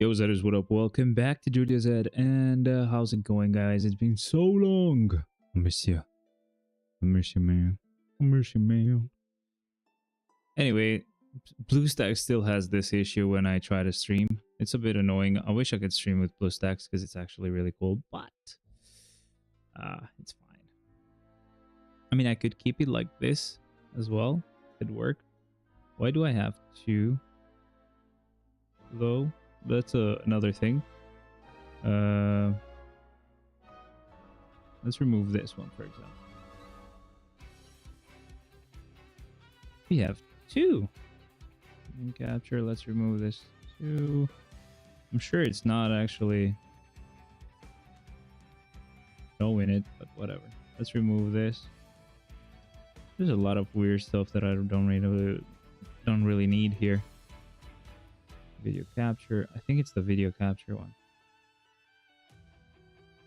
Yo, Zedders, what up? Welcome back to Julia Zed, and how's it going, guys? It's been so long. I miss you. I miss you, man. I miss you, man. Anyway, BlueStacks still has this issue when I try to stream. It's a bit annoying. I wish I could stream with BlueStacks because it's actually really cool, but it's fine. I mean, I could keep it like this as well. Could work. Why do I have two, though? That's another thing. Let's remove this one, for example. We have two. And capture. Let's remove this too. I'm sure it's not actually showing it, but whatever. Let's remove this. There's a lot of weird stuff that I don't really need here. Video capture. I think it's the video capture one.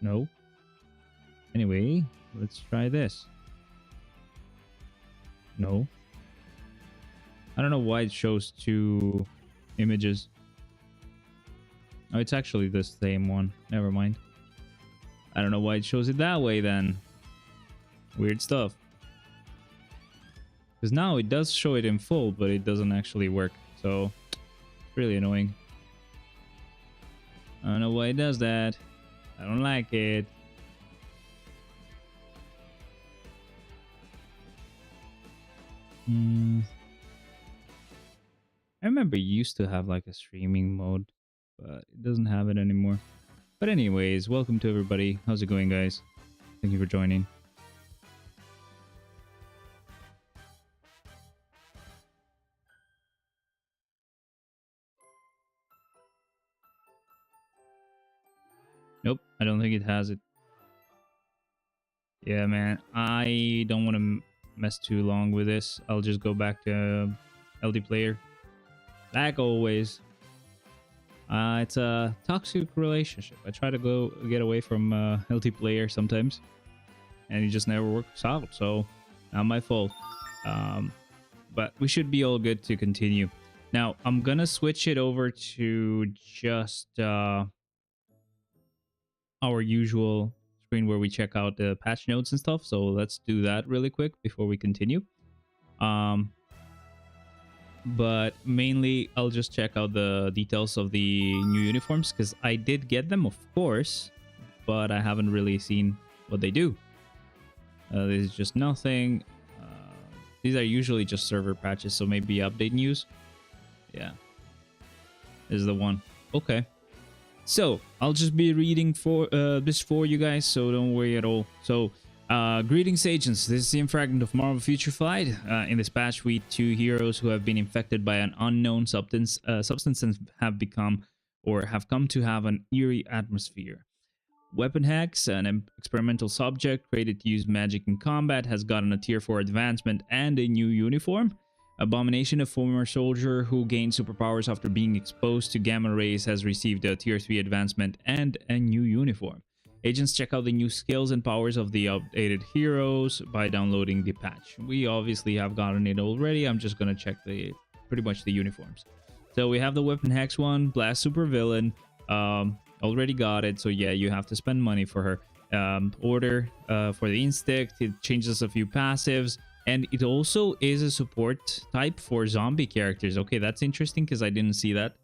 No. Anyway, let's try this. No. I don't know why it shows two images. Oh, it's actually the same one. Never mind. I don't know why it shows it that way then. Weird stuff. Because now it does show it in full, but it doesn't actually work. So really annoying. I don't know why it does that. I don't like it. I remember it used to have like a streaming mode, but it doesn't have it anymore. But anyways, welcome to everybody. How's it going, guys? Thank you for joining. Nope, I don't think it has it. Yeah, man, I don't want to mess too long with this. I'll just go back to LD player. Like always. It's a toxic relationship. I try to get away from LT player sometimes, and it just never works out. So, not my fault. But we should be all good to continue. Now, I'm gonna switch it over to just our usual screen where we check out the patch notes and stuff. So let's do that really quick before we continue. But mainly I'll just check out the details of the new uniforms because I did get them, of course, but I haven't really seen what they do. This is just nothing. These are usually just server patches, so maybe update news. Yeah, this is the one. Okay. So I'll just be reading this for you guys, so don't worry at all. So greetings, agents. This is the fragment of Marvel Future Flight. In this patch, we two heroes who have been infected by an unknown substance and have come to have an eerie atmosphere. Weapon Hex, an experimental subject created to use magic in combat, has gotten a tier 4 advancement and a new uniform. Abomination, a former soldier who gained superpowers after being exposed to gamma rays, has received a tier 3 advancement and a new uniform. Agents, check out the new skills and powers of the updated heroes by downloading the patch. We obviously have gotten it already. I'm just going to check pretty much the uniforms. So we have the Weapon Hex one, Blast Supervillain. Already got it. So yeah, you have to spend money for her. Order for the Instinct. It changes a few passives. And it also is a support type for zombie characters. Okay, that's interesting because I didn't see that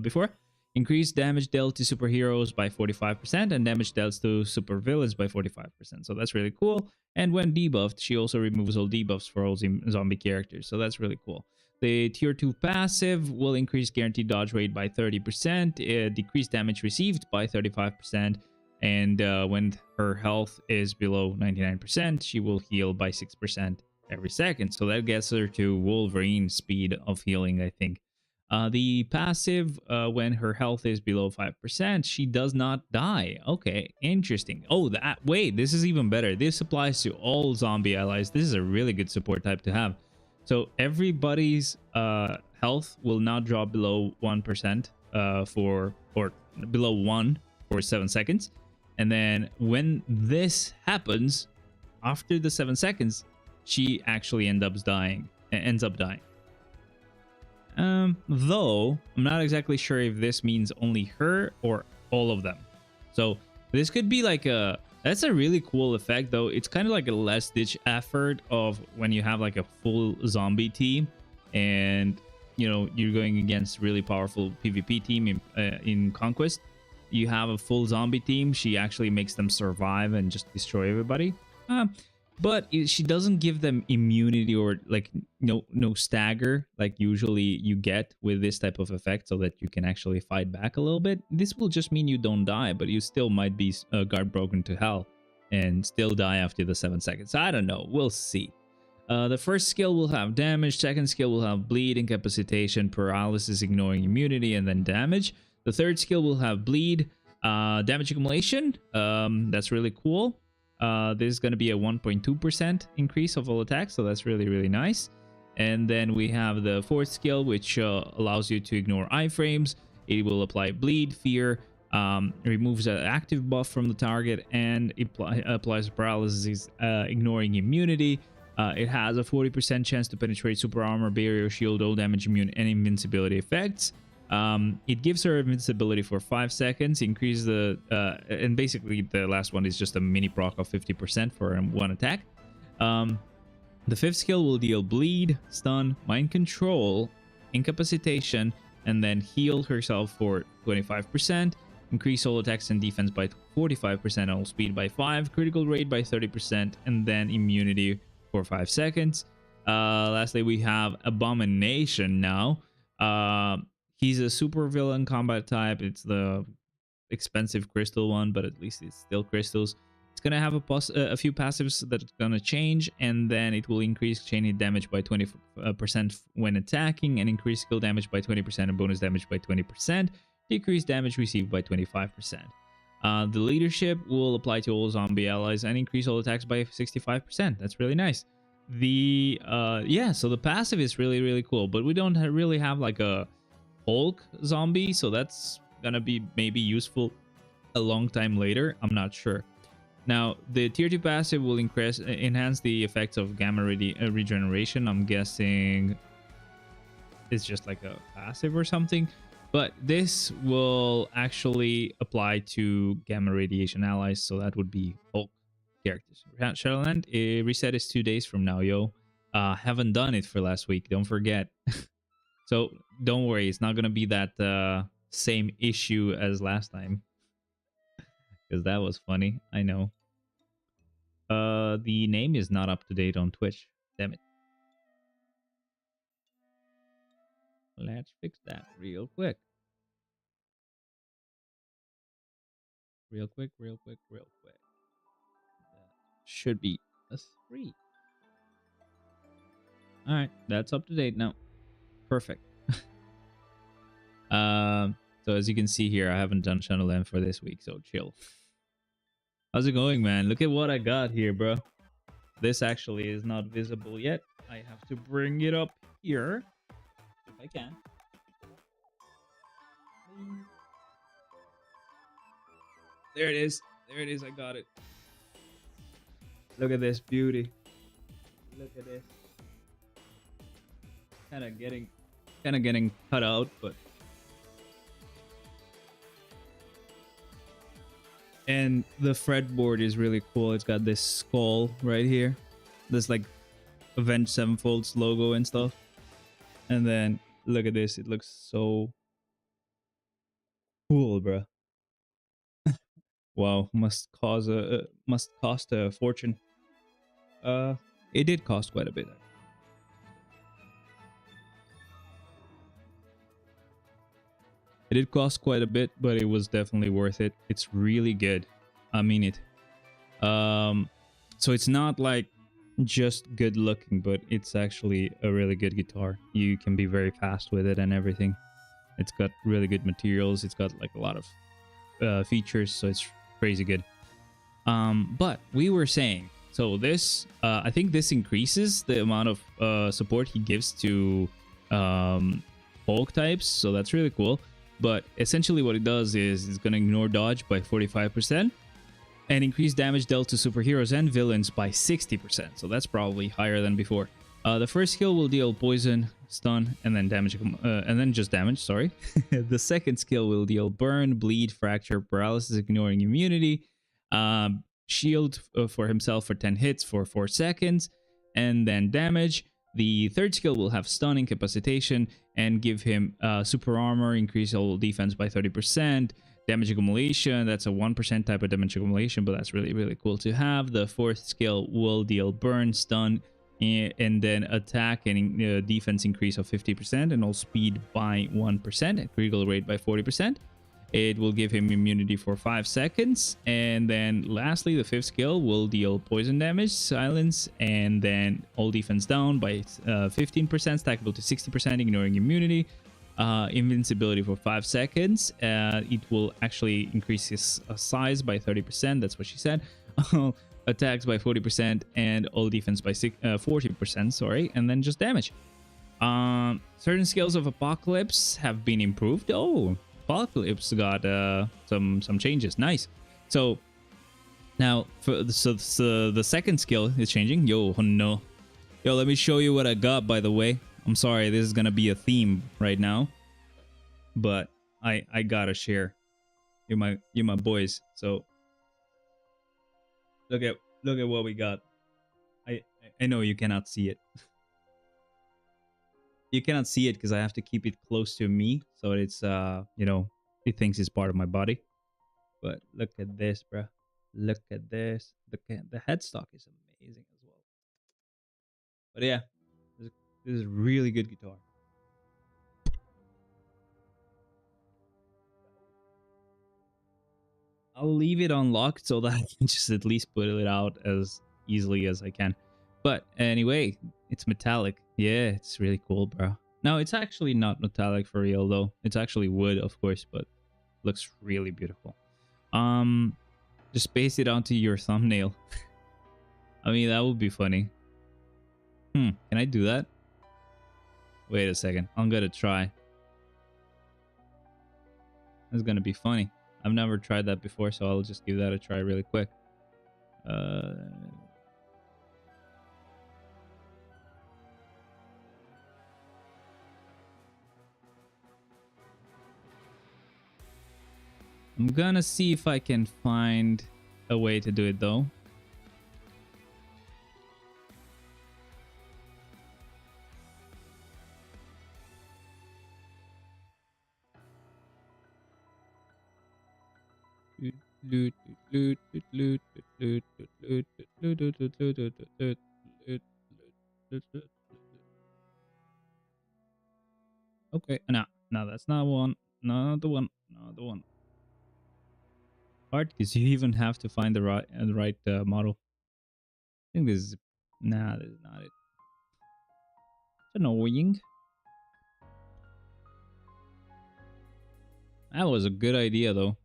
before. Increased damage dealt to superheroes by 45% and damage dealt to supervillains by 45%. So that's really cool. And when debuffed, she also removes all debuffs for all zombie characters. So that's really cool. The tier 2 passive will increase guaranteed dodge rate by 30%, decrease damage received by 35%. And when her health is below 99%, she will heal by 6%. Every second, so that gets her to Wolverine speed of healing, I think. The passive, when her health is below 5%, she does not die. Okay, interesting. Oh, wait, this is even better. This applies to all zombie allies. This is a really good support type to have. So everybody's health will now drop below 1% or below 1 for 7 seconds. And then when this happens, after the 7 seconds, she actually ends up dying. Though I'm not exactly sure if this means only her or all of them. So this could be like a, that's a really cool effect though. It's kind of like a last ditch effort of when you have like a full zombie team and you know you're going against really powerful PvP team in Conquest. You have a full zombie team. She actually makes them survive and just destroy everybody. But she doesn't give them immunity or like no stagger like usually you get with this type of effect, so that you can actually fight back a little bit. This will just mean you don't die, but you still might be guard broken to hell and still die after the 7 seconds. I don't know. We'll see. The first skill will have damage. Second skill will have bleed, incapacitation, paralysis, ignoring immunity, and then damage. The third skill will have bleed, damage accumulation. That's really cool. This is going to be a 1.2% increase of all attacks, so that's really nice. And then we have the fourth skill, which allows you to ignore iframes. It will apply bleed, fear, removes an active buff from the target, and applies paralysis, ignoring immunity. It has a 40% chance to penetrate super armor, barrier, shield, all damage, immune, and invincibility effects. It gives her invincibility for 5 seconds, increase the and basically the last one is just a mini proc of 50% for one attack. The fifth skill will deal bleed, stun, mind control, incapacitation, and then heal herself for 25%, increase all attacks and defense by 45%, all speed by 5, critical rate by 30%, and then immunity for 5 seconds. Lastly, we have Abomination now. He's a super villain combat type. It's the expensive crystal one, but at least it's still crystals. It's going to have a few passives that are going to change, and then it will increase chain hit damage by 20% when attacking, and increase skill damage by 20% and bonus damage by 20%, decrease damage received by 25%. The leadership will apply to all zombie allies and increase all attacks by 65%. That's really nice. Yeah, so the passive is really cool, but we don't really have like a Hulk zombie, so that's gonna be maybe useful a long time later. I'm not sure. Now the tier 2 passive will enhance the effects of gamma regeneration. I'm guessing it's just like a passive or something, but this will actually apply to gamma radiation allies, so that would be Hulk characters. Shadowland, reset is 2 days from now, yo. Haven't done it for last week, don't forget. So don't worry, it's not gonna be that same issue as last time, because that was funny. I know. The name is not up to date on Twitch. Damn it. Let's fix that real quick. Real quick. That should be a 3. All right, that's up to date now. Perfect. So as you can see here, I haven't done Shadowland for this week, so chill. How's it going, man? Look at what I got here, bro. This actually is not visible yet. I have to bring it up here if I can. There it is. I got it. Look at this beauty. Look at this. Kind of getting cut out, but and the fretboard is really cool. It's got this skull right here, this like Avenged Sevenfold's logo and stuff. And then look at this, it looks so cool, bro. Wow, must cost a fortune. It did cost quite a bit. It did cost quite a bit, but it was definitely worth it. It's really good. I mean it. So it's not like just good looking, but it's actually a really good guitar. You can be very fast with it and everything. It's got really good materials. It's got like a lot of features, so it's crazy good. But we were saying, so this, I think this increases the amount of support he gives to Hulk types, so that's really cool. But essentially what it does is it's going to ignore dodge by 45% and increase damage dealt to superheroes and villains by 60%. So that's probably higher than before. The first skill will deal poison, stun, and then damage, and then just damage. Sorry. The second skill will deal burn, bleed, fracture, paralysis, ignoring immunity, shield for himself for 10 hits for 4 seconds, and then damage. The third skill will have stun, incapacitation, and give him super armor, increase all defense by 30%. Damage accumulation, that's a 1% type of damage accumulation, but that's really, really cool to have. The fourth skill will deal burn, stun, and then attack and defense increase of 50%, and all speed by 1%, and critical rate by 40%. It will give him immunity for 5 seconds. And then lastly, the fifth skill will deal poison damage, silence, and then all defense down by 15%, stackable to 60%, ignoring immunity. Invincibility for 5 seconds. It will actually increase his size by 30%. That's what she said. Attacks by 40% and all defense by 40%. Sorry, and then just damage. Certain skills of Apocalypse have been improved. Oh, Apocalypse got some changes. Nice. So now for the second skill is changing. Yo, no. Yo, let me show you what I got, by the way. I'm sorry, this is gonna be a theme right now, but I gotta share. You're my boys. So look at what we got. I know you cannot see it. You cannot see it because I have to keep it close to me, so it's you know, it thinks it's part of my body. But look at this, bro. Look at this. The headstock is amazing as well. But yeah, this is really good guitar. I'll leave it unlocked so that I can just at least put it out as easily as I can. But anyway, it's metallic. Yeah, it's really cool, bro. No, it's actually not metallic for real though. It's actually wood, of course, but looks really beautiful. Just paste it onto your thumbnail. I mean, that would be funny. Can I do that? Wait a second. I'm gonna try. It's gonna be funny. I've never tried that before, so I'll just give that a try really quick. I'm gonna see if I can find a way to do it though. Okay, no, that's not one. Not the one. Not the one. Hard because you even have to find the right model. I think this is this is not it. It's annoying. That was a good idea though.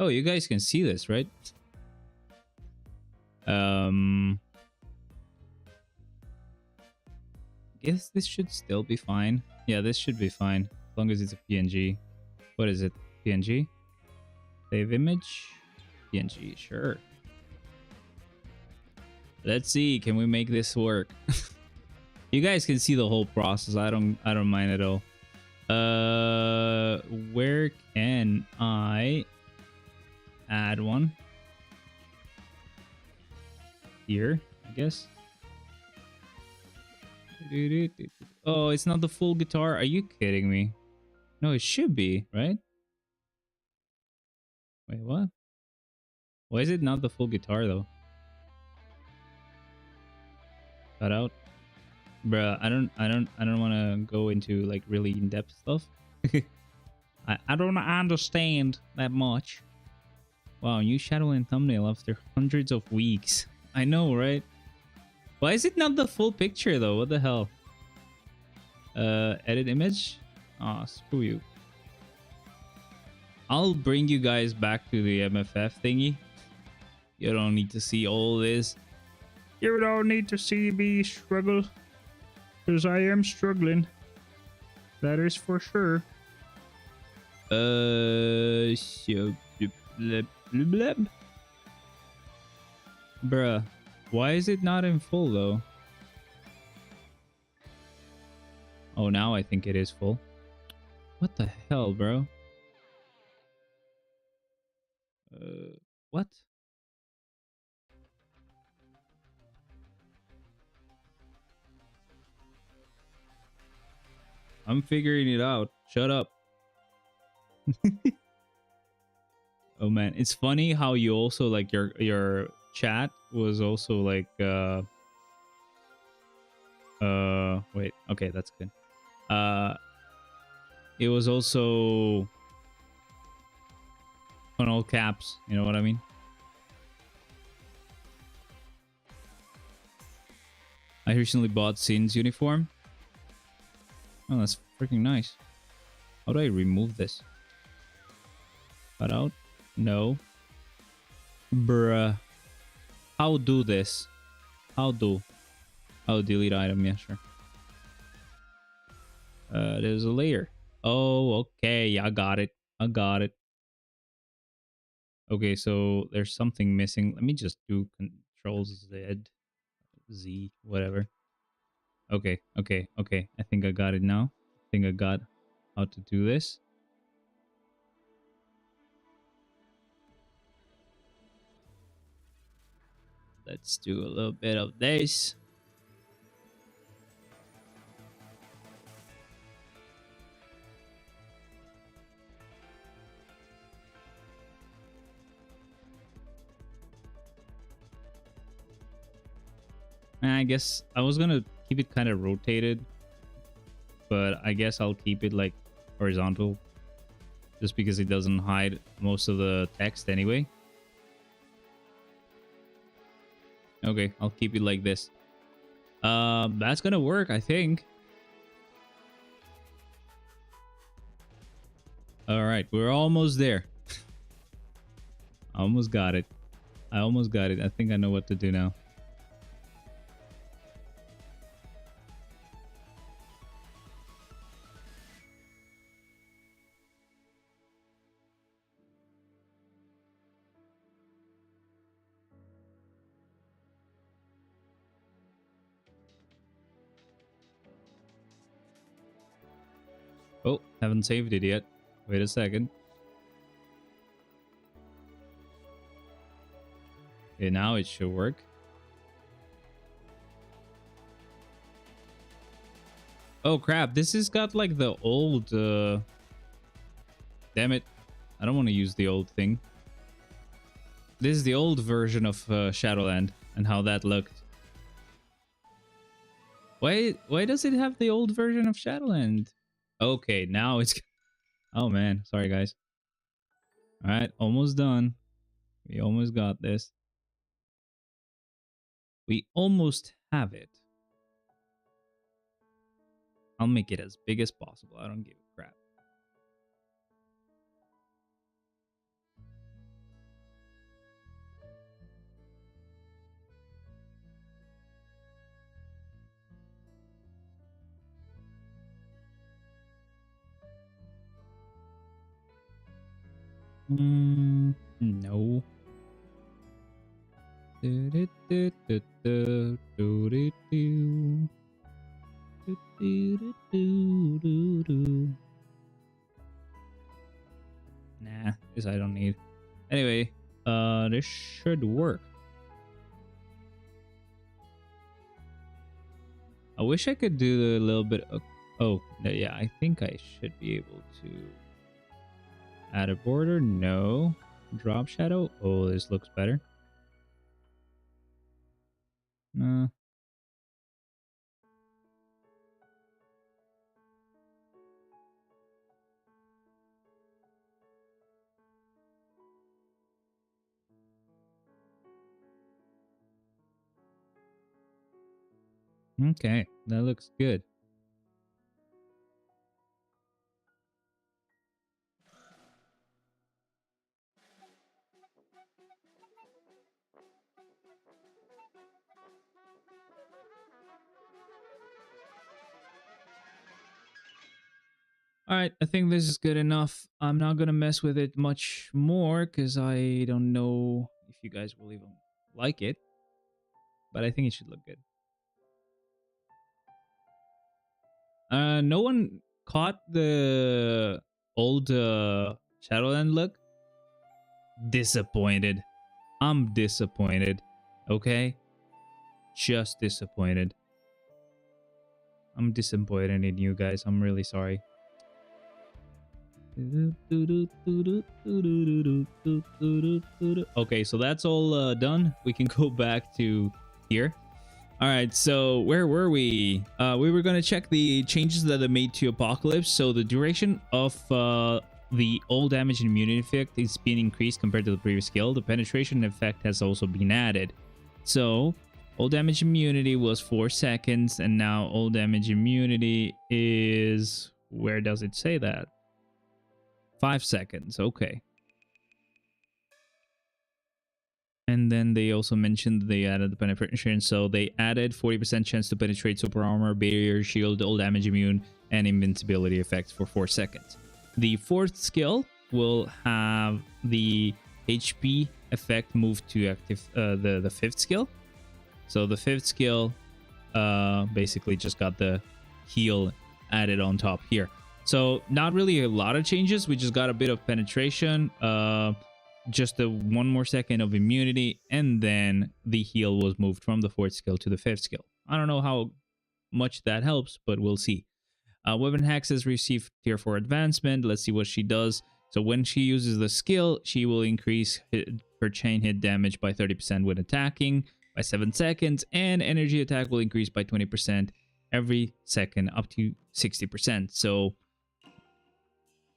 Oh, you guys can see this, right? Guess this should still be fine. Yeah, this should be fine as long as it's a PNG. What is it? PNG? Save image? PNG, sure. Let's see, can we make this work? You guys can see the whole process. I don't mind at all. Where can I add one? Here, I guess. Oh, it's not the full guitar. Are you kidding me? No, it should be, right? Wait, what? Why is it not the full guitar though? Cut out. Bruh, I don't want to go into like really in-depth stuff. I don't understand that much. Wow, new Shadowland thumbnail after hundreds of weeks. I know, right? Why is it not the full picture though? What the hell? Edit image? Ah, screw you. I'll bring you guys back to the MFF thingy. You don't need to see all this. You don't need to see me struggle. Because I am struggling. That is for sure. So... Bruh. Why is it not in full though? Oh, now I think it is full. What the hell, bro? What? I'm figuring it out. Shut up. Oh man, it's funny how you also like your chat was also like wait, okay, that's good. Uh it was also on all caps, you know what I mean? I recently bought Sin's uniform. Oh, that's freaking nice. How do I remove this? Cut out? No. Bruh. How do this? How do? Oh, delete item, yeah, sure. There's a layer. Oh, okay, I got it. I got it. Okay, so there's something missing. Let me just do Control Z, whatever. Okay, okay, okay. I think I got it now. I think I got how to do this. Let's do a little bit of this. And I guess I was gonna keep it kind of rotated, but I guess I'll keep it like horizontal just because it doesn't hide most of the text anyway. Okay, I'll keep it like this. That's gonna work, I think. All right, we're almost there. I almost got it. I almost got it. I think I know what to do now. Oh, haven't saved it yet. Wait a second. Okay, now it should work. Oh crap, this has got like the old damn it. I don't want to use the old thing. This is the old version of Shadowland and how that looked. Why does it have the old version of Shadowland? Okay, now it's oh man, sorry guys. All right, almost done. We almost got this. We almost have it. I'll make it as big as possible. I don't give a crap. No. Nah, this I don't need. Anyway, this should work. I wish I could do a little bit of... Oh, yeah, I think I should be able to add a border. No. Drop shadow. Oh, this looks better. No. Okay, that looks good. All right, I think this is good enough. I'm not gonna mess with it much more because I don't know if you guys will even like it. but I think it should look good. No one caught the old Shadowland look. Disappointed. I'm disappointed. Okay? Just disappointed. I'm disappointed in you guys. I'm really sorry. Okay, so that's all done. We can go back to here. All right, so where were we? We were going to check the changes that are made to Apocalypse. So the duration of the all damage and immunity effect is being increased compared to the previous skill. The penetration effect has also been added. So all damage immunity was 4 seconds, and now all damage immunity is... Where does it say that? 5 seconds, okay. And then they also mentioned they added the penetration, so they added 40% chance to penetrate super armor, barrier, shield, all damage immune, and invincibility effects for 4 seconds. The 4th skill will have the HP effect move to active the 5th skill. So the 5th skill basically just got the heal added on top here. So not really a lot of changes. We just got a bit of penetration, just a 1 more second of immunity, and then the heal was moved from the 4th skill to the 5th skill. I don't know how much that helps, but we'll see. Weapon Hex has received tier 4 advancement. Let's see what she does. So when she uses the skill, she will increase her chain hit damage by 30% when attacking by 7 seconds, and energy attack will increase by 20% every second up to 60%. So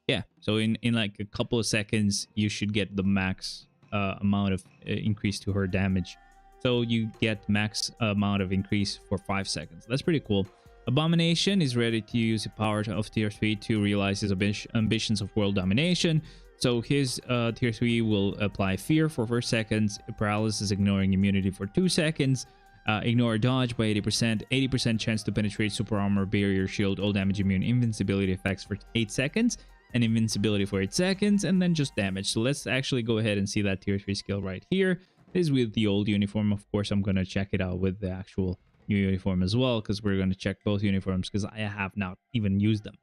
yeah, so in like a couple of seconds, you should get the max amount of increase to her damage. So you get max amount of increase for 5 seconds. That's pretty cool. Abomination is ready to use the power of tier 3 to realize his ambitions of world domination. So his tier 3 will apply fear for 4 seconds, paralysis ignoring immunity for 2 seconds, ignore dodge by 80%, 80% chance to penetrate super armor, barrier, shield, all damage immune, invincibility effects for 8 seconds, and invincibility for 8 seconds, and then just damage. So let's actually go ahead and see that tier 3 skill right here. This is with the old uniform. Of course, I'm going to check it out with the actual new uniform as well, because we're going to check both uniforms, because I have not even used them.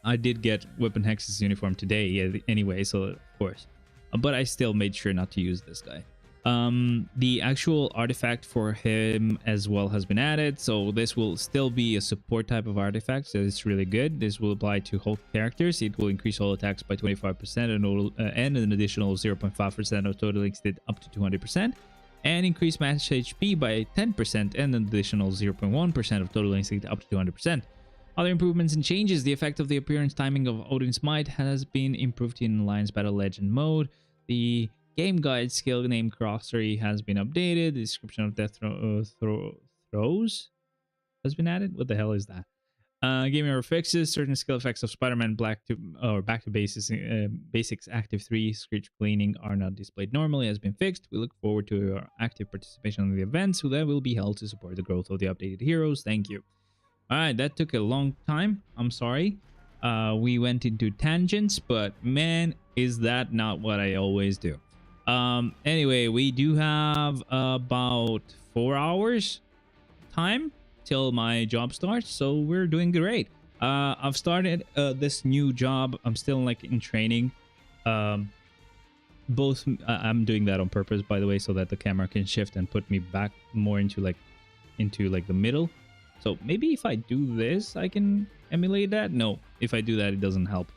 I did get Weapon Hex's uniform today anyway, so of course. But I still made sure not to use this guy. The actual artifact for him as well has been added, so this will still be a support type of artifact, so it's really good. This will apply to Hulk characters. It will increase all attacks by 25% and an additional 0.5% of total extent up to 200%, and increase max HP by 10% and an additional 0.1% of total instinct up to 200%. Other improvements and changes: the effect of the appearance timing of Odin's Might has been improved in Alliance Battle Legend mode. The game guide skill name glossary has been updated. The description of death throws has been added. What the hell is that? Game error fixes: certain skill effects of Spider-Man back to basics active 3 screech cleaning are not displayed normally has been fixed. We look forward to your active participation in the events that will be held to support the growth of the updated heroes. Thank you. All right, that took a long time. I'm sorry. We went into tangents, but man, is that not what I always do. Anyway, we do have about 4 hours time till my job starts, so we're doing great. I've started this new job. I'm still like in training. I'm doing that on purpose, by the way, so that the camera can shift and put me back more into the middle. So maybe if I do this, I can emulate that. No, if I do that, it doesn't help.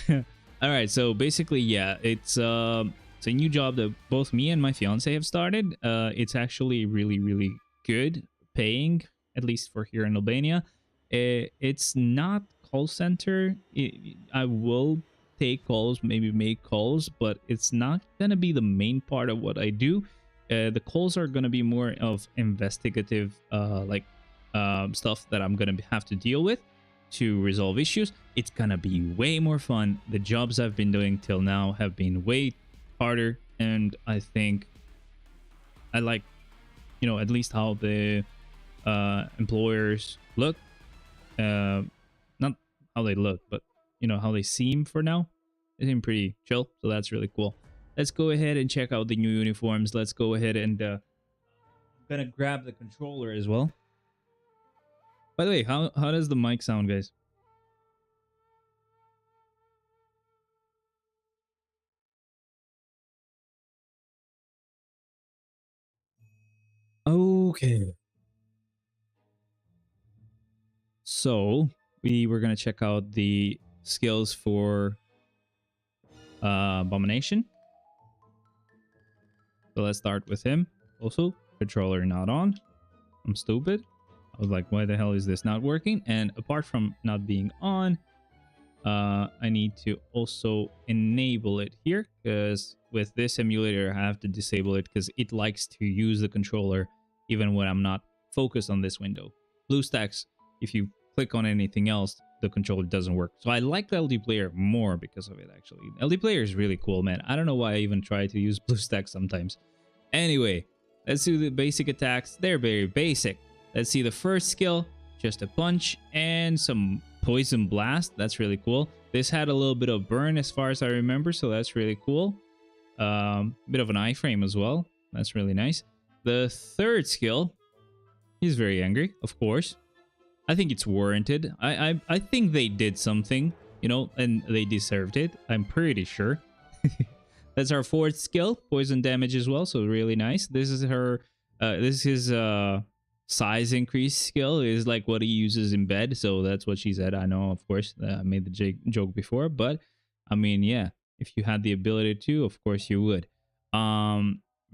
All right, so basically, yeah, it's a new job that both me and my fiance have started. It's actually really, really good paying, at least for here in Albania. It's not call center. I will take calls, maybe make calls, but it's not gonna be the main part of what I do. The calls are gonna be more of investigative, stuff that I'm gonna have to deal with to resolve issues. It's gonna be way more fun. The jobs I've been doing till now have been way harder, and I think I like, at least how the employers look. Not how they look, but how they seem for now. They seem pretty chill, so that's really cool. Let's go ahead and check out the new uniforms. Let's go ahead and gonna grab the controller as well. By the way, how does the mic sound, guys? Okay. So we were gonna check out the skills for Abomination. So let's start with him. Also, controller not on. I'm stupid. I was like, why the hell is this not working? And apart from not being on, I need to also enable it here, because with this emulator I have to disable it because it likes to use the controller even when I'm not focused on this window. BlueStacks, if you click on anything else, the controller doesn't work. So I like the LD player more because of it, actually. LD player is really cool, man. I don't know why I even try to use BlueStacks sometimes. Anyway, let's do the basic attacks. They're very basic. Let's see the first skill, just a punch and some poison blast. That's really cool. This had a little bit of burn as far as I remember, so that's really cool. Bit of an iframe as well. That's really nice. The third skill, he's very angry, of course. I think it's warranted. I think they did something, you know, and they deserved it. I'm pretty sure. That's our fourth skill, poison damage as well, so really nice. This is her, this is size increase skill, is like what he uses in bed, so that's what she said. I know, of course, I made the joke before, but I mean, yeah, if you had the ability to, of course you would.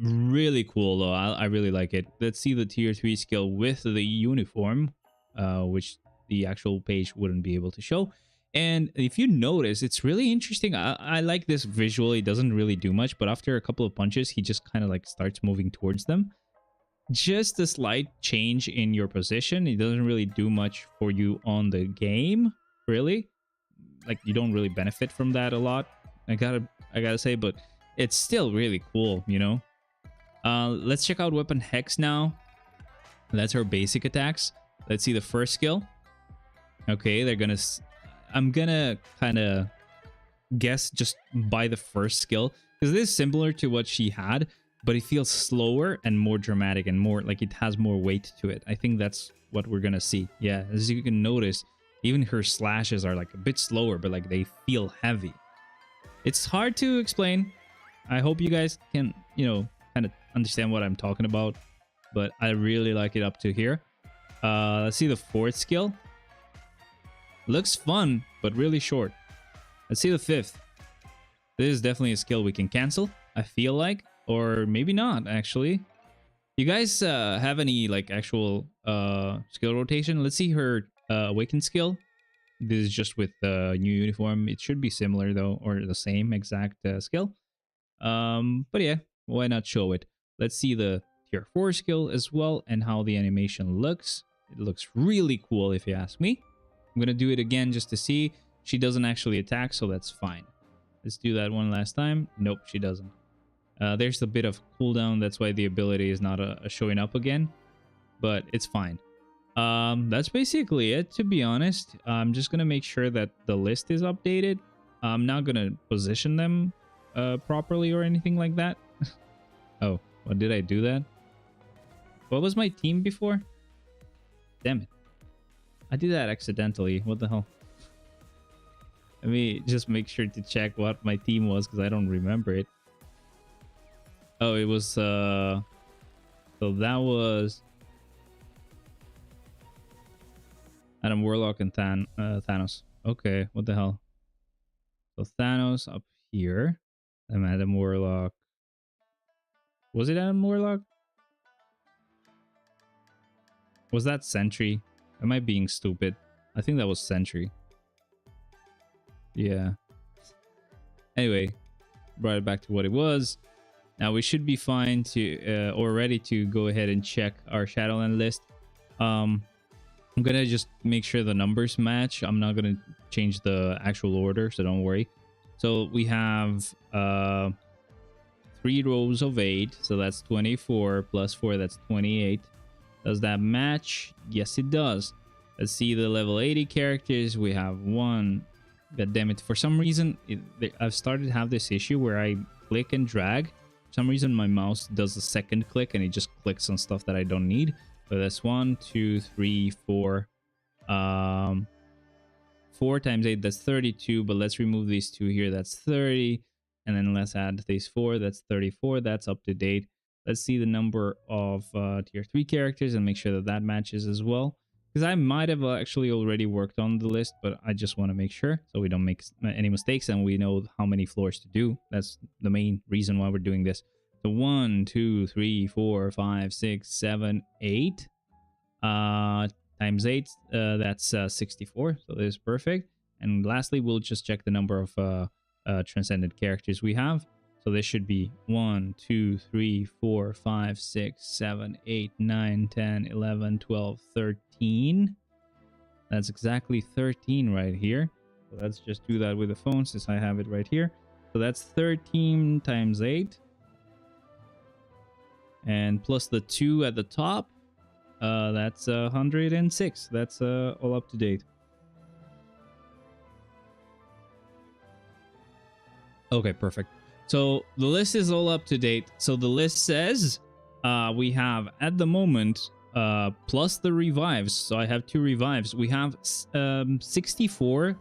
Really cool though. I really like it. Let's see the tier 3 skill with the uniform, which the actual page wouldn't be able to show. And if you notice, it's really interesting. I like this visual. It doesn't really do much, but after a couple of punches, he just kind of like starts moving towards them. Just a slight change in your position. It doesn't really do much for you on the game, really. Like, you don't really benefit from that a lot, I gotta say, but it's still really cool, you know. Let's check out Weapon Hex now. That's her basic attacks. Let's see the first skill. Okay, I'm gonna kind of guess just by the first skill, because this is similar to what she had, but it feels slower and more dramatic and more like it has more weight to it. I think that's what we're gonna see. Yeah, as you can notice, even her slashes are like a bit slower, but like they feel heavy. It's hard to explain. I hope you guys can, you know, kind of understand what I'm talking about, but I really like it up to here. Let's see the fourth skill. Looks fun, but really short. Let's see the fifth. This is definitely a skill we can cancel, I feel like. Or maybe not, actually. You guys have any like actual skill rotation? Let's see her awaken skill. This is just with the new uniform. It should be similar though, or the same exact skill. But yeah, why not show it? Let's see the tier 4 skill as well and how the animation looks. It looks really cool if you ask me. I'm gonna do it again just to see. She doesn't actually attack, so that's fine. Let's do that one last time. Nope, she doesn't. There's a bit of cooldown. That's why the ability is not showing up again, but it's fine. That's basically it, to be honest. I'm just gonna make sure that the list is updated. I'm not gonna position them properly or anything like that. Oh, well, did I do that? What was my team before? Damn it. I did that accidentally. What the hell? Let me just make sure to check what my team was, because I don't remember it. Oh, it was so that was Adam Warlock and Thanos. Okay, what the hell? So Thanos up here. I'm Adam Warlock. Was it Adam Warlock? Was that Sentry? Am I being stupid? I think that was Sentry. Yeah. Anyway, brought it back to what it was. Now we should be fine to or ready to go ahead and check our Shadowland list. I'm gonna just make sure the numbers match. I'm not gonna change the actual order, so don't worry. So we have 3 rows of 8, so that's 24 plus 4, that's 28. Does that match? Yes, it does. Let's see the level 80 characters. We have 1. God damn it! For some reason, I've started to have this issue where I click and drag, some reason my mouse does a second click and it just clicks on stuff that I don't need. So that's 1, 2, 3, 4. 4 times 8, that's 32, but let's remove these 2 here, that's 30. And then let's add these 4, that's 34. That's up to date. Let's see the number of tier 3 characters and make sure that that matches as well. Because I might have actually already worked on the list, but I just want to make sure so we don't make any mistakes and we know how many floors to do. That's the main reason why we're doing this. So 1, 2, 3, 4, 5, 6, 7, 8. Times 8, that's 64. So this is perfect. And lastly, we'll just check the number of transcended characters we have. So this should be 1, 2, 3, 4, 5, 6, 7, 8, 9, 10, 11, 12, 13. That's exactly 13 right here. So let's just do that with the phone since I have it right here. So that's 13 times 8. And plus the 2 at the top, that's 106. That's all up to date. Okay, perfect. So the list is all up to date. So the list says we have at the moment plus the revives. So I have 2 revives. We have 64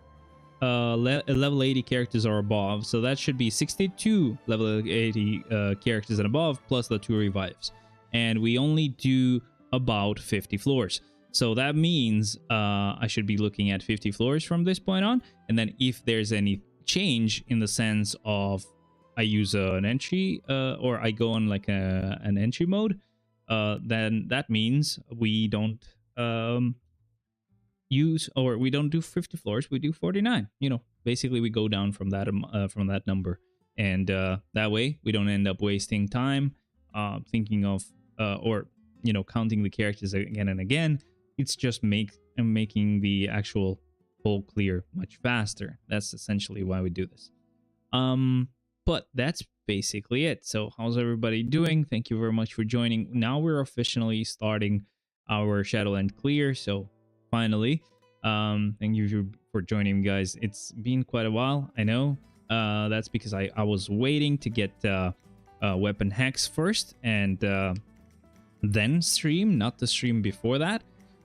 level 80 characters or above. So that should be 62 level 80 characters and above plus the 2 revives. And we only do about 50 floors. So that means I should be looking at 50 floors from this point on. And then if there's any change in the sense of I use an entry or I go on like an entry mode, then that means we don't use, or we don't do 50 floors, we do 49. You know, basically we go down from that number, and that way we don't end up wasting time thinking of or you know, counting the characters again and again. It's just making the actual whole clear much faster. That's essentially why we do this. But that's basically it. So how's everybody doing? Thank you very much for joining. Now we're officially starting our Shadowland clear. So finally, thank you for joining, guys. It's been quite a while, I know. That's because I was waiting to get weapon hacks first and then stream, not the stream before that.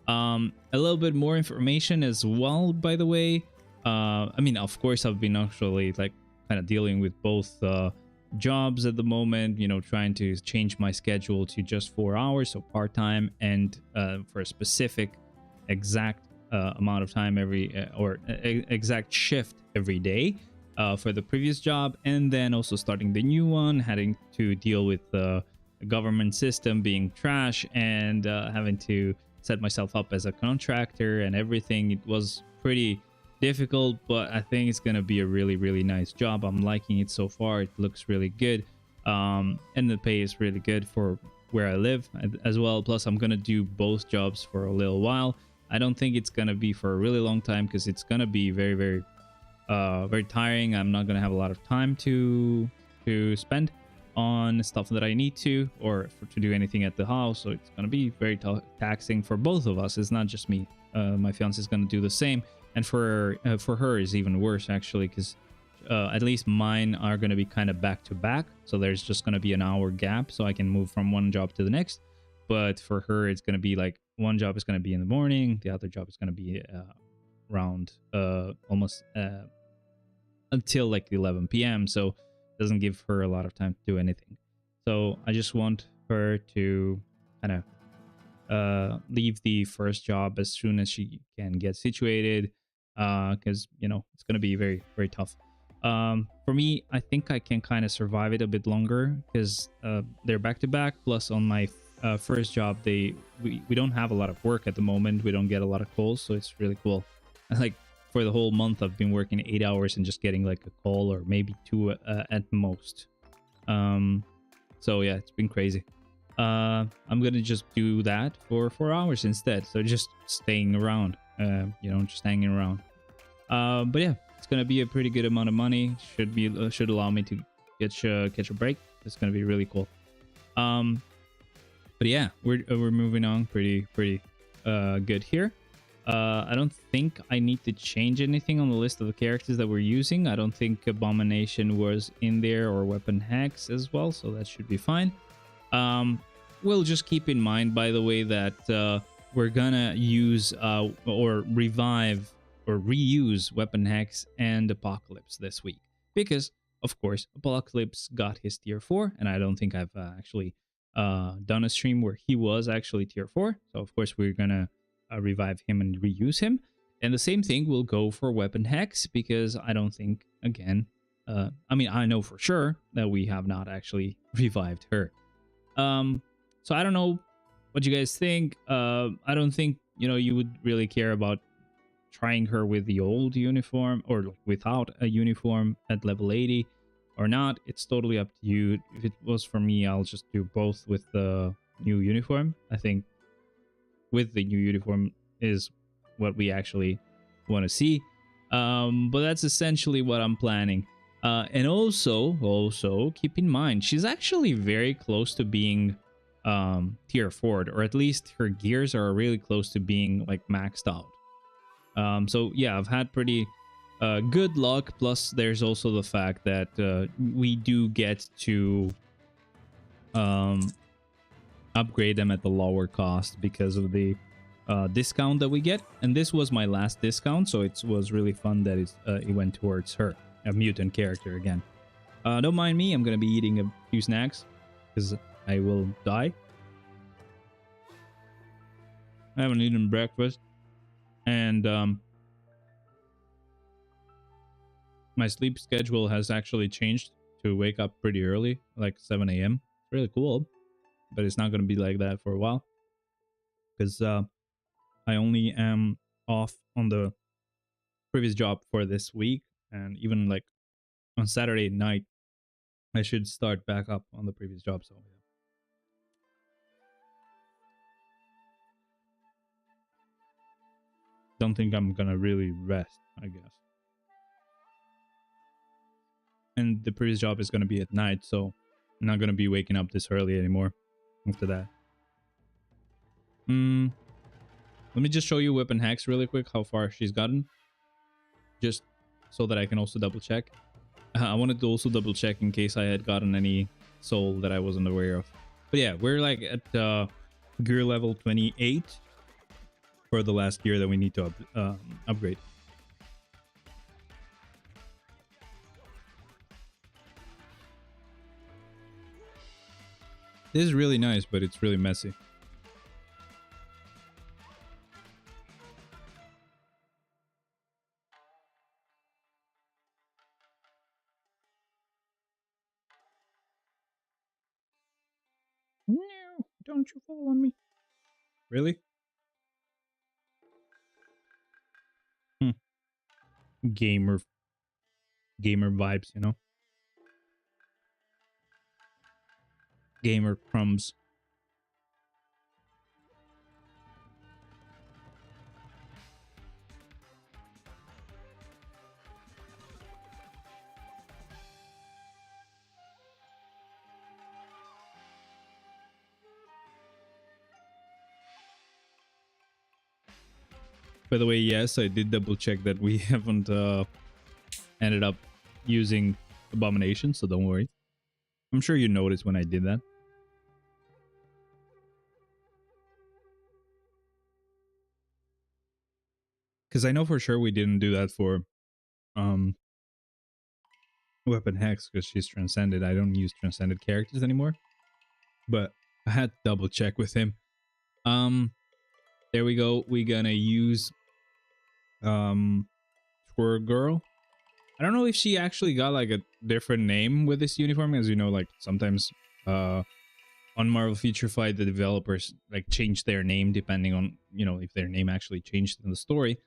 A little bit more information as well, by the way. I mean, of course, I've been actually like kind of dealing with both jobs at the moment, you know, trying to change my schedule to just 4 hours, so part-time, and for a specific exact amount of time every or exact shift every day for the previous job, and then also starting the new one, having to deal with the government system being trash and having to set myself up as a contractor and everything. It was pretty difficult, but I think it's gonna be a really, really nice job. I'm liking it so far. It looks really good, and the pay is really good for where I live as well. Plus I'm gonna do both jobs for a little while. I don't think it's gonna be for a really long time because it's gonna be very, very very tiring. I'm not gonna have a lot of time to spend on stuff that I need to, or to do anything at the house. So it's gonna be very taxing for both of us. It's not just me. My fiance is gonna do the same, and for her is even worse actually, because at least mine are gonna be kind of back to back. So there's just gonna be an hour gap, so I can move from one job to the next. But for her, it's gonna be like one job is gonna be in the morning, the other job is gonna be around almost until like 11 p.m. So doesn't give her a lot of time to do anything. So I just want her to kind of leave the first job as soon as she can get situated, because you know it's going to be very, very tough. For me, I think I can kind of survive it a bit longer because they're back to back. Plus on my first job, we don't have a lot of work at the moment. We don't get a lot of calls, so it's really cool. Like for the whole month, I've been working 8 hours and just getting like a call or maybe 2 at most. So yeah, it's been crazy. I'm gonna just do that for 4 hours instead. So just staying around, you know, just hanging around. But yeah, it's gonna be a pretty good amount of money. Should allow me to catch a break. It's gonna be really cool. But yeah, we're moving on pretty good here. I don't think I need to change anything on the list of the characters that we're using. I don't think Abomination was in there, or Weapon Hex as well, so that should be fine. We'll just keep in mind, by the way, that we're gonna use or revive or reuse Weapon Hex and Apocalypse this week, because of course Apocalypse got his tier 4, and I don't think I've actually done a stream where he was actually tier 4, so of course we're gonna revive him and reuse him. And the same thing will go for Weapon Hex, because I don't think, again, I mean, I know for sure that we have not actually revived her. So I don't know what you guys think. I don't think, you know, you would really care about trying her with the old uniform or without a uniform at level 80 or not. It's totally up to you. If it was for me, I'll just do both with the new uniform. I think with the new uniform is what we actually want to see. But that's essentially what I'm planning. And also keep in mind, she's actually very close to being tier 4, or at least her gears are really close to being like maxed out. So yeah, I've had pretty good luck. Plus there's also the fact that we do get to upgrade them at the lower cost because of the discount that we get. And this was my last discount, so it was really fun that it went towards her, a mutant character again. Don't mind me, I'm gonna be eating a few snacks because I will die. I haven't eaten breakfast, and my sleep schedule has actually changed to wake up pretty early, like 7 a.m. It's really cool, but it's not going to be like that for a while, because I only am off on the previous job for this week, and even like on Saturday night I should start back up on the previous job. So yeah. Don't think I'm gonna really rest, I guess. And the previous job is gonna be at night, so I'm not gonna be waking up this early anymore after that. Let me just show you Weapon Hex really quick, how far she's gotten, just so that I can also double check. I wanted to also double check in case I had gotten any soul that I wasn't aware of. But yeah, we're like at gear level 28 for the last gear that we need to upgrade. This is really nice, but it's really messy. No, don't you fall on me. Really? Gamer vibes, you know? Gamer crumbs. By the way, yes, I did double check that we haven't ended up using Abomination, so don't worry. I'm sure you noticed when I did that. Because I know for sure we didn't do that for Weapon Hex, because she's transcended. I don't use transcended characters anymore. But I had to double check with him. There we go. We're gonna use Squirrel Girl. I don't know if she actually got like a different name with this uniform, as you know, like sometimes on Marvel Future Fight the developers like change their name depending on, you know, if their name actually changed in the story.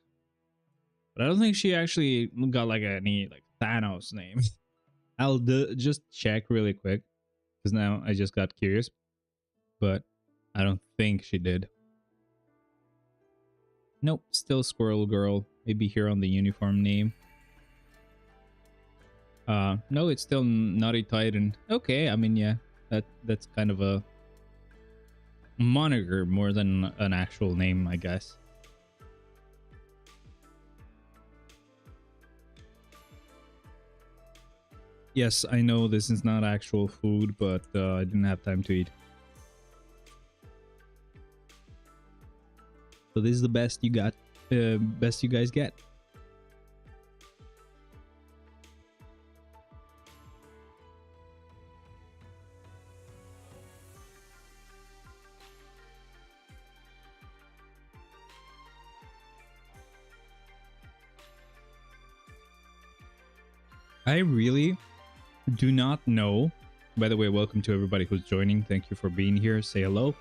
But I don't think she actually got like any like Thanos name. I'll just check really quick, because now I just got curious, but I don't think she did. Nope, still Squirrel Girl. Maybe here on the uniform name. No, it's still Naughty Titan. Okay, I mean, yeah, that's kind of a moniker more than an actual name, I guess. Yes, I know this is not actual food, but I didn't have time to eat. So this is the best you got, best you guys get. I really do not know. By the way, welcome to everybody who's joining. Thank you for being here. Say hello.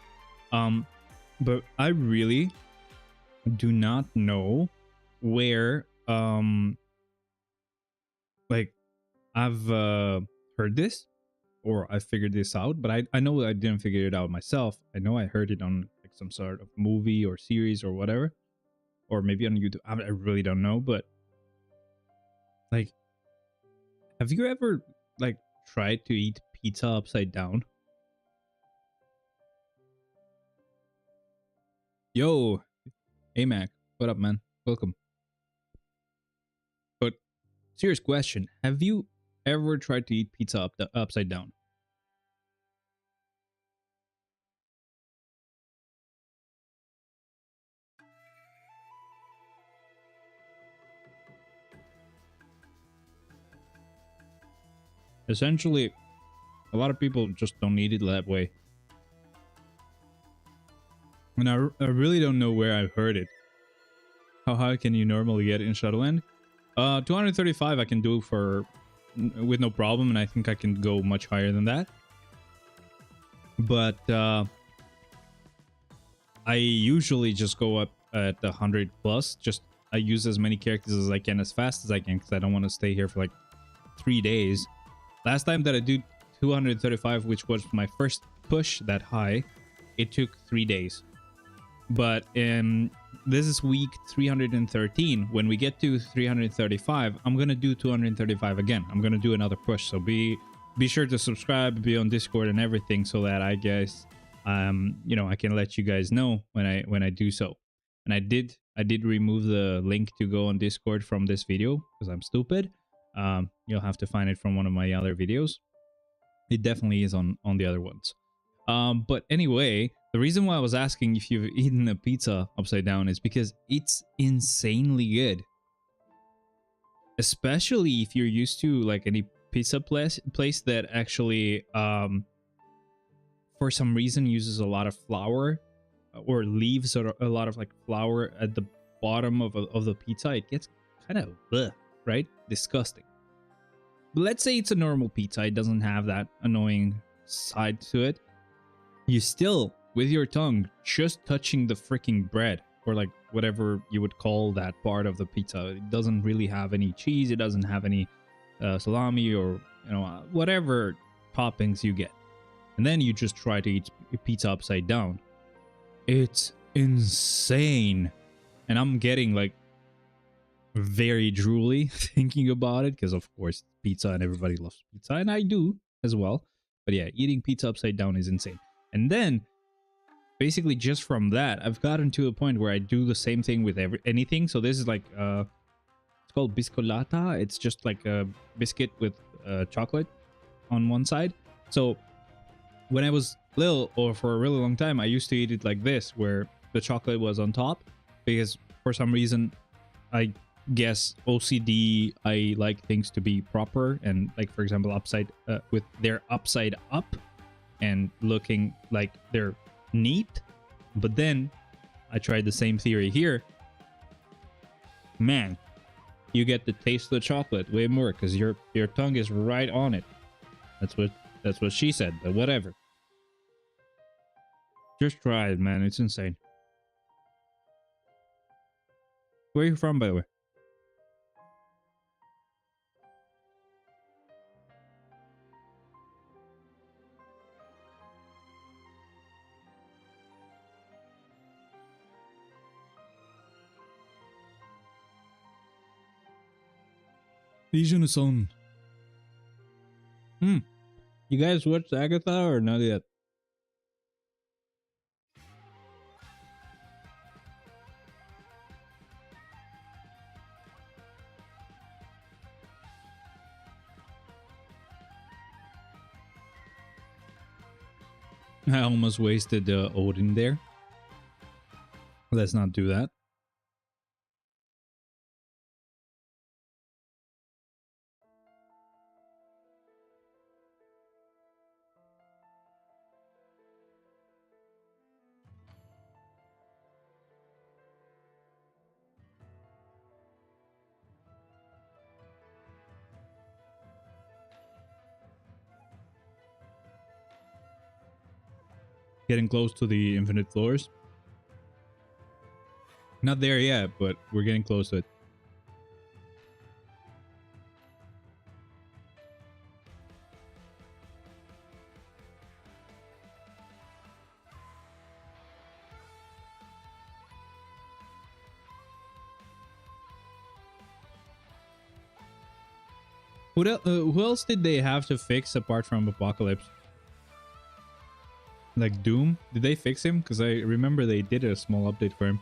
But I really do not know where like I've heard this or I figured this out, but I know I didn't figure it out myself. I know I heard it on like some sort of movie or series or whatever, or maybe on YouTube. I really don't know, but like, have you ever like tried to eat pizza upside down? Yo, hey Mac, what up, man? Welcome. But serious question: have you ever tried to eat pizza upside down? Essentially, a lot of people just don't eat it that way. And I really don't know where I've heard it. How high can you normally get in Shadowland? 235 I can do for with no problem, and I think I can go much higher than that. But I usually just go up at 100 plus. Just I use as many characters as I can as fast as I can because I don't want to stay here for like 3 days. Last time that I did 235, which was my first push that high, it took 3 days. But this is week 313. When we get to 335, I'm gonna do 235 again. I'm gonna do another push. So be sure to subscribe, be on Discord and everything, so that I guess you know, I can let you guys know when I do so. And I did remove the link to go on Discord from this video because I'm stupid. You'll have to find it from one of my other videos. It definitely is on the other ones. But anyway, the reason why I was asking if you've eaten a pizza upside down is because it's insanely good. Especially if you're used to like any pizza place that actually for some reason uses a lot of flour or leaves a lot of like flour at the bottom of the pizza. It gets kind of bleh, right? Disgusting. But let's say it's a normal pizza. It doesn't have that annoying side to it. You still, with your tongue, just touching the freaking bread, or like whatever you would call that part of the pizza. It doesn't really have any cheese. It doesn't have any salami or, you know, whatever toppings you get. And then you just try to eat pizza upside down. It's insane. And I'm getting like very drooly thinking about it because, of course, pizza and everybody loves pizza. And I do as well. But yeah, eating pizza upside down is insane. And then, basically, just from that, I've gotten to a point where I do the same thing with anything. So this is like, it's called biscolata. It's just like a biscuit with chocolate on one side. So when I was little, or for a really long time, I used to eat it like this, where the chocolate was on top. Because for some reason, I guess OCD, I like things to be proper. And like, for example, upside with their upside up and looking like they're neat. But then I tried the same theory here. Man, you get to taste the chocolate way more because your tongue is right on it. That's what she said, but whatever. Just try it, man. It's insane. Where are you from, by the way? Legion-son. You guys watched Agatha or not yet? I almost wasted Odin there. Let's not do that. Getting close to the infinite floors. Not there yet, but we're getting close to it. Who else did they have to fix apart from Apocalypse? Like Doom? Did they fix him? Because I remember they did a small update for him.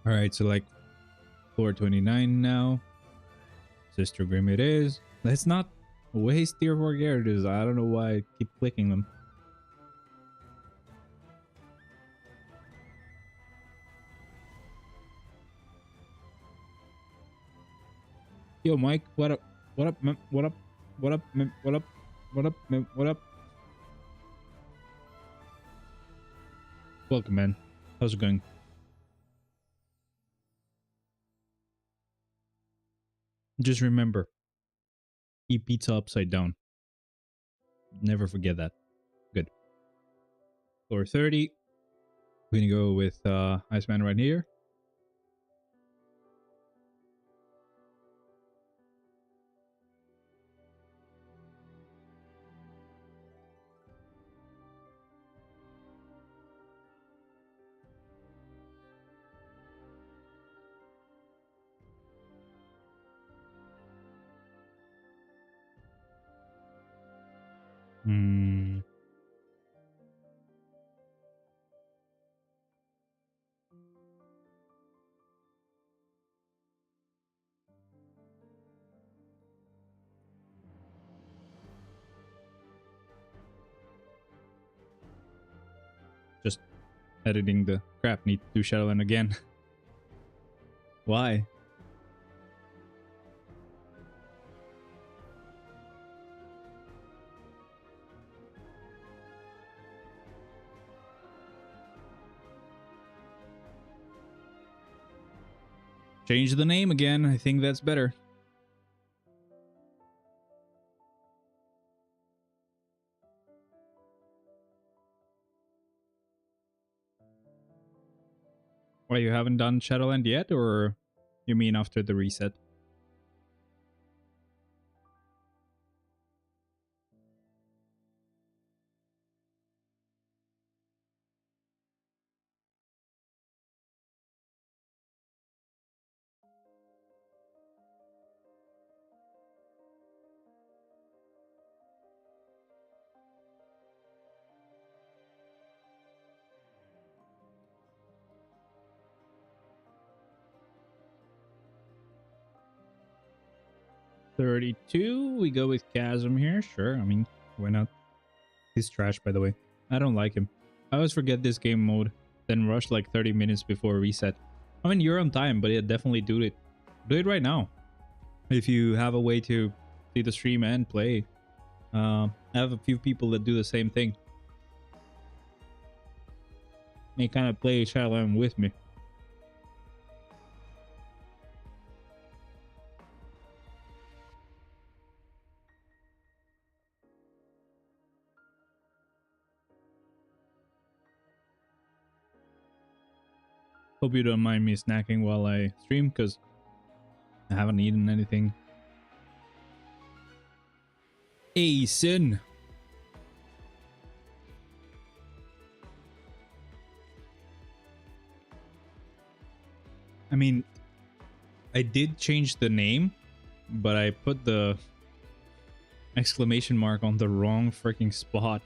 All right, so like floor 29 now. Sister Grim it is. Let's not waste tier 4 characters. I don't know why I keep clicking them. Yo, Mike, what up? What up, man? What up? What up, man? What up? What up, man? What up? Welcome, man. How's it going? Just remember, eat pizza upside down. Never forget that. Good. Floor 30. We're gonna go with Iceman right here. Hmm. Just editing the crap. Need to do Shadowland again. Why? Change the name again. I think that's better. Why, you haven't done Shadowland yet, or you mean after the reset? $32. We go with Chasm here. Sure. I mean, why not? He's trash, by the way. I don't like him. I always forget this game mode, then rush like 30 minutes before reset. I mean, you're on time, but yeah, definitely do it. Do it right now. If you have a way to see the stream and play. I have a few people that do the same thing. They kind of play Shadowland with me. Hope you don't mind me snacking while I stream, because I haven't eaten anything. Hey, Sin. I mean, I did change the name, but I put the exclamation mark on the wrong freaking spot.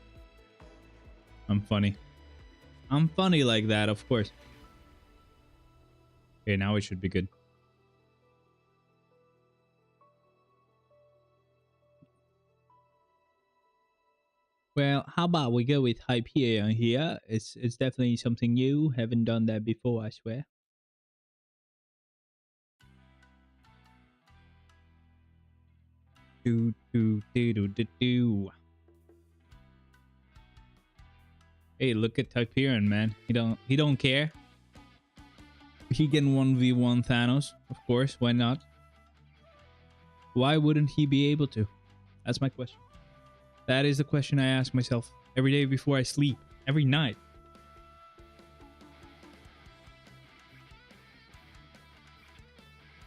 I'm funny. I'm funny like that, of course. Okay, now it should be good. Well, how about we go with Hyperion here? It's definitely something new. Haven't done that before, I swear. Do do do do do do. Hey, look at Hyperion, man. He don't care. He can 1v1 Thanos, of course. Why not? Why wouldn't he be able to? That's my question. That is the question I ask myself every day before I sleep. Every night.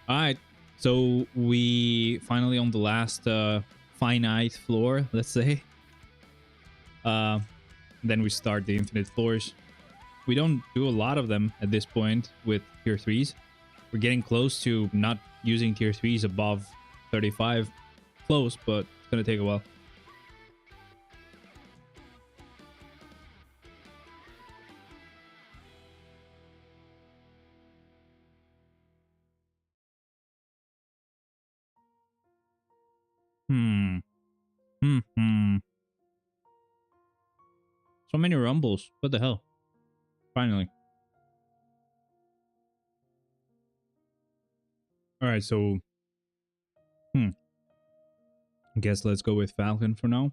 Alright. So we finally on the last finite floor, let's say. Then we start the infinite floors. We don't do a lot of them at this point with tier 3s. We're getting close to not using tier 3s above 35. Close, but it's going to take a while. So many rumbles. What the hell? Finally. Alright, so... I guess let's go with Falcon for now.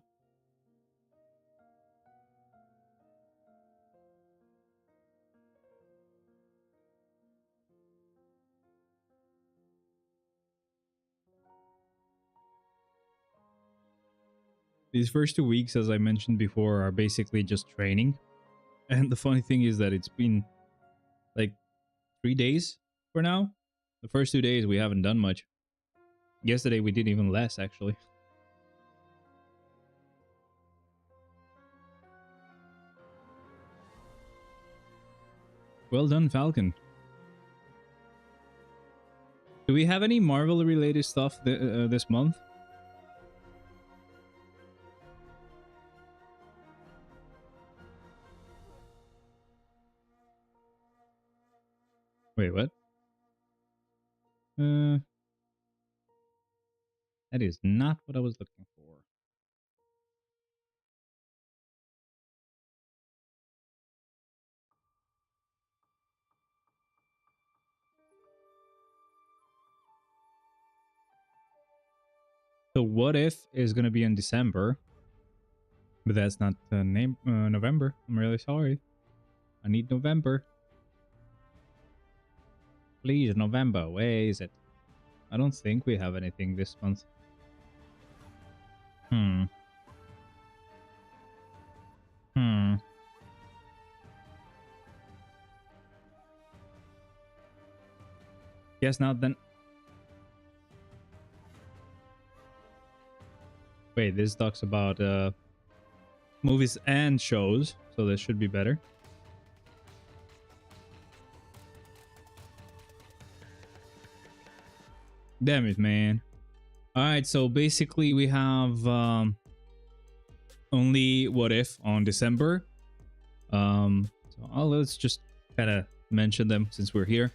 These first 2 weeks, as I mentioned before, are basically just training. And the funny thing is that it's been like 3 days for now. The first 2 days we haven't done much. Yesterday we did even less, actually. Well done, Falcon. Do we have any Marvel related stuff this month? Wait, what? That is not what I was looking for. So What If is going to be in December. But that's not the name. November. I'm really sorry. I need November. Please, November. Where is it? I don't think we have anything this month. Guess not then. Wait, this talks about movies and shows, so this should be better. Damn it, man. Alright, so basically we have only What If on December. So let's just kind of mention them since we're here.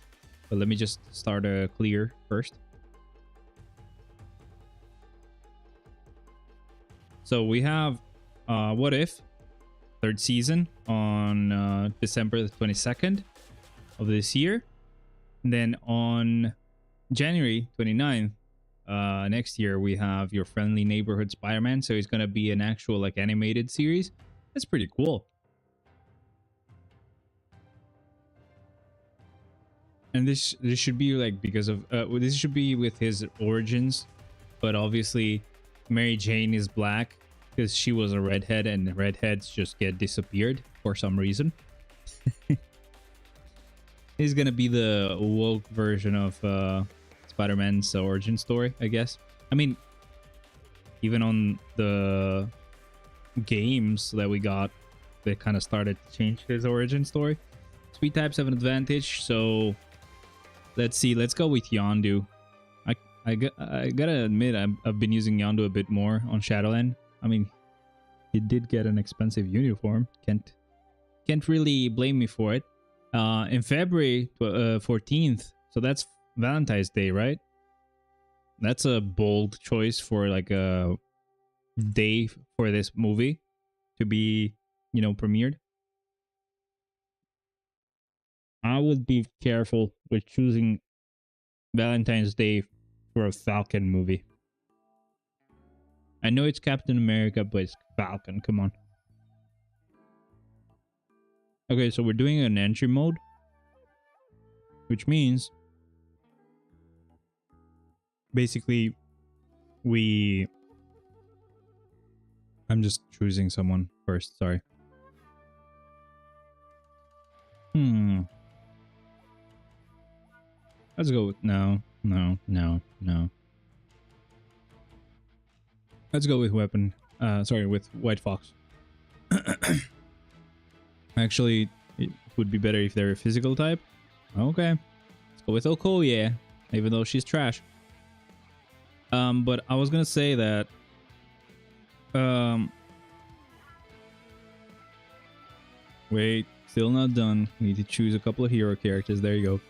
But let me just start a clear first. So we have What If, 3rd season on December the 22nd of this year. And then on January 29th next year, we have Your Friendly Neighborhood Spider-Man. So it's going to be an actual like animated series. That's pretty cool. And this should be like because of this should be with his origins, but obviously Mary Jane is black because she was a redhead, and redheads just get disappeared for some reason. He's gonna be the woke version of Spider-Man's origin story, I guess. I mean, even on the games that we got, they kind of started to change his origin story. Speed types have an advantage, so let's see. Let's go with Yondu. I gotta admit, I've been using Yondu a bit more on Shadowland. I mean, he did get an expensive uniform. Can't really blame me for it. In February 14th, so that's Valentine's Day, right? That's a bold choice for like a day for this movie to be, you know, premiered. I would be careful with choosing Valentine's Day for a Falcon movie. I know it's Captain America, but it's Falcon. Come on. Okay, so we're doing an entry mode, which means basically I'm just choosing someone first, sorry. Let's go with no. Let's go with weapon. With White Fox. Actually, it would be better if they're a physical type. Okay. Let's go with Okoye, even though she's trash. But I was gonna say that wait, still not done. We need to choose a couple of hero characters. There you go.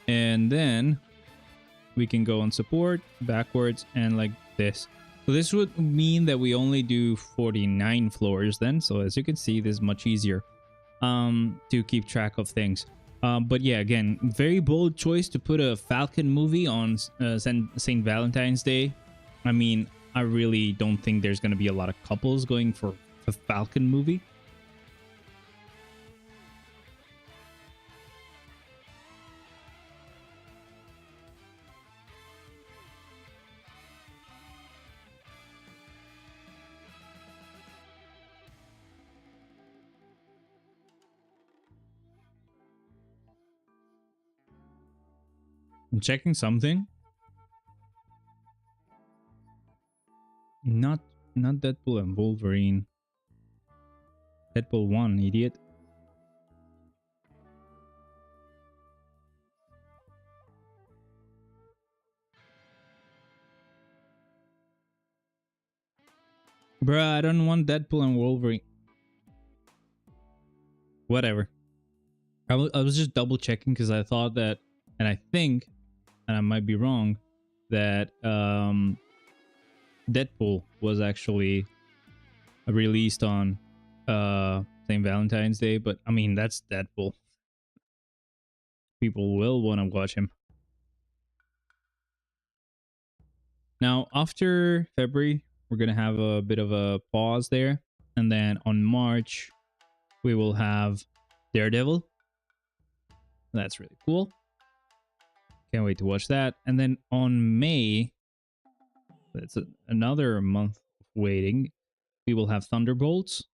And then we can go on support backwards and like this. So this would mean that we only do 49 floors then. So as you can see, this is much easier to keep track of things. But yeah, again, very bold choice to put a Falcon movie on St. Valentine's Day. I mean, I really don't think there's going to be a lot of couples going for a Falcon movie. I'm checking something. Not Deadpool and Wolverine. Deadpool 1, idiot. Bruh, I don't want Deadpool and Wolverine. Whatever. I was just double checking because I thought that, and I think, and I might be wrong, that Deadpool was actually released on St. Valentine's Day, but I mean, that's Deadpool. People will want to watch him. Now, after February, we're going to have a bit of a pause there. And then on March, we will have Daredevil. That's really cool. Can't wait to watch that. And then on May, that's another month of waiting, we will have Thunderbolts. It's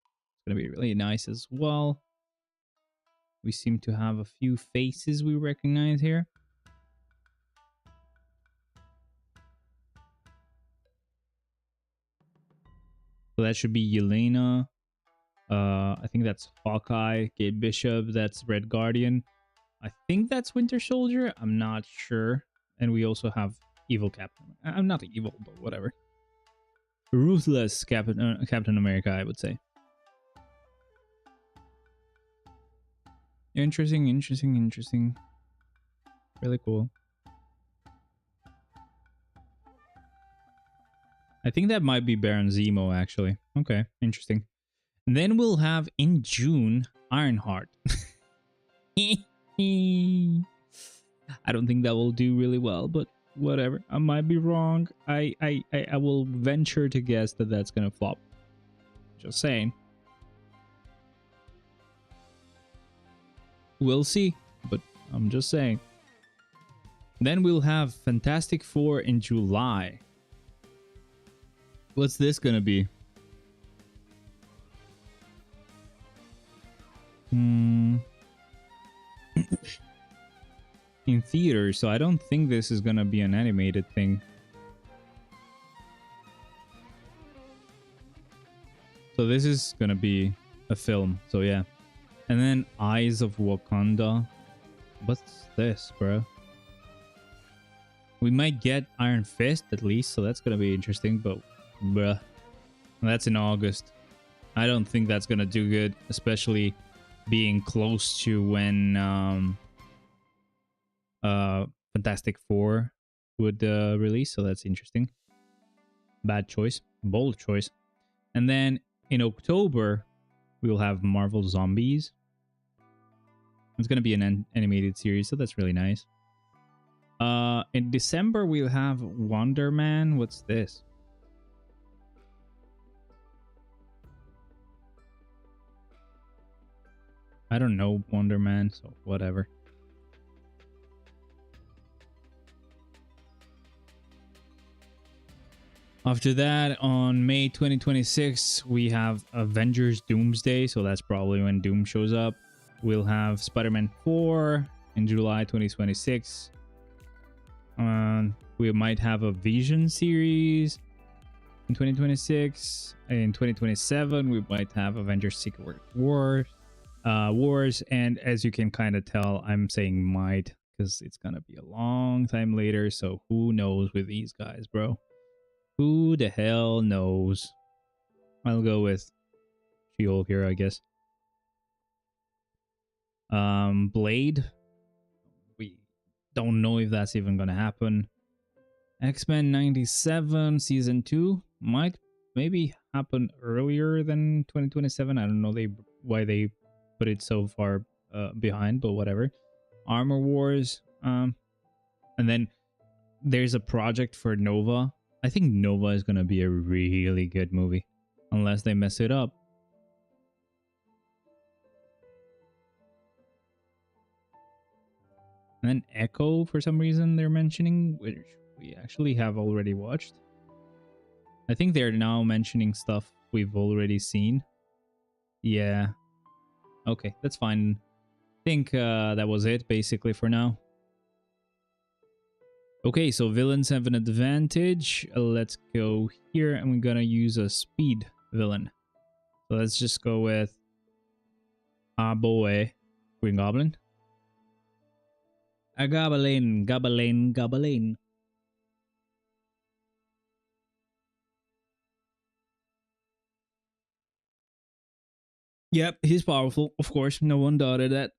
going to be really nice as well. We seem to have a few faces we recognize here. So that should be Yelena. I think that's Hawkeye. Kate Bishop. That's Red Guardian. I think that's Winter Soldier. I'm not sure. And we also have Evil Captain. I'm not evil, but whatever. Ruthless Captain America, I would say. Interesting. Really cool. I think that might be Baron Zemo, actually. Okay, interesting. And then we'll have, in June, Ironheart. I don't think that will do really well, but whatever. I might be wrong. I will venture to guess that that's gonna flop. Just saying. We'll see, but I'm just saying. Then we'll have Fantastic Four in July. What's this gonna be? in theaters, so I don't think this is gonna be an animated thing. So this is gonna be a film, so yeah. And then Eyes of Wakanda. What's this, bro? We might get Iron Fist at least, so that's gonna be interesting, but bruh. That's in August. I don't think that's gonna do good, especially being close to when Fantastic Four would release, so that's interesting. Bad choice. Bold choice. And then in October, we will have Marvel Zombies. It's gonna be an animated series, so that's really nice. In December, we'll have Wonder Man. What's this? I don't know Wonder Man, so whatever. After that, on May 2026, we have Avengers Doomsday, so that's probably when Doom shows up. We'll have Spider-Man 4 in July 2026. We might have a Vision series in 2026. In 2027, we might have Avengers Secret Wars. And as you can kind of tell, I'm saying might because it's gonna be a long time later, so who knows with these guys, bro? Who the hell knows? I'll go with She-Hulk here, I guess. Blade. We don't know if that's even gonna happen. X-Men 97 season 2 might maybe happen earlier than 2027. I don't know why they put it so far behind, but whatever. Armor Wars, and then there's a project for Nova. I think Nova is gonna be a really good movie, unless they mess it up. And then Echo, for some reason, they're mentioning, which we actually have already watched. I think they're now mentioning stuff we've already seen. Yeah. Okay, that's fine. I think that was it, basically, for now. Okay, so villains have an advantage. Let's go here, and we're gonna use a speed villain. So let's just go with boy, Green Goblin. A goblin, goblin, goblin. Yep, he's powerful. Of course, no one doubted that.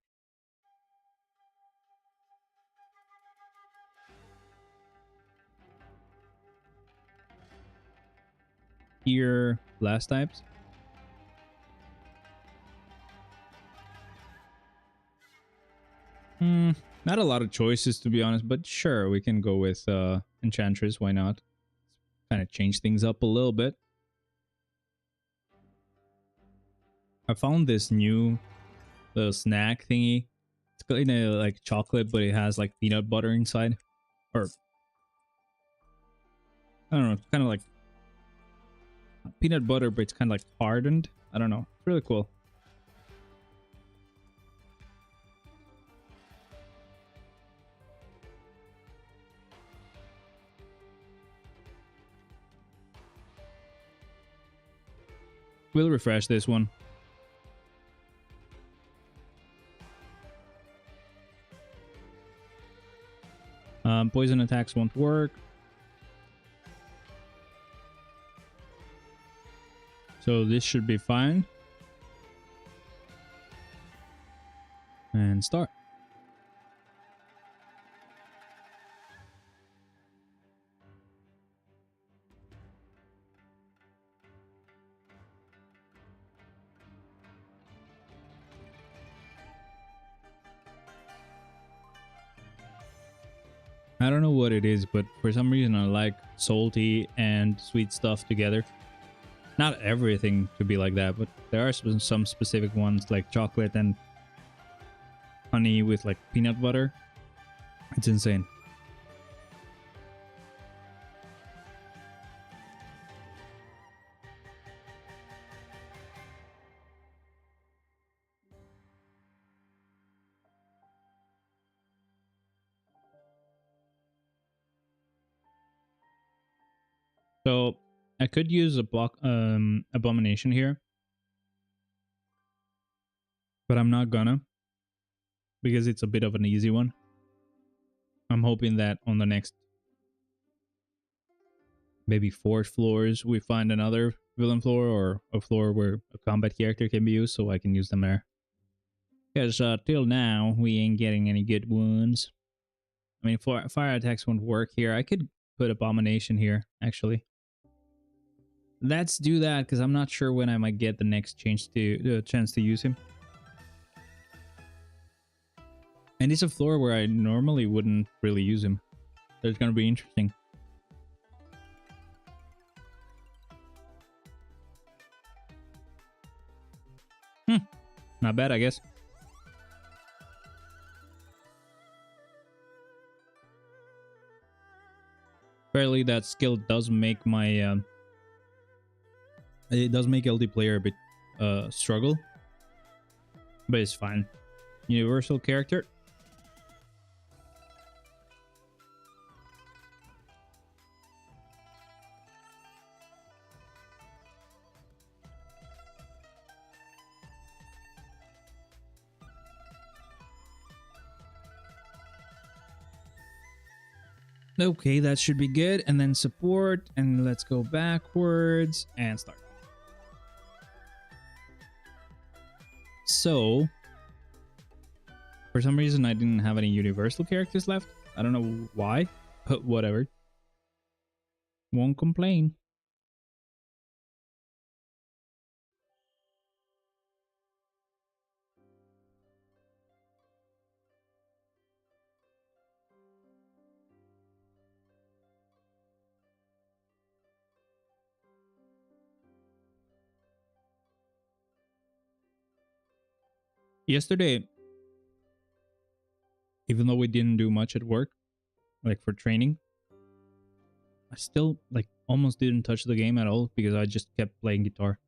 Here, blast types. Not a lot of choices, to be honest, but sure, we can go with Enchantress. Why not? Kind of change things up a little bit. I found this new little snack thingy. It's kind of like chocolate, but it has like peanut butter inside. Or, I don't know, it's kind of like peanut butter, but it's kind of like hardened. I don't know. It's really cool. We'll refresh this one. Poison attacks won't work. So this should be fine. And start. I don't know what it is, but for some reason I like salty and sweet stuff together. Not everything to be like that, but there are some specific ones like chocolate and honey with like peanut butter. It's insane. So I could use a block abomination here, but I'm not gonna, because it's a bit of an easy one. I'm hoping that on the next maybe 4 floors we find another villain floor, or a floor where a combat character can be used, so I can use them there. Because till now we ain't getting any good ones. I mean, fire attacks won't work here. I could put abomination here, actually. Let's do that, because I'm not sure when I might get the next chance to use him. And it's a floor where I normally wouldn't really use him. So it's going to be interesting. Not bad, I guess. Apparently that skill does make my... it does make LD player a bit struggle. But it's fine. Universal character. Okay, that should be good. And then support, and let's go backwards and start. So, for some reason I didn't have any universal characters left. I don't know why, but whatever. Won't complain. Yesterday, even though we didn't do much at work, like for training, I still like almost didn't touch the game at all because I just kept playing guitar.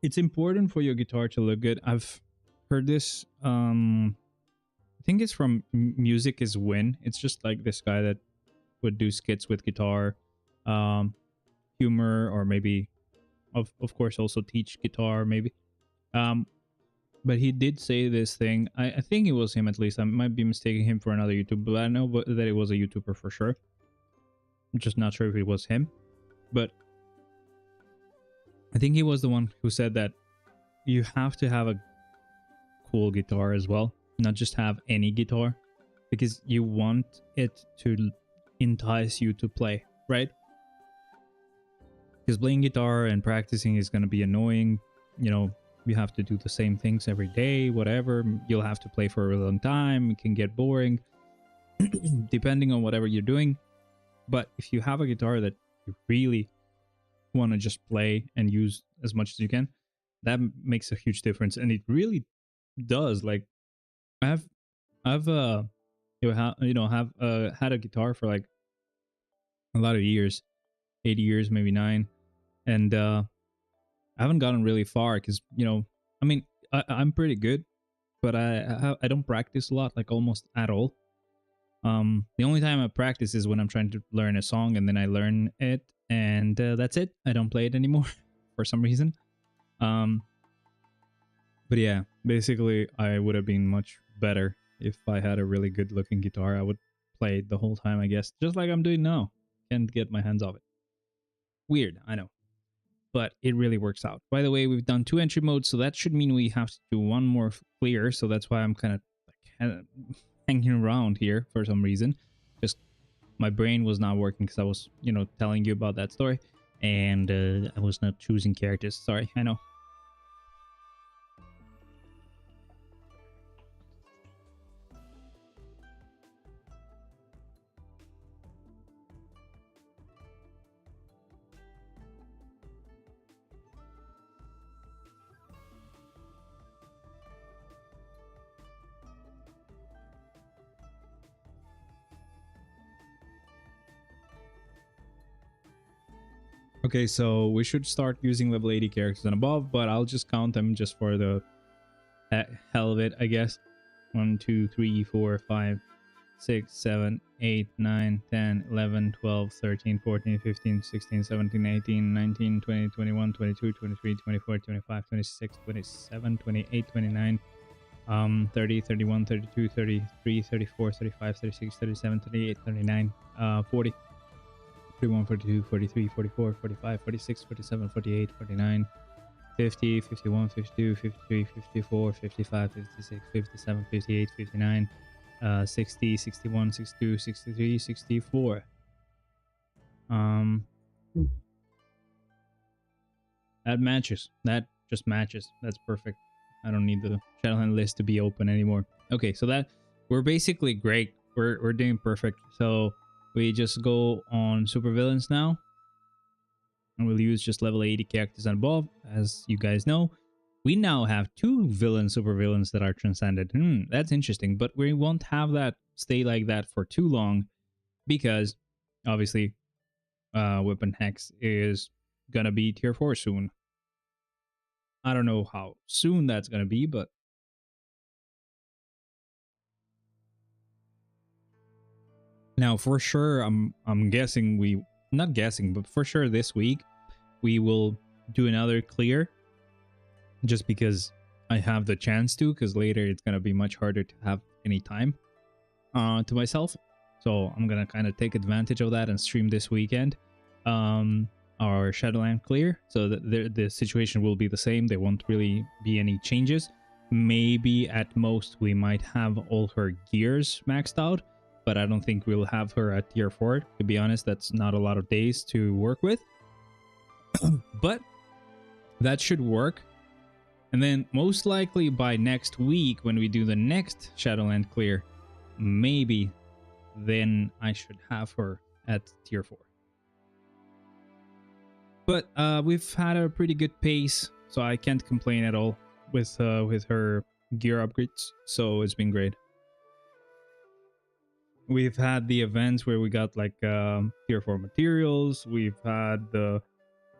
It's important for your guitar to look good. I've heard this. I think it's from Music is Win. It's just like this guy that would do skits with guitar, humor, or maybe, of course, also teach guitar, maybe. But he did say this thing. I think it was him, at least. I might be mistaking him for another YouTuber, but I know that it was a YouTuber for sure. I'm just not sure if it was him. But I think he was the one who said that you have to have a cool guitar as well, not just have any guitar, because you want it to entice you to play, right? Because playing guitar and practicing is going to be annoying. You know, you have to do the same things every day, whatever. You'll have to play for a long time. It can get boring depending on whatever you're doing. But if you have a guitar that you really want to just play and use as much as you can, that makes a huge difference. And it really does. Like, I've had a guitar for like a lot of years, 8 years, maybe 9, and I haven't gotten really far because, I mean, I'm pretty good, but I don't practice a lot, like almost at all. The only time I practice is when I'm trying to learn a song, and then I learn it, and that's it. I don't play it anymore for some reason. But yeah, basically, I would have been much better if I had a really good looking guitar. I would play it the whole time, I guess, just like I'm doing now. Can't get my hands off it. Weird, I know, but it really works out. By the way, we've done 2 entry modes, so that should mean we have to do 1 more clear. So that's why I'm kind of like hanging around here for some reason. Just my brain was not working because I was, telling you about that story, and I was not choosing characters. Sorry, I know. Okay, so we should start using level 80 characters and above, but I'll just count them just for the hell of it, I guess. 1, 2, 3, 4, 5, 6, 7, 8, 9, 10, 11, 12, 13, 14, 15, 16, 17, 18, 19, 20, 21, 22, 23, 24, 25, 26, 27, 28, 29, 30, 31, 32, 33, 34, 35, 36, 37, 38, 39, 40, 41, 42, 43, 44, 45, 46, 47, 48, 49, 50, 51, 52, 53, 54, 55, 56, 57, 58, 59, 60, 61, 62, 63, 64. That matches. That just matches. That's perfect. I don't need the Shadowland list to be open anymore. Okay, so that we're basically great. We're doing perfect. So we just go on supervillains now. And we'll use just level 80 characters and above. As you guys know, we now have 2 villain supervillains that are transcended. That's interesting, but we won't have that stay like that for too long because obviously Weapon Hex is gonna be tier 4 soon. I don't know how soon that's gonna be, but now for sure I'm guessing we not guessing, but for sure this week we will do another clear just because I have the chance to, because later it's gonna be much harder to have any time to myself. So I'm gonna kind of take advantage of that and stream this weekend our Shadowland clear, so that the situation will be the same. There won't really be any changes. Maybe at most we might have all her gears maxed out, but I don't think we'll have her at tier 4. To be honest, that's not a lot of days to work with. But that should work. And then most likely by next week, when we do the next Shadowland clear, maybe then I should have her at tier 4. But we've had a pretty good pace, so I can't complain at all with her gear upgrades. So it's been great. We've had the events where we got like tier 4 materials. We've had the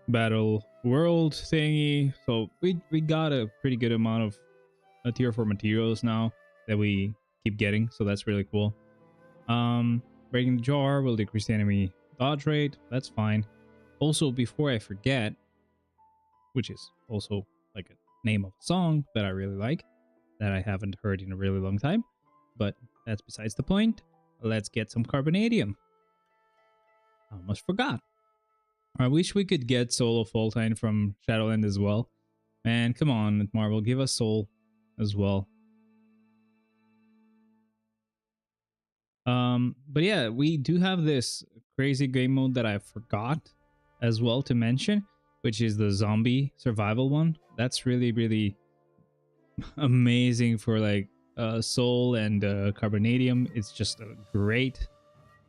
battle world thingy, so we got a pretty good amount of tier 4 materials now that we keep getting, so that's really cool. Breaking the jar will decrease the enemy dodge rate. That's fine. Also, before I forget, which is also like a name of a song that I really like, that I haven't heard in a really long time, but that's besides the point. Let's get some carbonadium. I almost forgot. I wish we could get Soul of Faultine from Shadowland as well. Man, come on, Netmarble, give us Soul as well. But yeah, we do have this crazy game mode that I forgot as well to mention, which is the zombie survival one. That's really, really amazing for like Soul and Carbonadium. It's just great.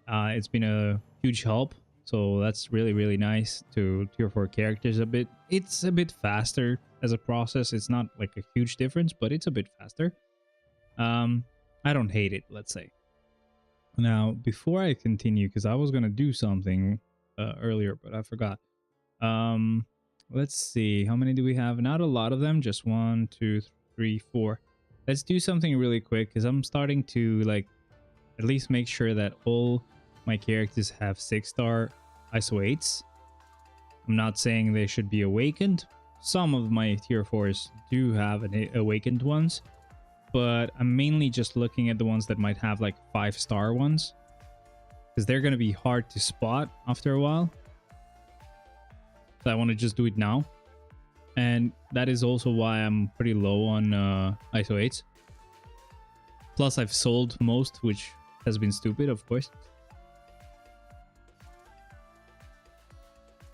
It's been a huge help. So that's really, really nice to tier 4 characters a bit. It's a bit faster as a process. It's not like a huge difference, but it's a bit faster. I don't hate it, let's say. Now, before I continue, because I was going to do something earlier, but I forgot. Let's see. How many do we have? Not a lot of them. Just 1, 2, 3, 4. Let's do something really quick, because I'm starting to like at least make sure that all my characters have 6-star ISO 8s. I'm not saying they should be awakened. Some of my tier 4s do have awakened ones, but I'm mainly just looking at the ones that might have like 5-star ones, because they're going to be hard to spot after a while. So I want to just do it now. And that is also why I'm pretty low on ISO 8s. Plus I've sold most, which has been stupid, of course.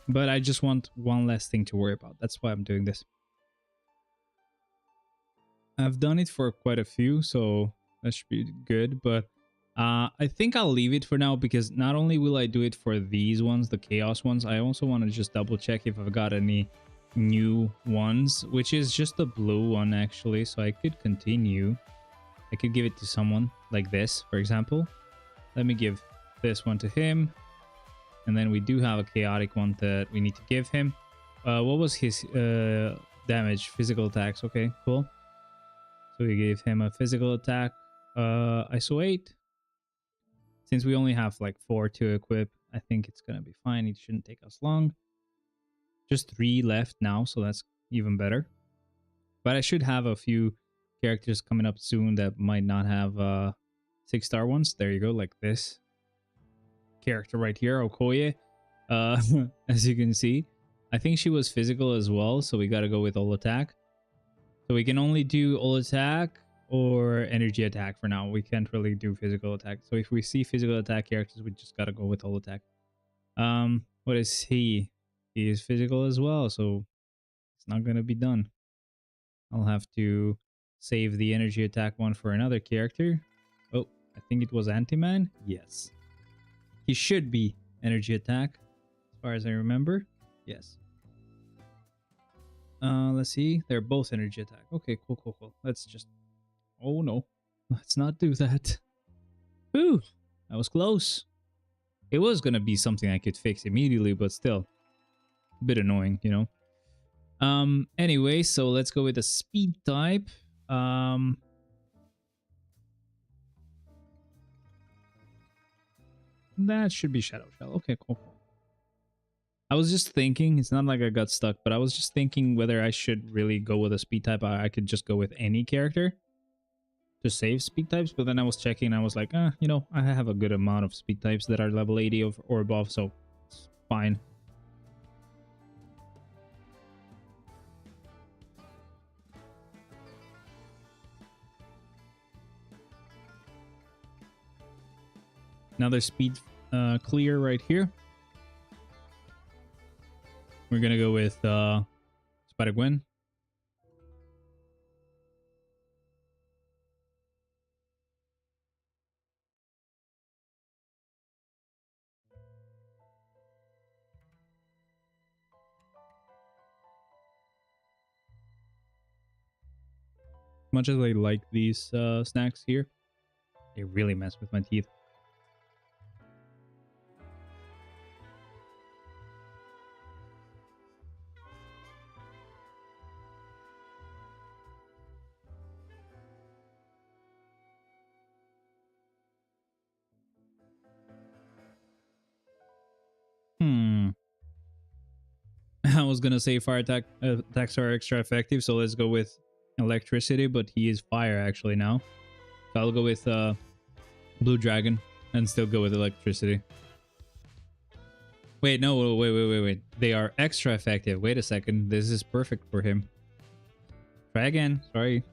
But I just want one less thing to worry about. That's why I'm doing this. I've done it for quite a few, so that should be good. But I think I'll leave it for now, because not only will I do it for these ones, the chaos ones, I also want to just double check if I've got any new ones, which is just the blue one actually. So I could continue. I could give it to someone like this, for example. Let me give this one to him. And then we do have a chaotic one that we need to give him. What was his damage? Physical attacks. Okay, cool. So we gave him a physical attack. ISO 8. Since we only have like 4 to equip, I think it's gonna be fine. It shouldn't take us long. Just 3 left now, so that's even better. But I should have a few characters coming up soon that might not have 6-star ones. There you go, like this character right here, Okoye. As you can see, I think she was physical as well, so we gotta go with all attack. So we can only do all attack or energy attack for now. We can't really do physical attack. So if we see physical attack characters, we just gotta go with all attack. What is he? He is physical as well, so it's not gonna be done. I'll have to save the energy attack one for another character. Oh, I think it was Anti-Man. Yes. He should be energy attack, as far as I remember. Yes. Let's see. They're both energy attack. Okay, cool. Let's just... Oh no. Let's not do that. Ooh, that was close. It was gonna be something I could fix immediately, but still. A bit annoying, you know? Anyway, so let's go with the speed type. That should be Shadow Shell. Okay, cool. I was just thinking, it's not like I got stuck, but I was just thinking whether I should really go with a speed type. I could just go with any character to save speed types, but then I was checking and I was like, you know, I have a good amount of speed types that are level 80 or above, so it's fine. Another speed clear right here. We're gonna go with Spider-Gwen. Much as I like these snacks here, they really mess with my teeth. I was gonna say fire attacks are extra effective, so let's go with electricity, but he is fire actually now. So I'll go with Blue Dragon and still go with electricity. Wait, no, wait. They are extra effective. Wait a second. This is perfect for him. Try again. Sorry.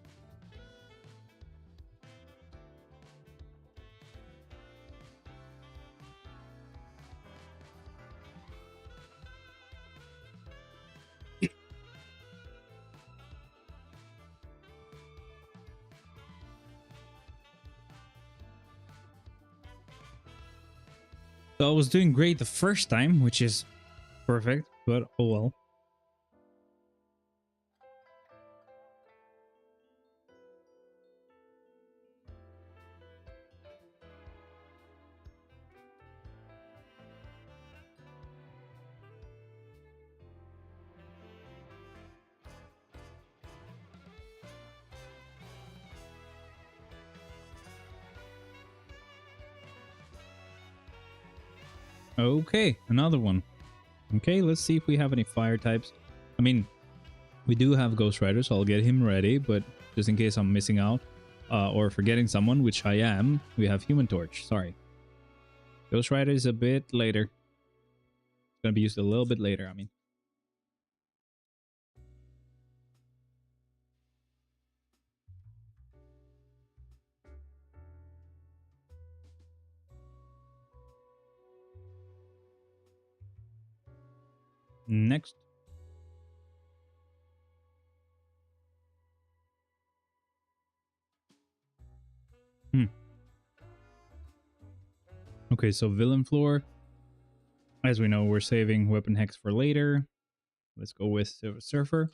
So I was doing great the first time, which is perfect, but oh well. Okay, another one. Okay, let's see if we have any fire types. I mean, we do have Ghost Rider, so I'll get him ready, but just in case I'm missing out or forgetting someone, which I am, we have Human Torch. Sorry. Ghost Rider is a bit later. It's going to be used a little bit later, I mean. Next. Okay, so villain floor. As we know, we're saving weapon hex for later. Let's go with Silver Surfer.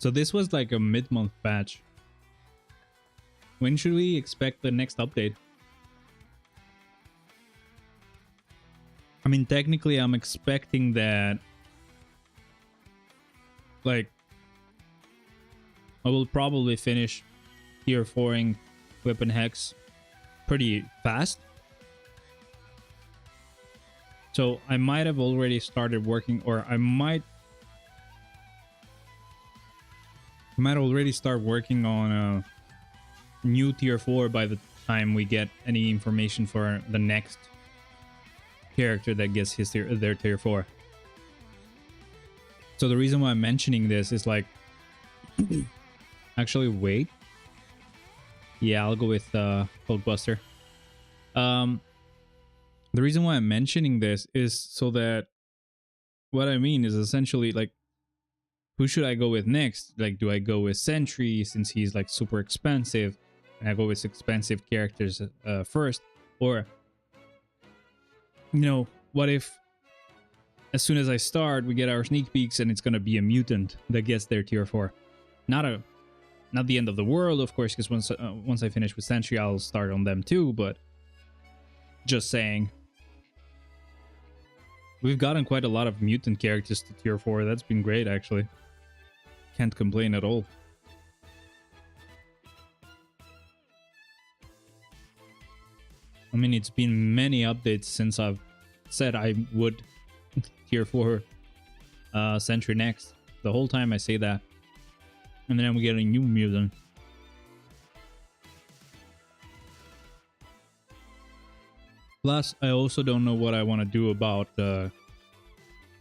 So this was like a mid-month patch. When should we expect the next update? I mean, technically, I'm expecting that, like, I will probably finish tier 4ing Weapon Hex pretty fast. So I might have already started working, or I might already start working on a new tier 4 by the time we get any information for the next character that gets their tier 4. So the reason why I'm mentioning this is like, actually wait. Yeah, I'll go with Hulkbuster. The reason why I'm mentioning this is so that what I mean is essentially like, who should I go with next? Like, do I go with Sentry since he's like super expensive and I go with expensive characters first? Or, you know, what if as soon as I start, we get our sneak peeks and it's going to be a mutant that gets their tier 4? Not the end of the world, of course, because once I finish with Sentry, I'll start on them too, but just saying. We've gotten quite a lot of mutant characters to tier 4. That's been great, actually. Can't complain at all. I mean, it's been many updates since I've said I would tier 4 Sentry next. The whole time I say that. And then we get a new mutant. Plus, I also don't know what I want to do about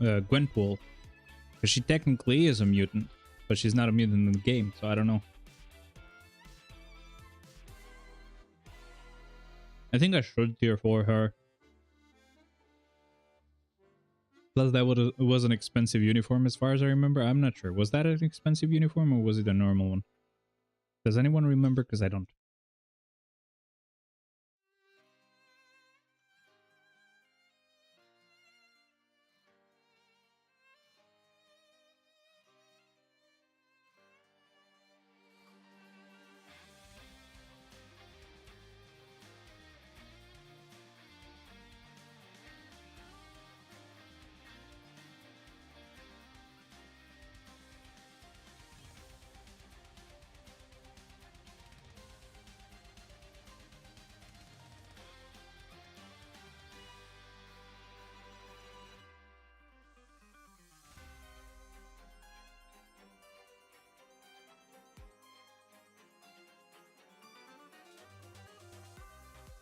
Gwenpool. Because she technically is a mutant, but she's not a mutant in the game, so I don't know. I think I should tier 4 her. Plus, that was an expensive uniform as far as I remember. I'm not sure. Was that an expensive uniform or was it a normal one? Does anyone remember? Because I don't.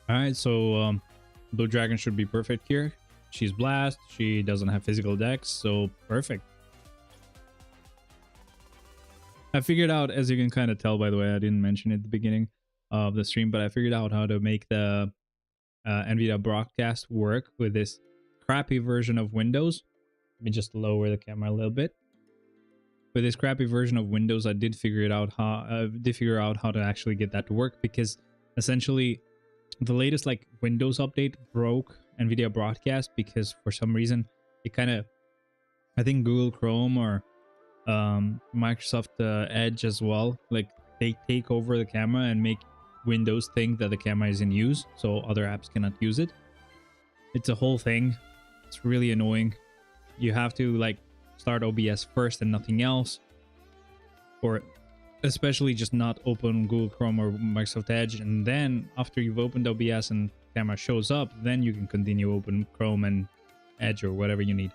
Alright, so Blue Dragon should be perfect here. She's Blast, she doesn't have physical dex, so perfect. I figured out, as you can kind of tell by the way, I didn't mention it at the beginning of the stream, but I figured out how to make the NVIDIA broadcast work with this crappy version of Windows. Let me just lower the camera a little bit. With this crappy version of Windows, I did figure out how to actually get that to work, because essentially the latest like Windows update broke NVIDIA broadcast because for some reason it kind of, I think Google Chrome or Microsoft Edge as well, like they take over the camera and make Windows think that the camera is in use, so other apps cannot use it. It's a whole thing. It's really annoying. You have to like start OBS first and nothing else, or especially just not open Google Chrome or Microsoft Edge, and then after you've opened OBS and camera shows up, then you can continue open Chrome and Edge or whatever you need.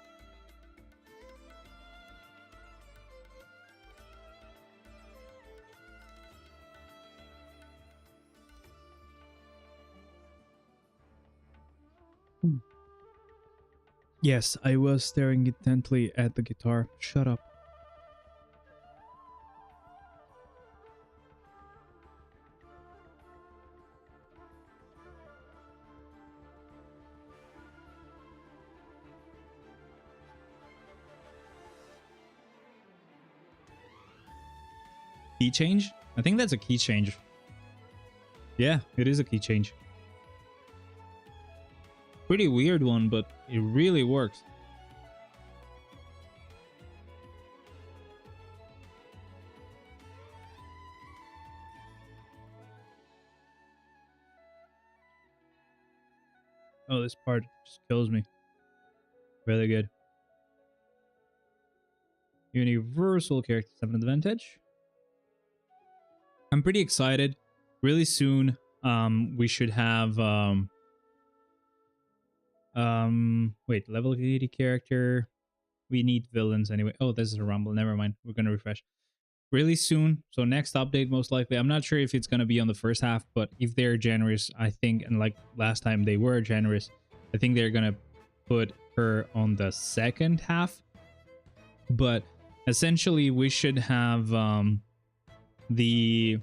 Yes, I was staring intently at the guitar. Shut up. Key change? I think that's a key change. Yeah, it is a key change. Pretty weird one, but it really works. Oh, this part just kills me. Really good. Universal character 7 advantage. I'm pretty excited. Really soon, we should have wait, level 80 character. We need villains anyway. Oh, this is a rumble. Never mind. We're gonna refresh really soon. So next update, most likely. I'm not sure if it's gonna be on the first half, but if they're generous, I think, and like last time they were generous, I think they're gonna put her on the second half. But essentially, we should have the...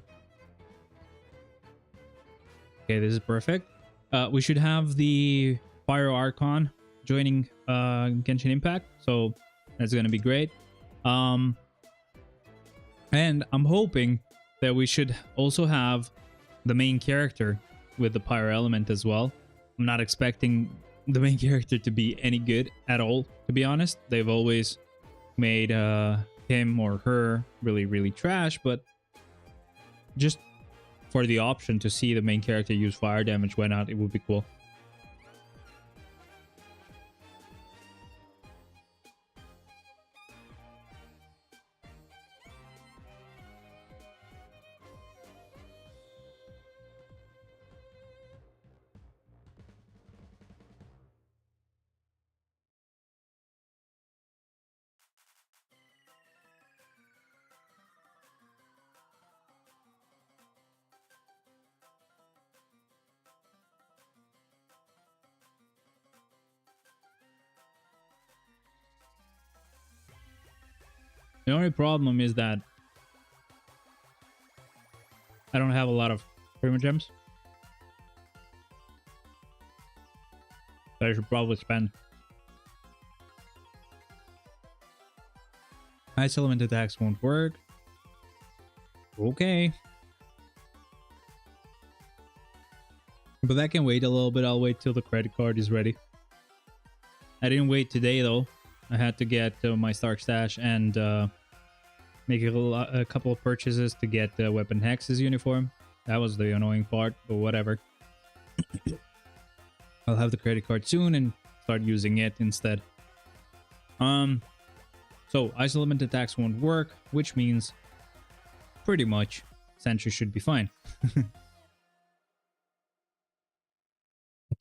Okay, this is perfect. We should have the Pyro Archon joining Genshin Impact, so that's gonna be great. And I'm hoping that we should also have the main character with the Pyro element as well. I'm not expecting the main character to be any good at all, to be honest. They've always made him or her really, really trash, but just for the option to see the main character use fire damage, why not? It would be cool. The only problem is that I don't have a lot of Prima Gems. So I should probably spend. Ice element attacks won't work. Okay. But that can wait a little bit. I'll wait till the credit card is ready. I didn't wait today though. I had to get my Stark Stash and make a couple of purchases to get the Weapon Hex's uniform. That was the annoying part, but whatever. I'll have the credit card soon and start using it instead. So Ice element attacks won't work, which means pretty much Sentry should be fine. I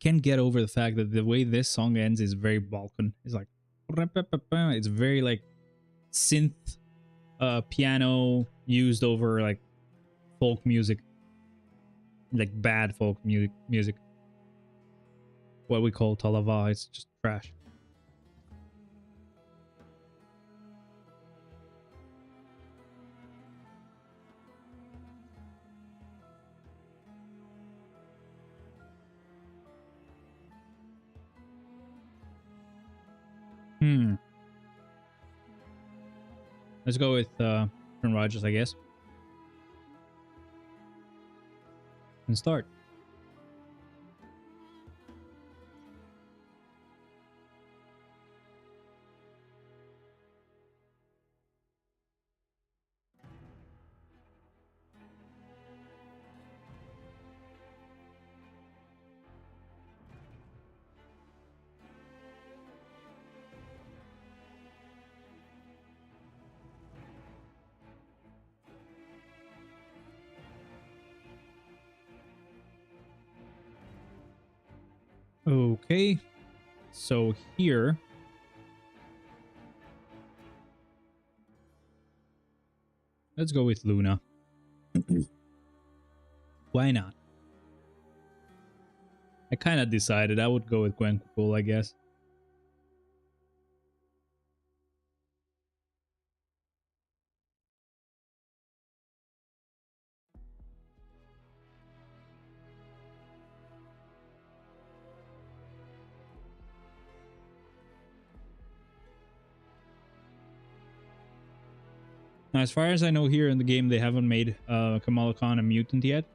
can't get over the fact that the way this song ends is very Balkan. It's like, it's very like synth piano used over like folk music, like bad folk music. What we call talava. It's just trash. Let's go with Prince Rogers, I guess. And start. Okay, so here let's go with Luna. Why not? I kind of decided I would go with Gwen Cool, I guess. Now, as far as I know, here in the game, they haven't made Kamala Khan a mutant yet,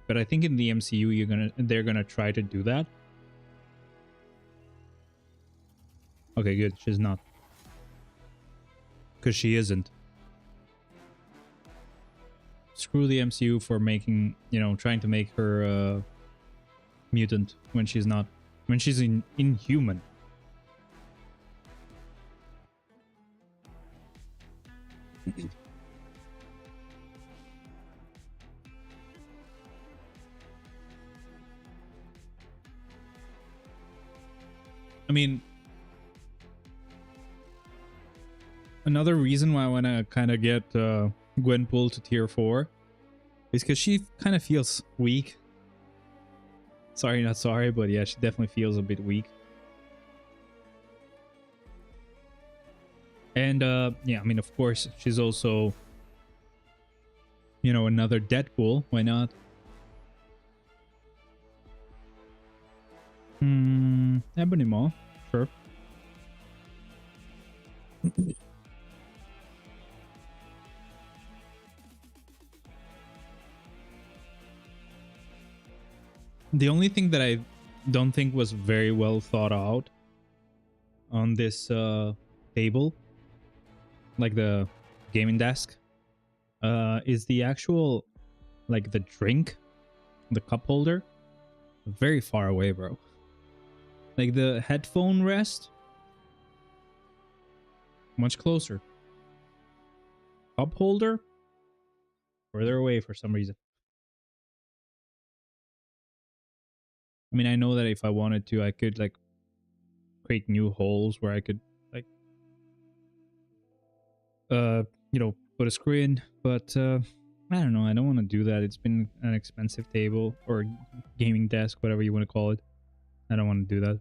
but I think in the MCU, they're gonna try to do that. Okay, good. She's not, because she isn't. Screw the MCU for making, trying to make her a mutant when she's not, when she's inhuman. I mean, another reason why I want to kind of get Gwenpool to tier 4 is because she kind of feels weak. Sorry, not sorry, but yeah, she definitely feels a bit weak. And yeah, I mean, of course, she's also, you know, another Deadpool. Why not? Ebony Maw, sure. The only thing that I don't think was very well thought out on this table, like the gaming desk, is the actual, like the drink, the cup holder, very far away, bro. Like the headphone rest, much closer. Cup holder, further away for some reason. I mean, I know that if I wanted to, I could like create new holes where I could like, you know, put a screw in, but I don't know. I don't want to do that. It's been an expensive table or gaming desk, whatever you want to call it. I don't want to do that.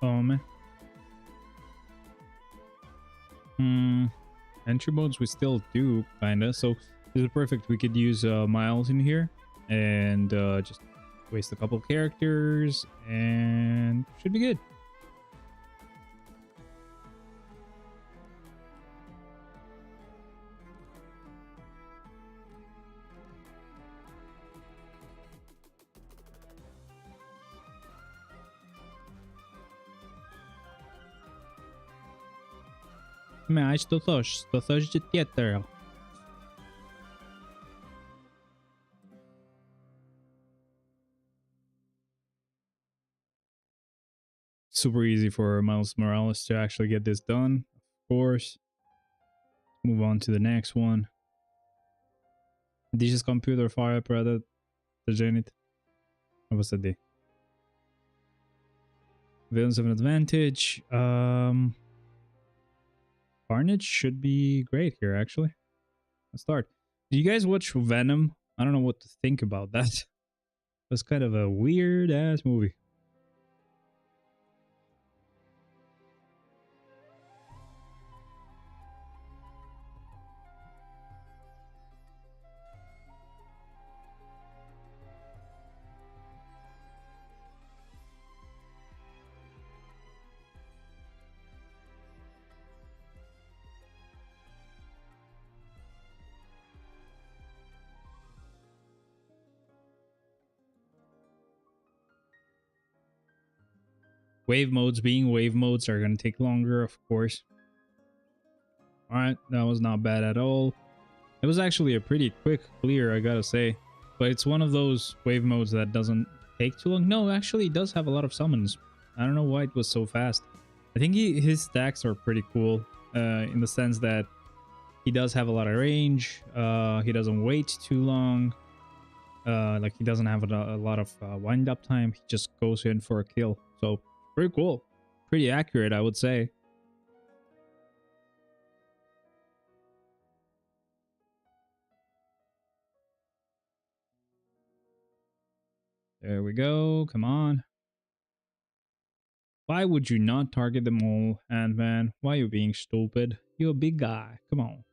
Oh man. Entry modes we still do kinda, so this is perfect. We could use Miles in here and just waste a couple characters and should be good. Mecz to coś tjetër. Super easy for Miles Morales to actually get this done, of course. Move on to the next one. This is computer fire product. The Janit. What's the day? Villains have an advantage. Carnage should be great here, actually. Let's start. Do you guys watch Venom? I don't know what to think about that. That's kind of a weird ass movie. Wave modes being wave modes are going to take longer, of course. Alright, that was not bad at all. It was actually a pretty quick clear, I gotta say. But it's one of those wave modes that doesn't take too long. No, actually it does have a lot of summons. I don't know why it was so fast. I think his stacks are pretty cool in the sense that he does have a lot of range. He doesn't wait too long. Like he doesn't have a lot of wind up time. He just goes in for a kill. So pretty cool. Pretty accurate, I would say. There we go. Come on. Why would you not target them all, Ant-Man? Why are you being stupid? You're a big guy. Come on.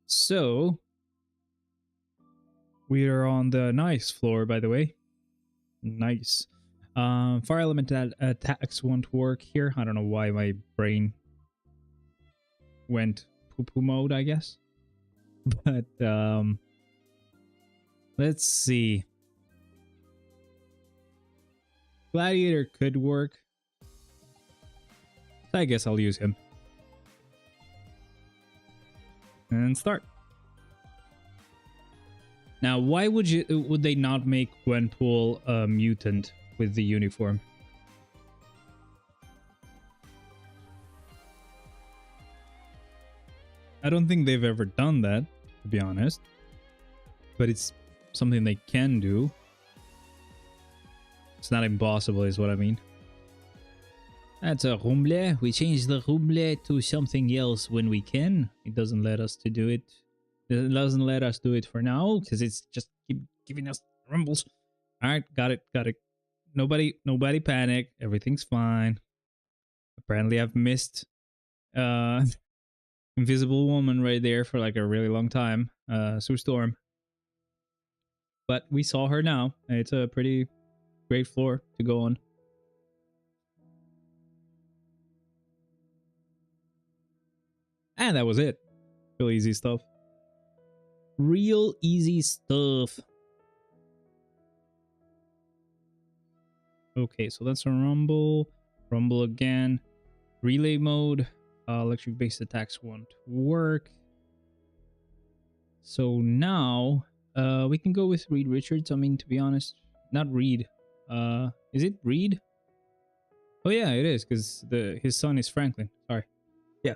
So, we are on the nice floor, by the way. Nice. Fire element attacks won't work here. I don't know why my brain went poo-poo mode, I guess. But, let's see. Gladiator could work. I guess I'll use him. And start. Now, why would they not make Gwenpool a mutant with the uniform? I don't think they've ever done that, to be honest. But it's something they can do. It's not impossible, is what I mean. That's a rumble. We change the rumble to something else when we can. It doesn't let us to do it. It doesn't let us do it for now because it's just keep giving us rumbles. All right, got it. Nobody panic. Everything's fine. Apparently, I've missed Invisible Woman right there for like a really long time. Sue Storm. But we saw her now. It's a pretty great floor to go on. And that was it. Real easy stuff. Real easy stuff. Okay, so that's a rumble. Rumble again. Relay mode. Electric based attacks won't work. So now we can go with Reed Richards. I mean, to be honest, not Reed. Is it Reed? Oh yeah, it is, because his son is Franklin. Sorry. Yeah.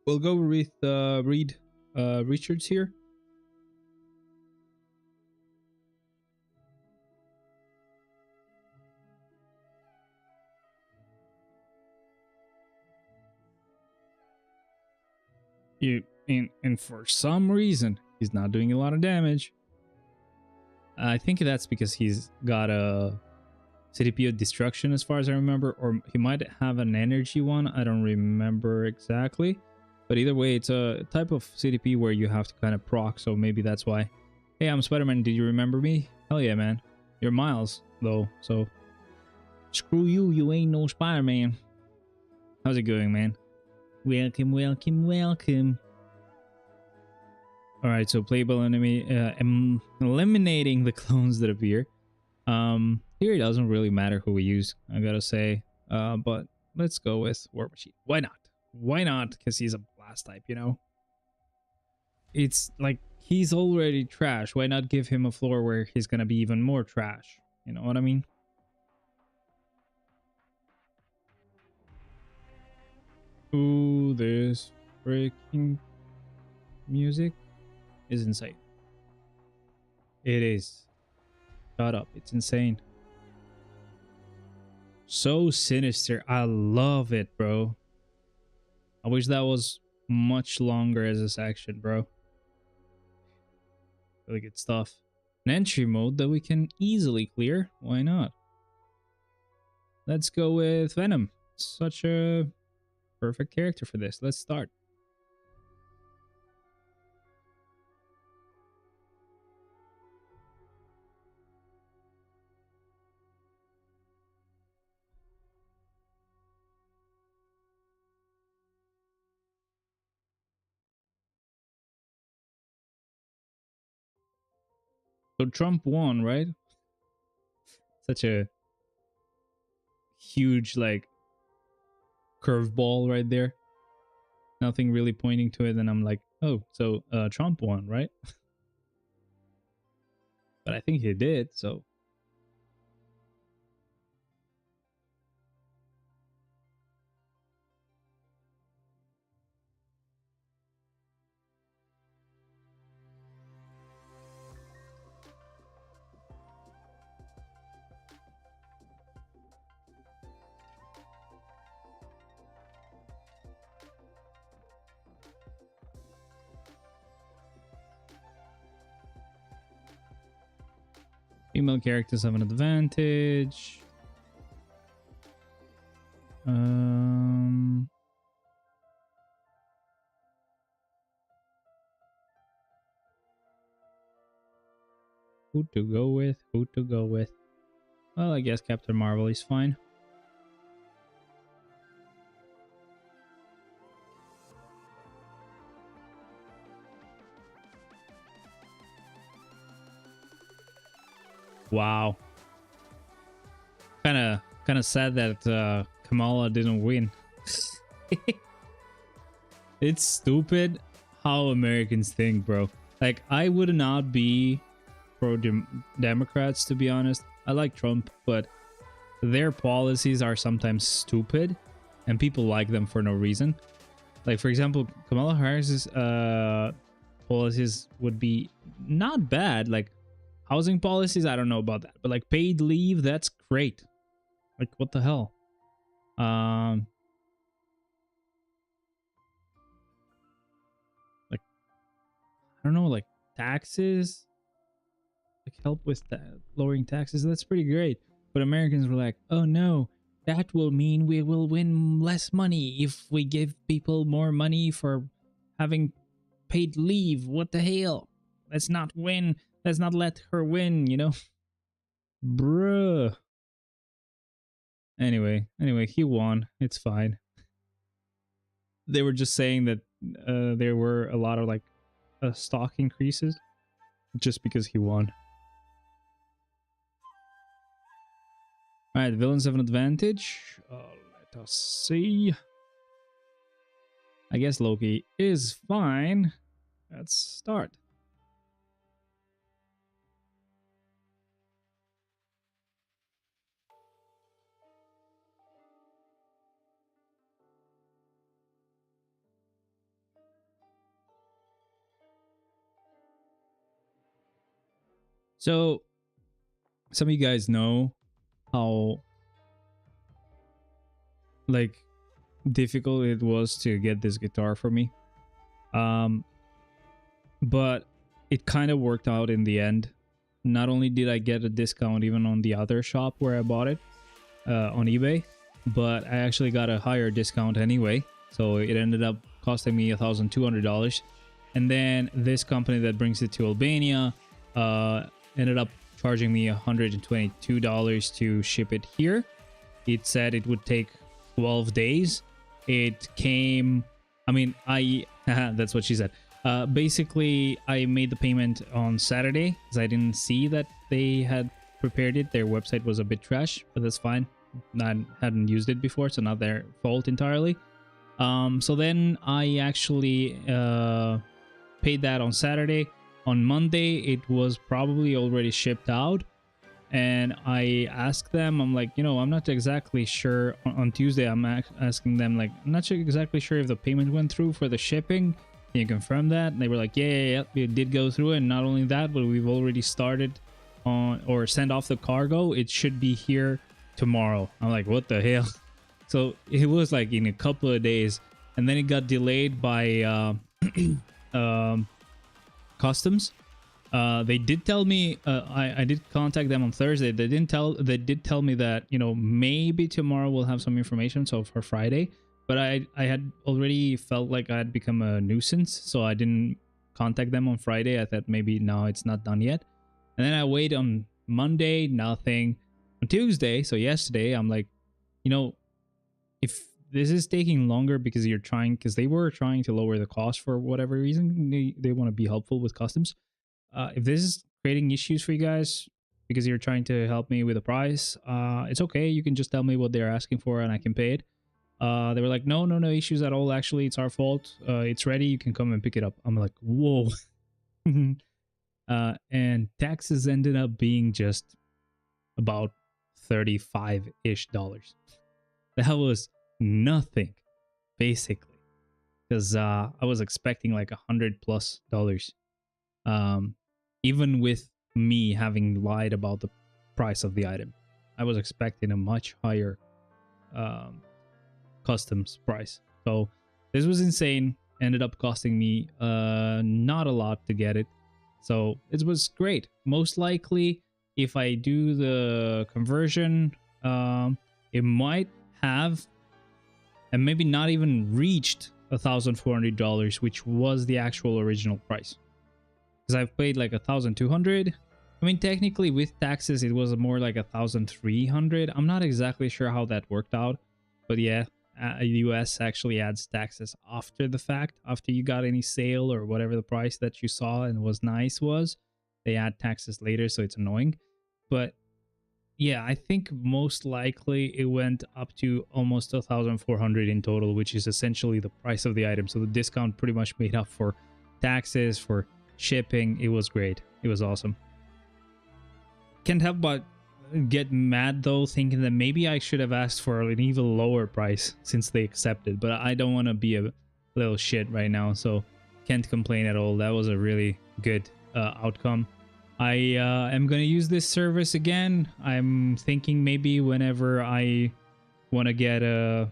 We'll go with Reed Richards here. And for some reason he's not doing a lot of damage. I think that's because he's got a CDP of destruction as far as I remember, or he might have an energy one. I don't remember exactly, but either way it's a type of CDP where you have to kind of proc, so maybe that's why. Hey, I'm Spider-Man, did you remember me? Hell yeah, man. You're Miles though, so screw you, you ain't no Spider-Man. How's it going, man? Welcome. Alright, so playable enemy, eliminating the clones that appear. Here it doesn't really matter who we use, I gotta say. But let's go with War Machine. Why not? Why not? Because he's a blast type, you know? It's like, he's already trash. Why not give him a floor where he's gonna be even more trash? You know what I mean? Ooh, this freaking music is insane. It is. Shut up. It's insane. So sinister. I love it, bro. I wish that was much longer as a section, bro. Really good stuff. An entry mode that we can easily clear. Why not? Let's go with Venom. Such a perfect character for this. Let's start. So Trump won, right? Such a huge, like, curveball right there. Nothing really pointing to it, and I'm like, oh, so Trump won, right? But I think he did, so. Female characters have an advantage. Who to go with? Who to go with? Well, I guess Captain Marvel is fine. Wow. Kind of sad that Kamala didn't win. It's stupid how Americans think, bro. Like, I would not be pro Democrats, to be honest. I like Trump, but their policies are sometimes stupid and people like them for no reason. Like, for example, Kamala Harris's policies would be not bad. Like, housing policies, I don't know about that, but like paid leave, that's great. Like, what the hell? Like, I don't know, like taxes, like help with lowering taxes, that's pretty great. But Americans were like, oh no, that will mean we will win less money if we give people more money for having paid leave. What the hell? Let's not win. Let's not let her win, you know? Bruh. Anyway, he won. It's fine. They were just saying that there were a lot of like stock increases just because he won. Alright, villains have an advantage. Let us see. I guess Loki is fine. Let's start. So, some of you guys know how like difficult it was to get this guitar for me. But it kind of worked out in the end. Not only did I get a discount even on the other shop where I bought it on eBay, but I actually got a higher discount anyway. So it ended up costing me $1,200. And then this company that brings it to Albania ended up charging me $122 to ship it here. It said it would take 12 days. It came, I mean, that's what she said. Basically, I made the payment on Saturday because I didn't see that they had prepared it. Their website was a bit trash, but that's fine. I hadn't used it before, so not their fault entirely. So then I actually paid that on Saturday. On Monday, it was probably already shipped out. And I asked them, I'm like, you know, I'm not exactly sure. On Tuesday, I'm asking them, like, I'm not exactly sure if the payment went through for the shipping. Can you confirm that? And they were like, yeah, it did go through. And not only that, but we've already started on or sent off the cargo. It should be here tomorrow. I'm like, what the hell? So it was like in a couple of days. And then it got delayed by customs. They did tell me, I did contact them on Thursday. They did tell me that, you know, maybe tomorrow we'll have some information. So for Friday. But I had already felt like I had become a nuisance, so I didn't contact them on Friday. I thought maybe now it's not done yet. And then I wait on Monday, nothing. On Tuesday, so yesterday, I'm like, you know, if this is taking longer because they were trying to lower the cost for whatever reason, they want to be helpful with customs. If this is creating issues for you guys because you're trying to help me with the price, it's okay. You can just tell me what they're asking for and I can pay it. They were like, no issues at all. Actually, it's our fault. It's ready. You can come and pick it up. I'm like, whoa. And taxes ended up being just about $35-ish. That was nothing, basically, because I was expecting like $100+ even with me having lied about the price of the item. I was expecting a much higher customs price. So this was insane. Ended up costing me not a lot to get it. So it was great. Most likely, if I do the conversion, it might have and maybe not even reached $1,400, which was the actual original price. Because I've paid like $1,200. I mean, technically with taxes, it was more like $1,300. I'm not exactly sure how that worked out, but yeah, US actually adds taxes after the fact. After you got any sale or whatever the price that you saw and was nice was, they add taxes later, so it's annoying. But yeah, I think most likely it went up to almost 1,400 in total, which is essentially the price of the item. So the discount pretty much made up for taxes, for shipping. It was great. It was awesome. Can't help but get mad though, thinking that maybe I should have asked for an even lower price since they accepted, but I don't want to be a little shit right now, so can't complain at all. That was a really good outcome. I am gonna use this service again. I'm thinking maybe whenever I want to get a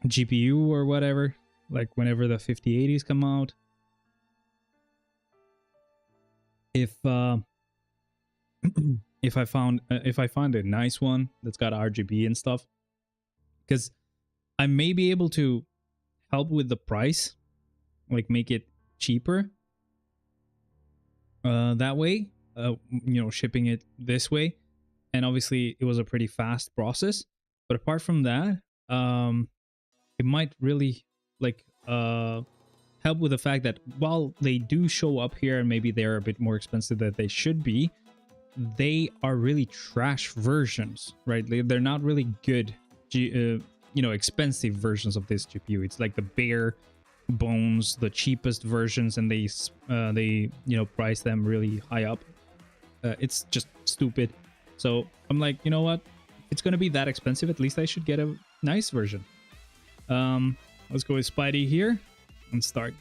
GPU or whatever, like whenever the 5080s come out, if if I find a nice one that's got RGB and stuff, because I may be able to help with the price, like make it cheaper that way, you know, shipping it this way. And obviously it was a pretty fast process, but apart from that, it might really like help with the fact that while they do show up here and maybe they're a bit more expensive than they should be, they are really trash versions, right? They're not really good, you know, expensive versions of this GPU. It's like the bare bones, the cheapest versions, and they you know, price them really high up. It's just stupid. So I'm like, you know what? If it's gonna be that expensive, at least I should get a nice version. Let's go with Spidey here and start.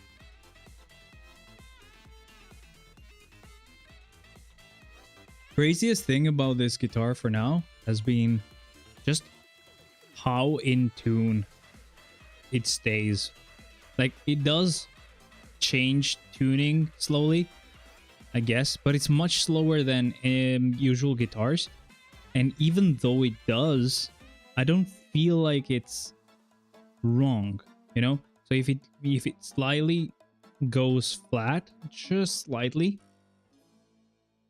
Craziest thing about this guitar for now has been just how in tune it stays. Like, it does change tuning slowly, I guess, but it's much slower than usual guitars. And even though it does, I don't feel like it's wrong, you know? So if it slightly goes flat, just slightly,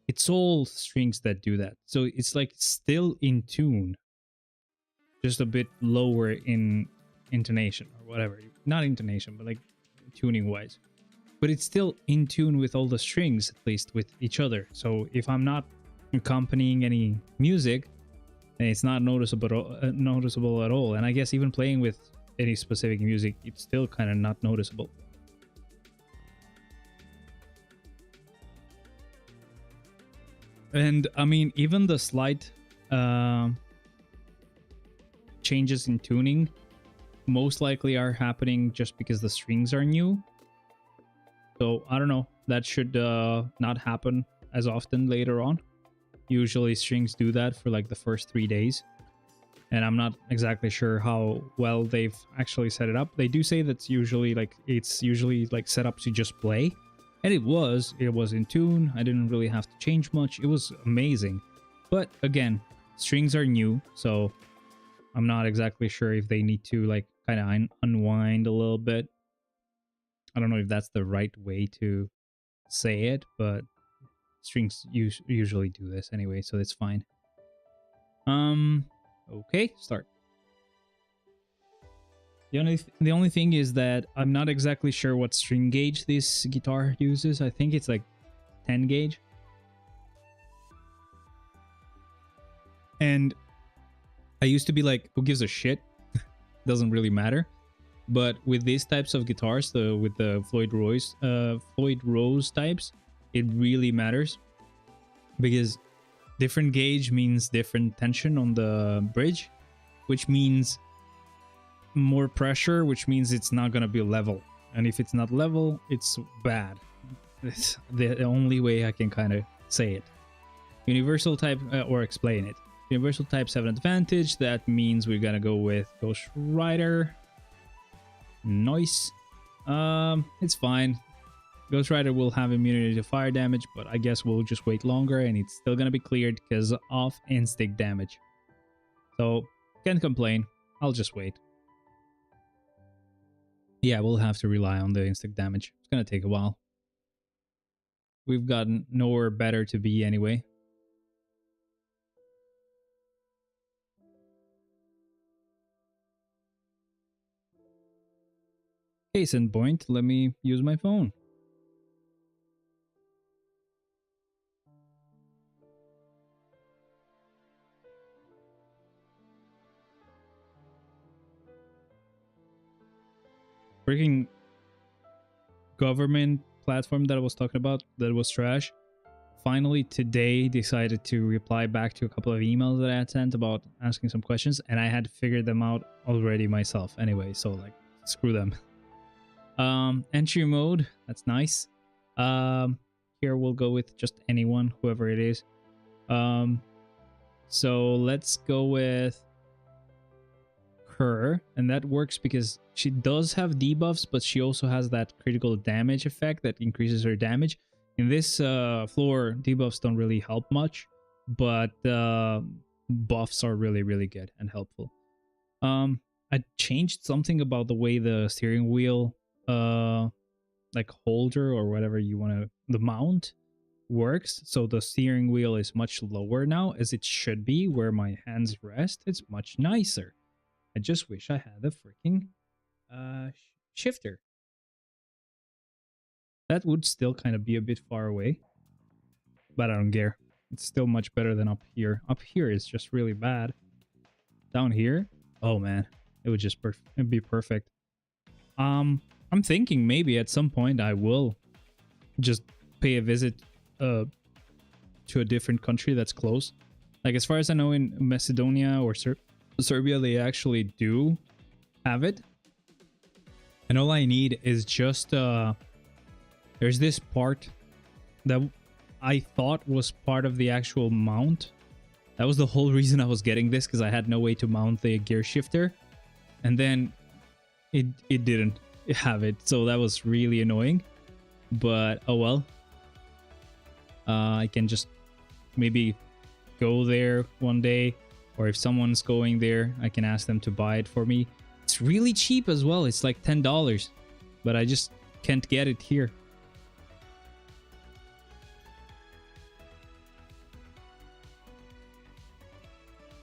it's all strings that do that. So it's like still in tune, just a bit lower in intonation or whatever. Not intonation, but like tuning wise. But it's still in tune with all the strings, at least with each other. So if I'm not accompanying any music, then it's not noticeable at all. And I guess even playing with any specific music, it's still kind of not noticeable. And I mean, even the slight changes in tuning most likely are happening just because the strings are new. So I don't know, that should not happen as often later on. Usually strings do that for like the first 3 days. And I'm not exactly sure how well they've actually set it up. They do say that's usually like, it's usually like set up to just play. And it was in tune. I didn't really have to change much. It was amazing. But again, strings are new, so I'm not exactly sure if they need to like kind of unwind a little bit. I don't know if that's the right way to say it, but strings usually do this anyway, so it's fine. Okay, start. The only thing is that I'm not exactly sure what string gauge this guitar uses. I think it's like 10 gauge. And I used to be like, who gives a shit? Doesn't really matter. But with these types of guitars, with the Floyd Rose types, it really matters, because different gauge means different tension on the bridge, which means more pressure, which means it's not gonna be level. And if it's not level, it's bad. It's the only way I can kind of say it. Universal type, or explain it. Universal types have an advantage. That means we're gonna go with Ghost Rider. Nice. It's fine. Ghost Rider will have immunity to fire damage, but I guess we'll just wait longer and it's still gonna be cleared because of instinct damage. So, can't complain. I'll just wait. Yeah, we'll have to rely on the instinct damage. It's gonna take a while. We've gotten nowhere better to be anyway. Case in point, let me use my phone. freaking government platform that I was talking about that was trash finally today decided to reply back to a couple of emails that I had sent about asking some questions, and I had figured them out already myself anyway, so like screw them. Entry mode, that's nice. Here we'll go with just anyone, whoever it is. So let's go with her, and that works because she does have debuffs, but she also has that critical damage effect that increases her damage. In this floor, debuffs don't really help much, but buffs are really good and helpful. I changed something about the way the steering wheel like holder or whatever you want to, the mount works. So the steering wheel is much lower now, as it should be, where my hands rest. It's much nicer. I just wish I had a freaking shifter. That would still kind of be a bit far away, but I don't care. It's still much better than up here. Up here is just really bad. Down here, oh man, it would just it'd be perfect. I'm thinking maybe at some point I will just pay a visit to a different country that's close. Like, as far as I know, in Macedonia or Serbia, they actually do have it. And all I need is just there's this part that I thought was part of the actual mount. That was the whole reason I was getting this, because I had no way to mount the gear shifter, and then it didn't have it, so that was really annoying. But oh well. I can just maybe go there one day, or if someone's going there, I can ask them to buy it for me. It's really cheap as well. It's like $10, but I just can't get it here.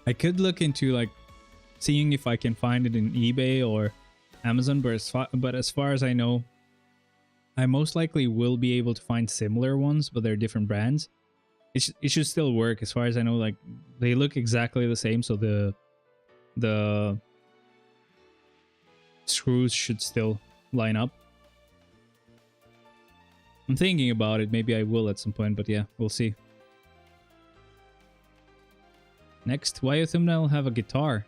I could look into like seeing if I can find it in eBay or Amazon, but as far as I know, I most likely will be able to find similar ones, but they're different brands. It should still work, as far as I know. Like, they look exactly the same, so the screws should still line up. I'm thinking about it. Maybe I will at some point, but yeah, we'll see. Next, why a thumbnail have a guitar?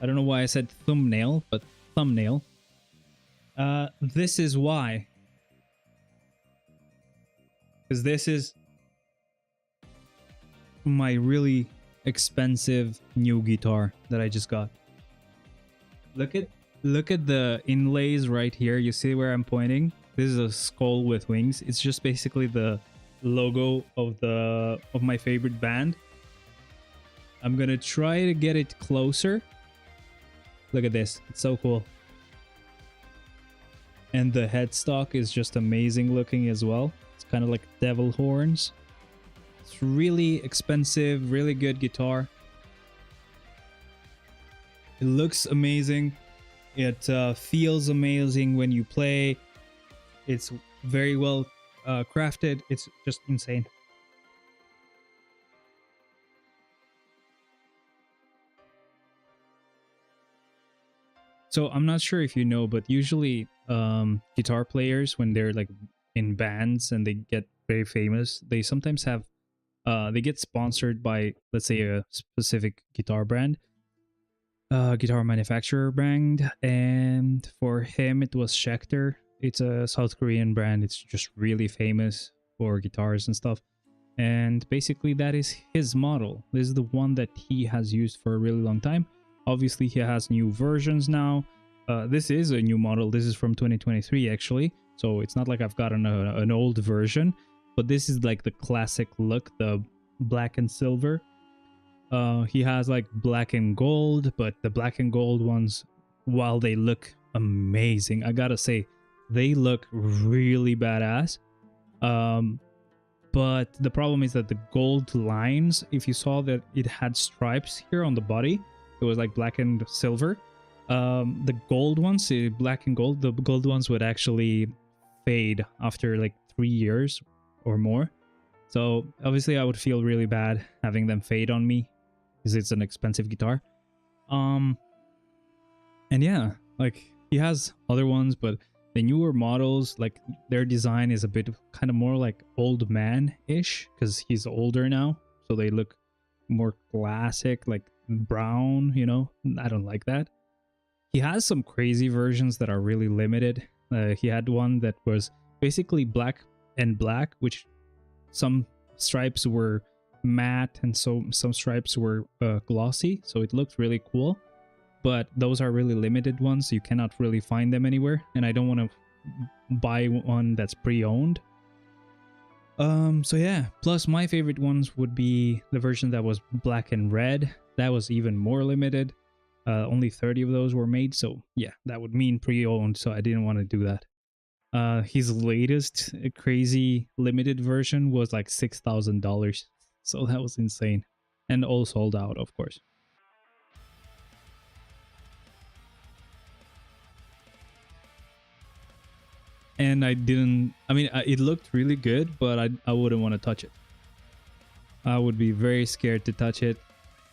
I don't know why I said thumbnail, but thumbnail. This is why. Because this is my really expensive new guitar that I just got. Look at the inlays right here. You see where I'm pointing? This is a skull with wings. It's just basically the logo of my favorite band. I'm gonna try to get it closer. Look at this. It's so cool. And the headstock is just amazing looking as well. It's kind of like devil horns. It's really expensive, really good guitar. It looks amazing. It feels amazing when you play. It's very well crafted. It's just insane. So I'm not sure if you know, but usually guitar players, when they're like in bands and they get very famous, they sometimes have they get sponsored by, let's say, a specific guitar brand, guitar manufacturer brand. And for him, it was Schecter. It's a South Korean brand. It's just really famous for guitars and stuff. And basically that is his model. This is the one that he has used for a really long time. Obviously, he has new versions now. This is a new model. This is from 2023, actually. So it's not like I've gotten an old version. But this is like the classic look, the black and silver. He has like black and gold, but the black and gold ones, while they look amazing, I gotta say, they look really badass. But the problem is that the gold lines, if you saw that it had stripes here on the body, it was like black and silver. The gold ones, black and gold, the gold ones would actually fade after like 3 years or more. So obviously I would feel really bad having them fade on me, because it's an expensive guitar. And yeah, like, He has other ones, but the newer models, like their design is a bit kind of more like old man-ish because he's older now. So they look more classic, like brown, you know? I don't like that. He has some crazy versions that are really limited. He had one that was basically black and black, which some stripes were matte and so some stripes were glossy, so it looked really cool. But those are really limited ones. You cannot really find them anywhere, and I don't want to buy one that's pre-owned. So yeah, plus my favorite ones would be the version that was black and red. That was even more limited. Only 30 of those were made, so yeah, that would mean pre-owned, so I didn't want to do that. His latest crazy limited version was like $6,000, so that was insane. And all sold out, of course. And I mean, it looked really good, but I wouldn't want to touch it. I would be very scared to touch it.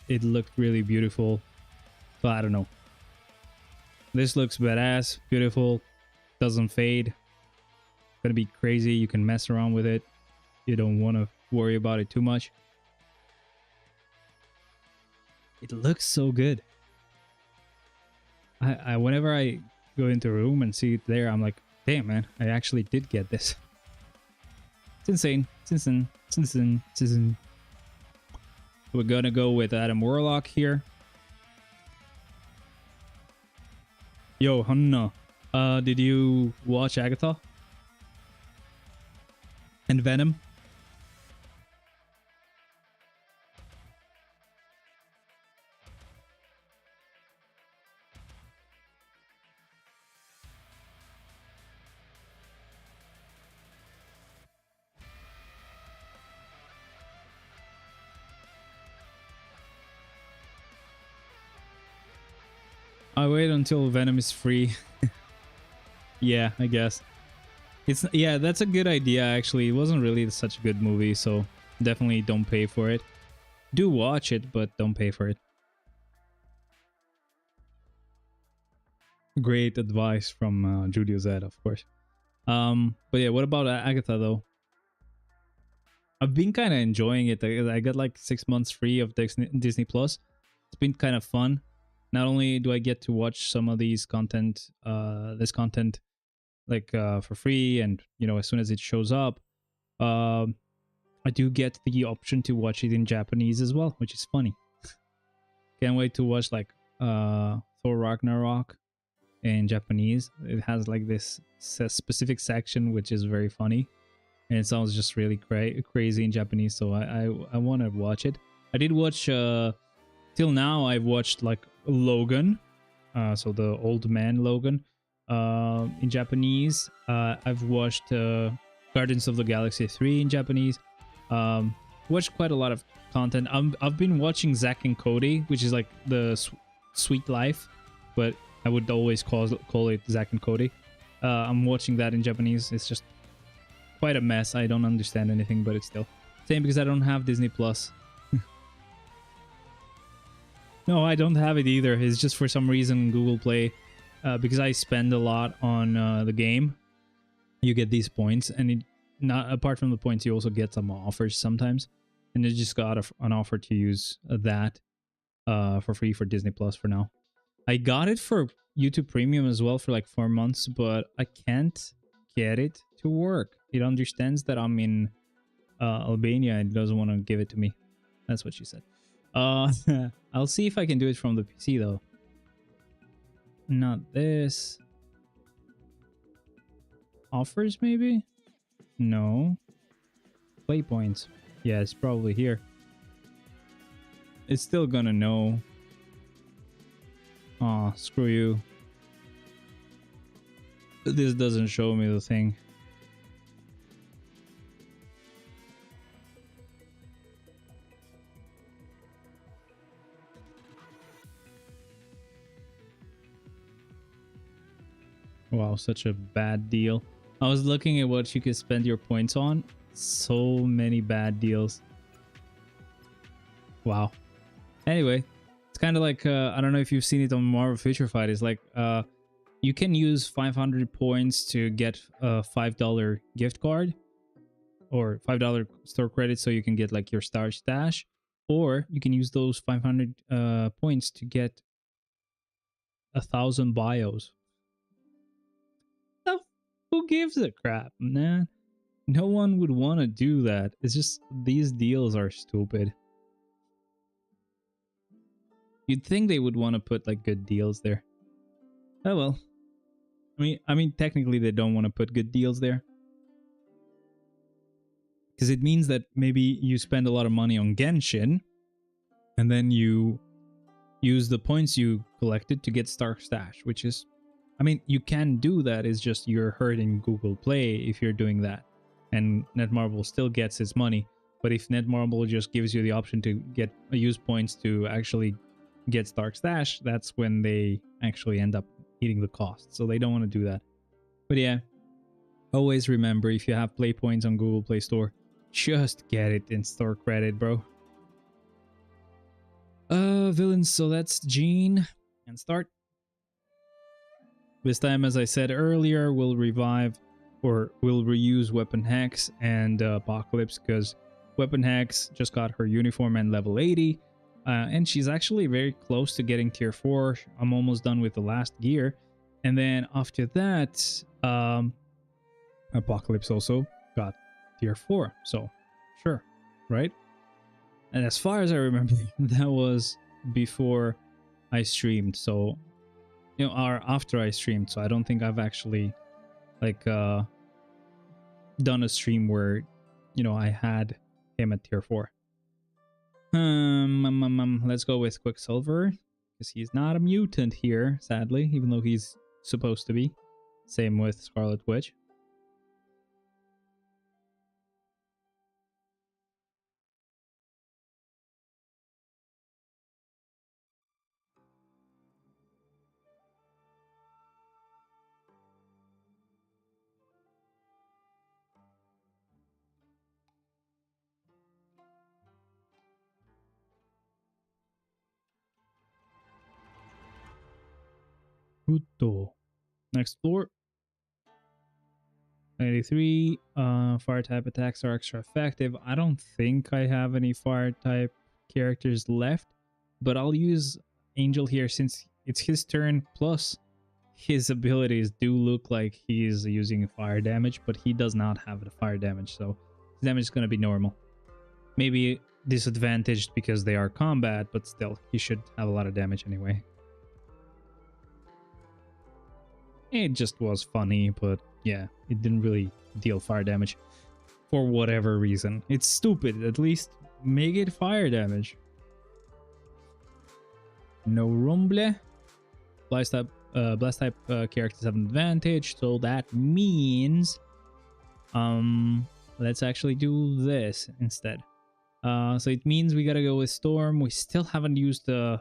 It looked really beautiful. So I don't know. This looks badass, beautiful, doesn't fade. Gonna be crazy. You can mess around with it. You don't want to worry about it too much. It looks so good. Whenever I go into a room and see it there, I'm like, damn, man, I actually did get this. It's insane. It's insane. It's insane. It's insane. We're gonna go with Adam Warlock here. Yo, Hanna, did you watch Agatha? And Venom? I wait until Venom is free. Yeah, I guess. Yeah, that's a good idea actually. It wasn't really such a good movie, so definitely don't pay for it. Do watch it, but don't pay for it. Great advice from Judio Z, of course. But yeah, what about Agatha though? I've been kind of enjoying it. I got like 6 months free of Disney Plus. It's been kind of fun. Not only do I get to watch some of these content, this content, like for free, and you know, as soon as it shows up, I do get the option to watch it in Japanese as well, which is funny. Can't wait to watch like Thor Ragnarok in Japanese. It has like this specific section which is very funny, and it sounds just really crazy in Japanese. So I want to watch it. I did watch till now. I've watched like Logan, so the old man Logan, in Japanese. I've watched Guardians of the Galaxy 3 in Japanese. Watched quite a lot of content. I've been watching Zack and Cody, which is like the Sweet Life, but I would always call it Zack and Cody. I'm watching that in Japanese. It's just quite a mess. I don't understand anything, but it's still same because I don't have Disney Plus. No, I don't have it either. It's just for some reason Google Play, because I spend a lot on the game. You get these points, and it, not apart from the points, you also get some offers sometimes. And I just got an offer to use that for free for Disney Plus for now. I got it for YouTube Premium as well for like 4 months, but I can't get it to work. It understands that I'm in Albania and doesn't want to give it to me. That's what she said. I'll see if I can do it from the PC though. Not this. Offers maybe? No. Play points. Yeah, it's probably here. It's still gonna know. Aw, screw you. This doesn't show me the thing. Wow, such a bad deal. I was looking at what you could spend your points on. So many bad deals. Wow. Anyway, it's kind of like, I don't know if you've seen it on Marvel Future Fight. It's like, You can use 500 points to get a $5 gift card or $5 store credit so you can get like your star stash, or you can use those 500 points to get 1,000 bios. Who gives a crap, man? No one would want to do that. It's just these deals are stupid. You'd think they would want to put like good deals there. Oh well. I mean, technically they don't want to put good deals there, because it means that maybe you spend a lot of money on Genshin, and then you use the points you collected to get Star Stash, which is, I mean, you can do that. It's just you're hurting Google Play if you're doing that, and Netmarble still gets its money. But if Netmarble just gives you the option to use points to actually get Star Stash, that's when they actually end up eating the cost. So they don't want to do that. But yeah, always remember, if you have play points on Google Play Store, just get it in store credit, bro. Villains, so that's Jean. And start. This time, as I said earlier, we'll revive, or we'll reuse Weapon Hex and Apocalypse, because Weapon Hex just got her uniform and level 80. And she's actually very close to getting tier 4. I'm almost done with the last gear. And then after that, Apocalypse also got tier 4. So, sure, right? And as far as I remember, that was before I streamed. So, you know, or after I streamed. So I don't think I've actually, like, done a stream where, you know, I had him at tier 4. Let's go with Quicksilver, because he's not a mutant here, sadly, even though he's supposed to be. Same with Scarlet Witch. Kuto. Next floor. 93. Fire type attacks are extra effective. I don't think I have any fire type characters left, but I'll use Angel here since it's his turn, plus his abilities do look like he's using fire damage, but he does not have the fire damage, so his damage is going to be normal. Maybe disadvantaged because they are combat, but still, he should have a lot of damage anyway. It just was funny, but yeah, it didn't really deal fire damage for whatever reason. It's stupid. At least make it fire damage. No rumble. Blast type characters have an advantage, so that means let's actually do this instead. So it means we gotta go with Storm. We still haven't used the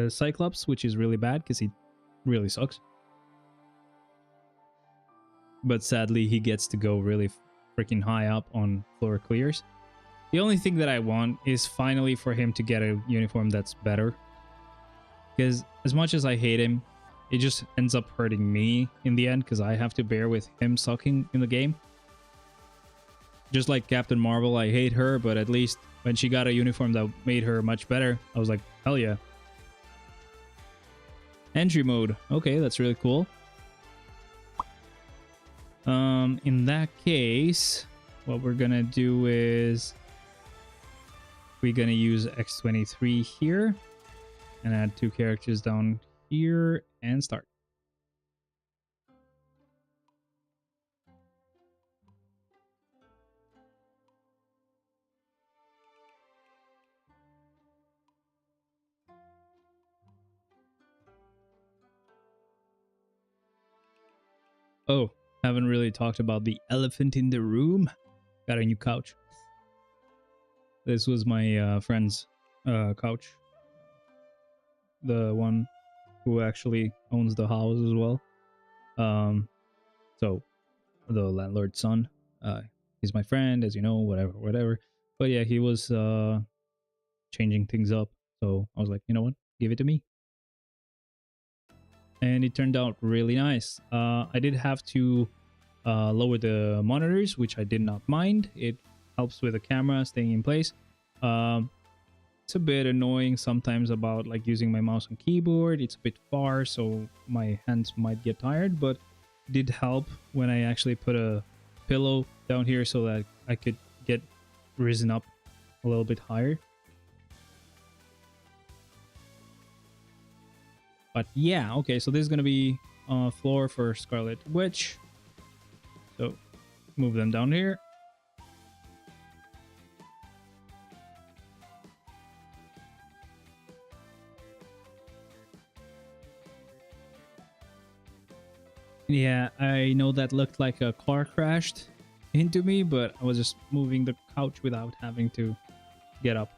Cyclops, which is really bad because he really sucks. But sadly, he gets to go really freaking high up on floor clears. The only thing that I want is finally for him to get a uniform that's better. Because as much as I hate him, it just ends up hurting me in the end, because I have to bear with him sucking in the game. Just like Captain Marvel, I hate her, but at least when she got a uniform that made her much better, I was like, hell yeah. Entry mode. Okay, that's really cool. In that case, what we're gonna do is we're gonna use X23 here and add 2 characters down here and start. Oh, haven't really talked about the elephant in the room. Got a new couch. This was my friend's couch. The one who actually owns the house as well. So the landlord's son. He's my friend, as you know, whatever. But yeah, he was changing things up. So I was like, you know what? Give it to me. and it turned out really nice. I did have to lower the monitors, which I did not mind. It helps with the camera staying in place. It's a bit annoying sometimes about like using my mouse and keyboard. It's a bit far, so my hands might get tired, but it did help when I actually put a pillow down here so that I could get risen up a little bit higher. But yeah, okay, so this is gonna be floor for Scarlet Witch. So move them down here. Yeah, I know that looked like a car crashed into me, but I was just moving the couch without having to get up.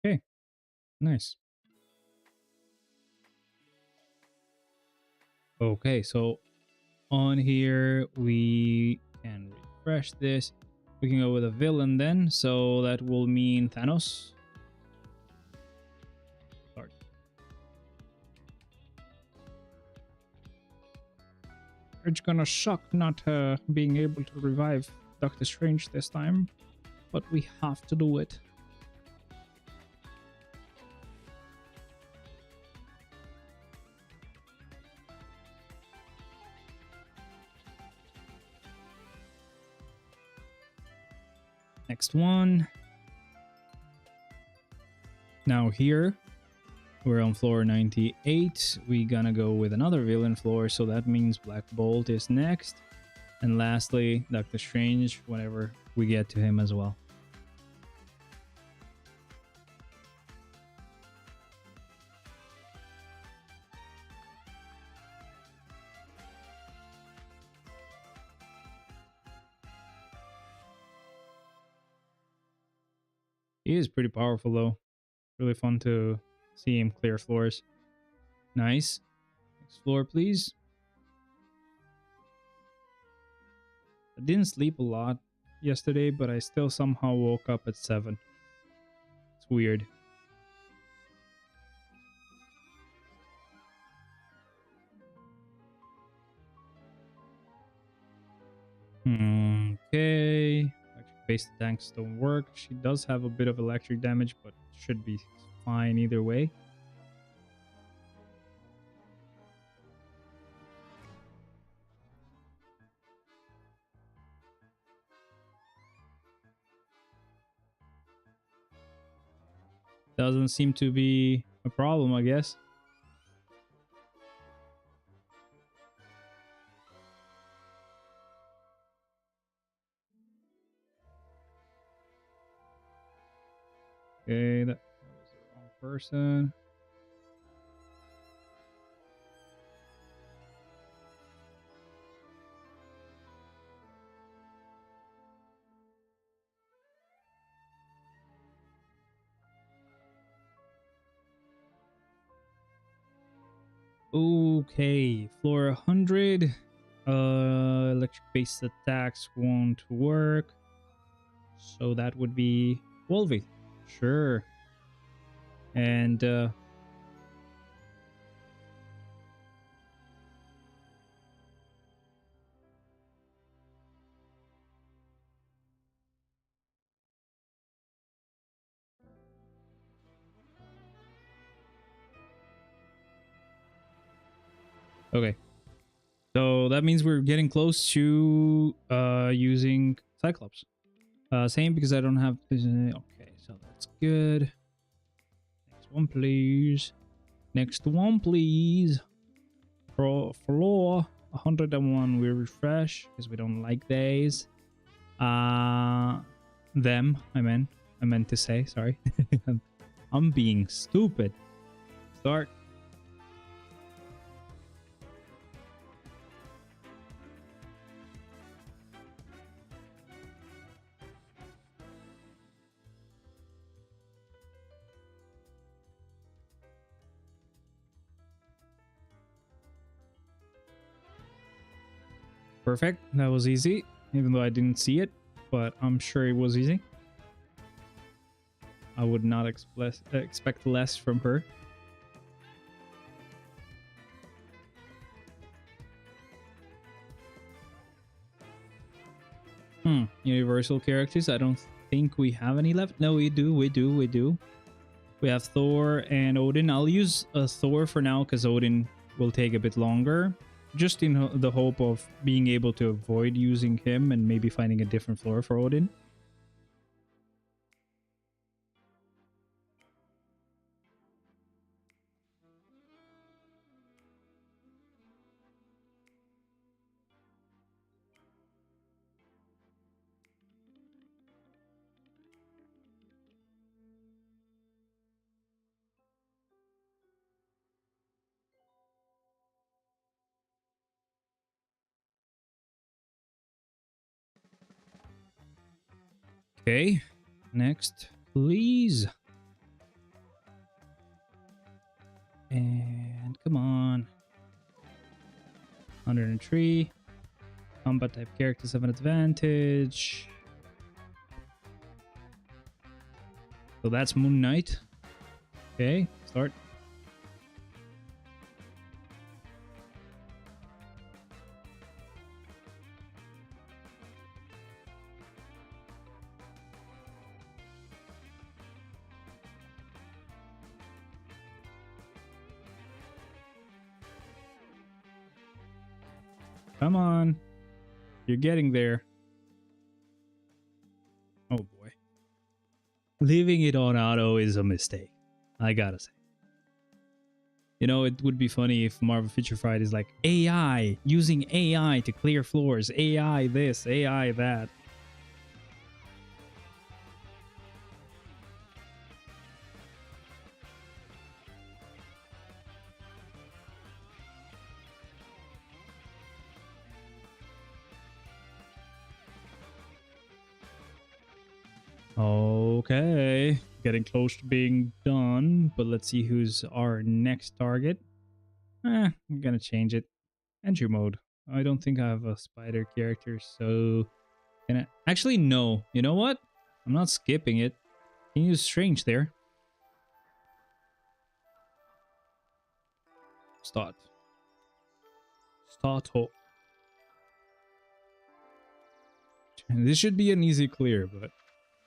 Okay, nice. Okay, so on here we can refresh this. We can go with a villain then, so that will mean Thanos. Start. It's gonna suck not being able to revive Doctor Strange this time, but we have to do it. Next one. Now here, we're on floor 98. We're gonna go with another villain floor, so that means Black Bolt is next. And lastly, Doctor Strange, whenever we get to him as well. He is pretty powerful though. Really fun to see him clear floors. Nice. Next floor, please. I didn't sleep a lot yesterday, but I still somehow woke up at 7. It's weird. Okay. Electric base tanks don't work. She does have a bit of electric damage, but should be fine either way. Doesn't seem to be a problem, I guess. Okay, that was the wrong person. Okay, floor 100. Electric based attacks won't work. So that would be Wolvie. Sure. And okay. So that means we're getting close to using Cyclops. Same because I don't have... Okay, so that's good. Next one, please. Next one, please. Floor 101, we refresh because we don't like these. Them, I meant to say, sorry. I'm being stupid. Start. Perfect. That was easy, even though I didn't see it, but I'm sure it was easy. I would not expect less from her. Universal characters. I don't think we have any left. No, we do. We have Thor and Odin. I'll use Thor for now because Odin will take a bit longer. Just in the hope of being able to avoid using him and maybe finding a different floor for Odin. Okay, next, please. And come on. 103. Combat type characters have an advantage. So that's Moon Knight. Okay, start. Come on. You're getting there. Oh boy. Leaving it on auto is a mistake, I gotta say. You know, it would be funny if Marvel Feature Fright is like AI, using AI to clear floors, AI this, AI that. Okay, getting close to being done, but let's see who's our next target. I'm gonna change it. Entry mode. I don't think I have a spider character, so... Can I... Actually, no. You know what? I'm not skipping it. Can you use Strange there? Start. Start. This should be an easy clear, but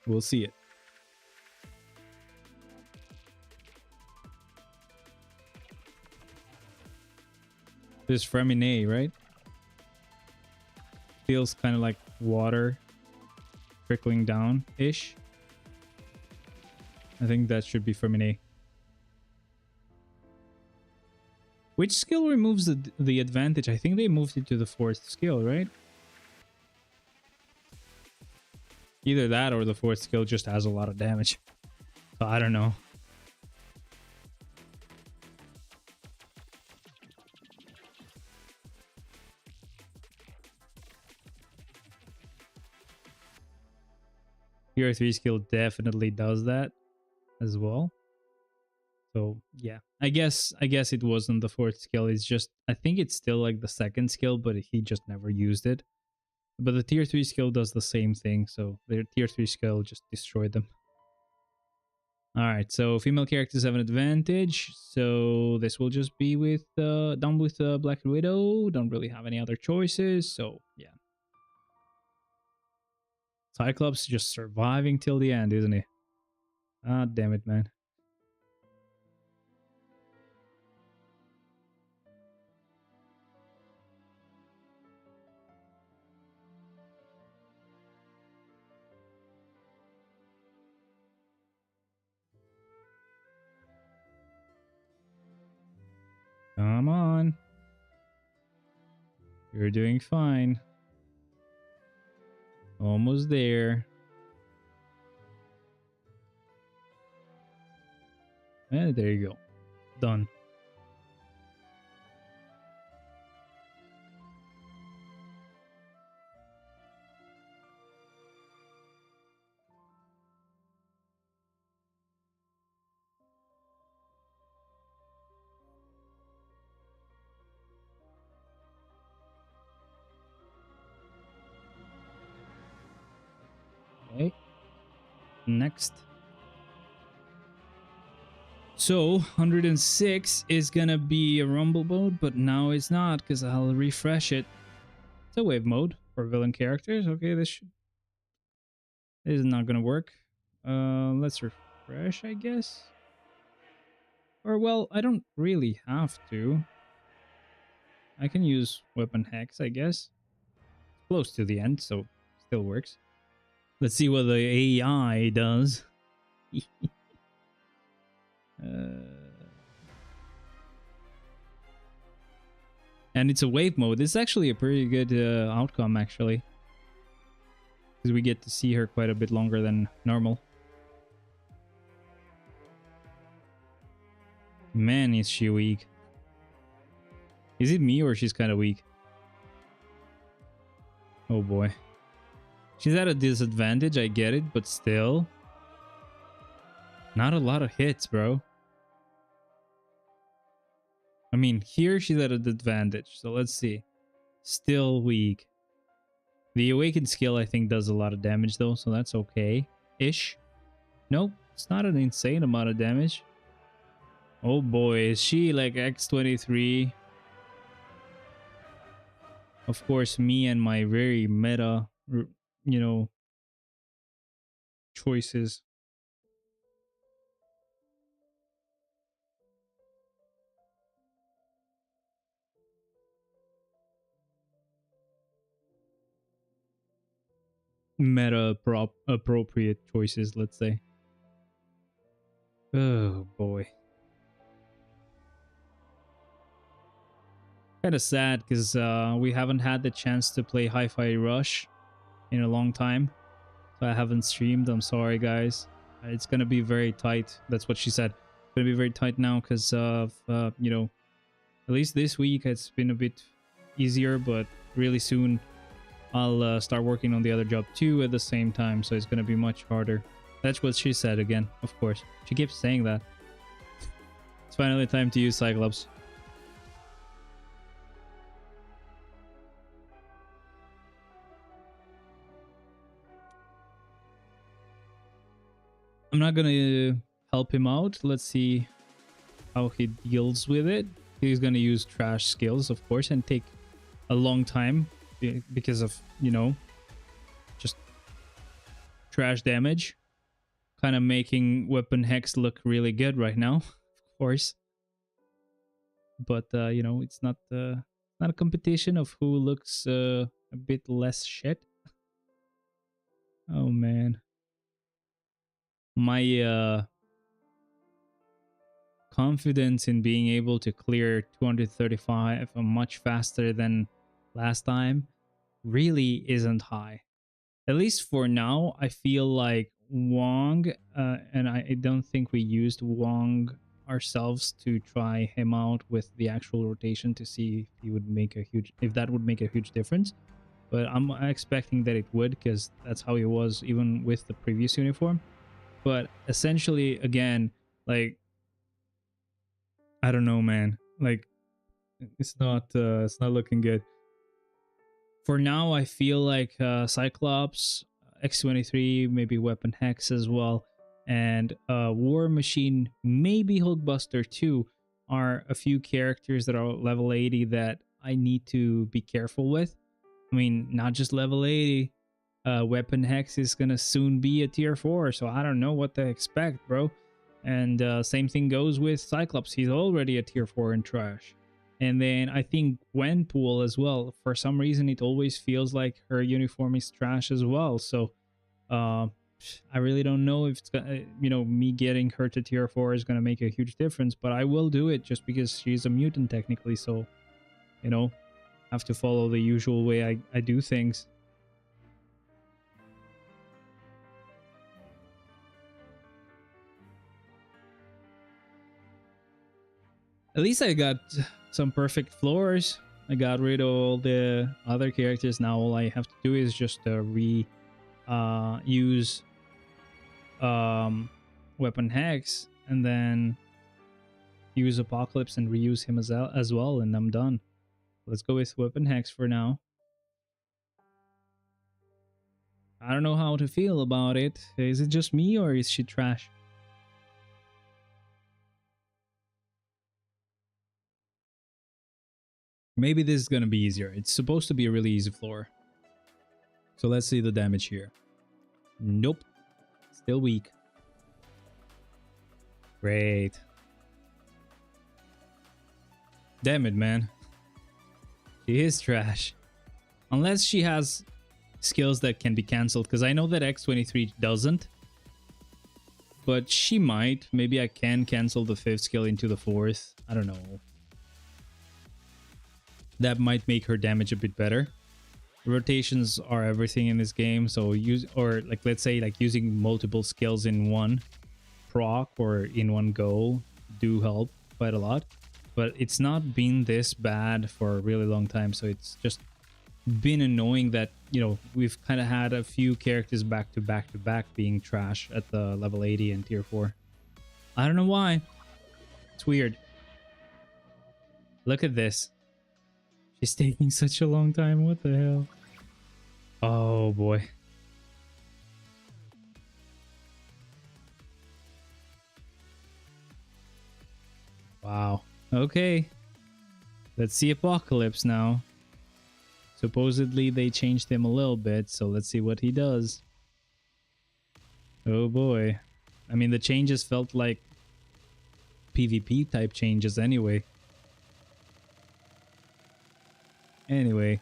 we'll see it. This Femine, right? Feels kind of like water trickling down-ish. I think that should be Femine. Which skill removes the advantage? I think they moved it to the 4th skill, right? Either that or the 4th skill just has a lot of damage. So I don't know. Tier 3 skill definitely does that as well. So yeah, I guess it wasn't the 4th skill. It's just, I think it's still like the 2nd skill, but he just never used it. But the tier 3 skill does the same thing, so their tier 3 skill just destroyed them. Alright, so female characters have an advantage, so this will just be with done with Black Widow. Don't really have any other choices, so yeah. Cyclops just surviving till the end, isn't he? Ah, damn it, man. Come on. You're doing fine. Almost there. And there you go. Done. next. So 106 is gonna be a rumble mode, but now it's not because I'll refresh it. It's a wave mode for villain characters. Okay, this is not gonna work. Let's refresh, I guess. Or well, I don't really have to. I can use weapon hex, I guess. Close to the end, so still works. Let's see what the AI does. And it's a wave mode. This is actually a pretty good outcome, actually. Because we get to see her quite a bit longer than normal. Man, is she weak. Is it me or she's kind of weak? Oh boy. She's at a disadvantage, I get it, but still. Not a lot of hits, bro. I mean, here she's at an advantage, so let's see. Still weak. The awakened skill, I think, does a lot of damage, though, so that's okay-ish. Nope, it's not an insane amount of damage. Oh boy, is she like X23? Of course, me and my very meta, you know, choices. Meta appropriate choices, let's say. Oh boy. Kind of sad because we haven't had the chance to play Hi-Fi Rush in a long time. So I haven't streamed. I'm sorry, guys. It's going to be very tight. That's what she said. It's going to be very tight now because of, you know, at least this week it's been a bit easier, but really soon I'll start working on the other job too at the same time. So it's going to be much harder. That's what she said again, of course. She keeps saying that. It's finally time to use Cyclops. I'm not gonna help him out. Let's see how he deals with it. He's gonna use trash skills, of course, and take a long time because of, you know, just trash damage. Kind of making weapon hex look really good right now, of course. But you know, it's not a competition of who looks a bit less shit. Oh man. My confidence in being able to clear 235 much faster than last time really isn't high. At least for now, I feel like Wong, and I don't think we used Wong ourselves to try him out with the actual rotation to see if he would make a huge, if that would make a huge difference. But I'm expecting that it would, because that's how he was even with the previous uniform. But essentially, again, like, I don't know, man. Like, it's not looking good. For now, I feel like Cyclops, X23, maybe Weapon Hex as well, and War Machine, maybe Hulkbuster too, are a few characters that are level 80 that I need to be careful with. I mean, not just level 80. Weapon Hex is gonna soon be a tier 4, so I don't know what to expect, bro. And same thing goes with Cyclops. He's already a tier 4 in trash. And then I think Gwenpool as well. For some reason, it always feels like her uniform is trash as well. So I really don't know if it's gonna, you know, me getting her to tier 4 is gonna make a huge difference. But I will do it just because she's a mutant technically. So, you know, have to follow the usual way I do things. At least I got some perfect floors. I got rid of all the other characters. Now all I have to do is just use Weapon Hex and then use Apocalypse and reuse him as well, and I'm done. Let's go with Weapon Hex for now. I don't know how to feel about it. Is it just me or is she trash? Maybe this is gonna be easier. It's supposed to be a really easy floor. So let's see the damage here. Nope. Still weak. Great. Damn it, man. She is trash. Unless she has skills that can be cancelled, because I know that X23 doesn't. But she might. Maybe I can cancel the 5th skill into the 4th. I don't know. That might make her damage a bit better. Rotations are everything in this game, so use, or like let's say like using multiple skills in one proc or in one go do help quite a lot. But it's not been this bad for a really long time, so it's just been annoying that, you know, we've kind of had a few characters back to back being trash at the level 80 and tier 4. I don't know why. It's weird. Look at this. She's taking such a long time. What the hell? Oh boy. Wow. Okay. Let's see Apocalypse now. Supposedly they changed him a little bit, so let's see what he does. Oh boy. I mean, the changes felt like PvP type changes anyway. Anyway.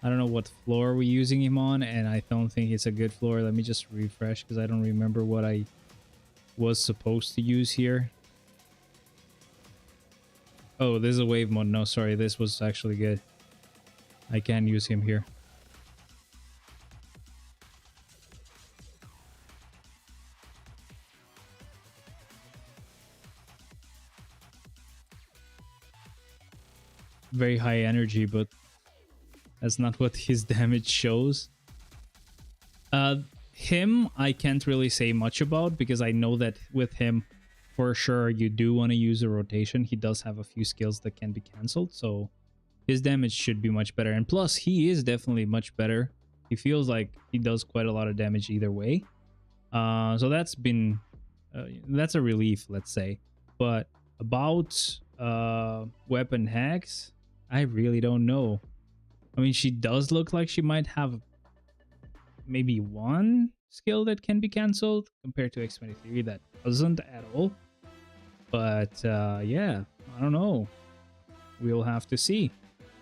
I don't know what floor we're using him on, and I don't think it's a good floor. Let me just refresh because I don't remember what I was supposed to use here. Oh, this is a wave mode. No, sorry. This was actually good. I can use him here. Very high energy, but that's not what his damage shows. Him, I can't really say much about because I know that with him, for sure, you do want to use a rotation. He does have a few skills that can be cancelled, so his damage should be much better. And plus, he is definitely much better. He feels like he does quite a lot of damage either way. So that's been... that's a relief, let's say. But about weapon hacks, I really don't know. I mean, she does look like she might have maybe one skill that can be cancelled compared to X23 that doesn't at all. But yeah, I don't know. We'll have to see.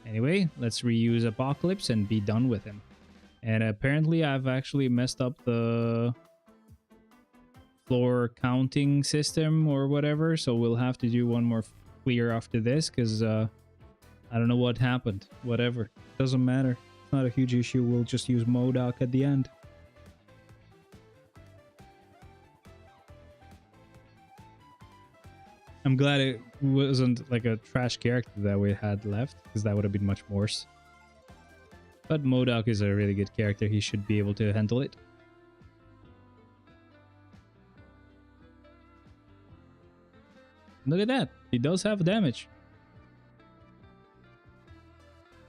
Anyway, let's reuse Apocalypse and be done with him. And apparently I've actually messed up the floor counting system or whatever, so we'll have to do one more clear after this because I don't know what happened. Whatever. Doesn't matter. It's not a huge issue. We'll just use MODOK at the end. I'm glad it wasn't like a trash character that we had left, because that would have been much worse. But MODOK is a really good character. He should be able to handle it. Look at that. He does have damage.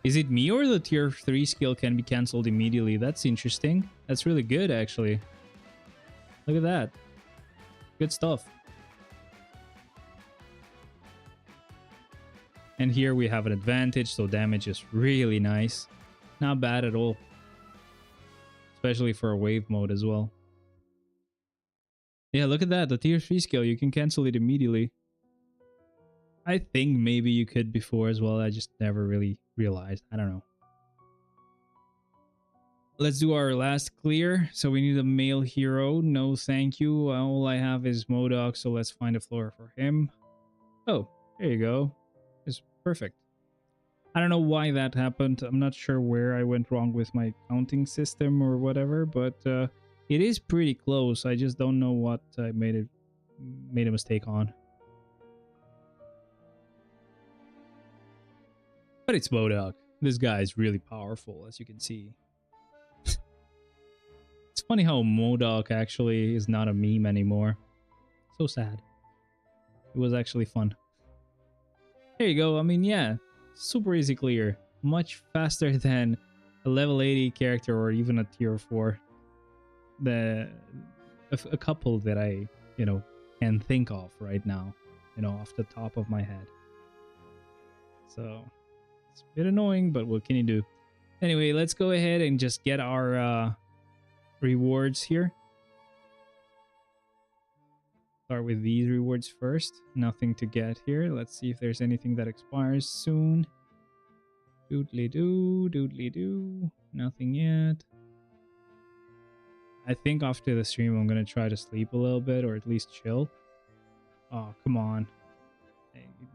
Is it me or the tier 3 skill can be cancelled immediately? That's interesting. That's really good, actually. Look at that. Good stuff. And here we have an advantage, so damage is really nice. Not bad at all. Especially for a wave mode as well. Yeah, look at that. The tier 3 skill, you can cancel it immediately. I think maybe you could before as well. I just never really realized. I don't know. Let's do our last clear. So we need a male hero. No, thank you. All I have is MODOK, so let's find a floor for him. Oh, there you go. It's perfect. I don't know why that happened. I'm not sure where I went wrong with my counting system or whatever, but it is pretty close. I just don't know what I made a mistake on. But it's MODOK. This guy is really powerful, as you can see. It's funny how MODOK actually is not a meme anymore. So sad. It was actually fun. There you go. I mean, yeah. Super easy clear. Much faster than a level 80 character or even a tier 4. A couple that I, can think of right now, off the top of my head. So it's a bit annoying, but what can you do? Anyway, let's go ahead and just get our rewards here. Start with these rewards first. Nothing to get here. Let's see if there's anything that expires soon. Doodly doo. Nothing yet. I think after the stream I'm gonna try to sleep a little bit, or at least chill. Oh, come on.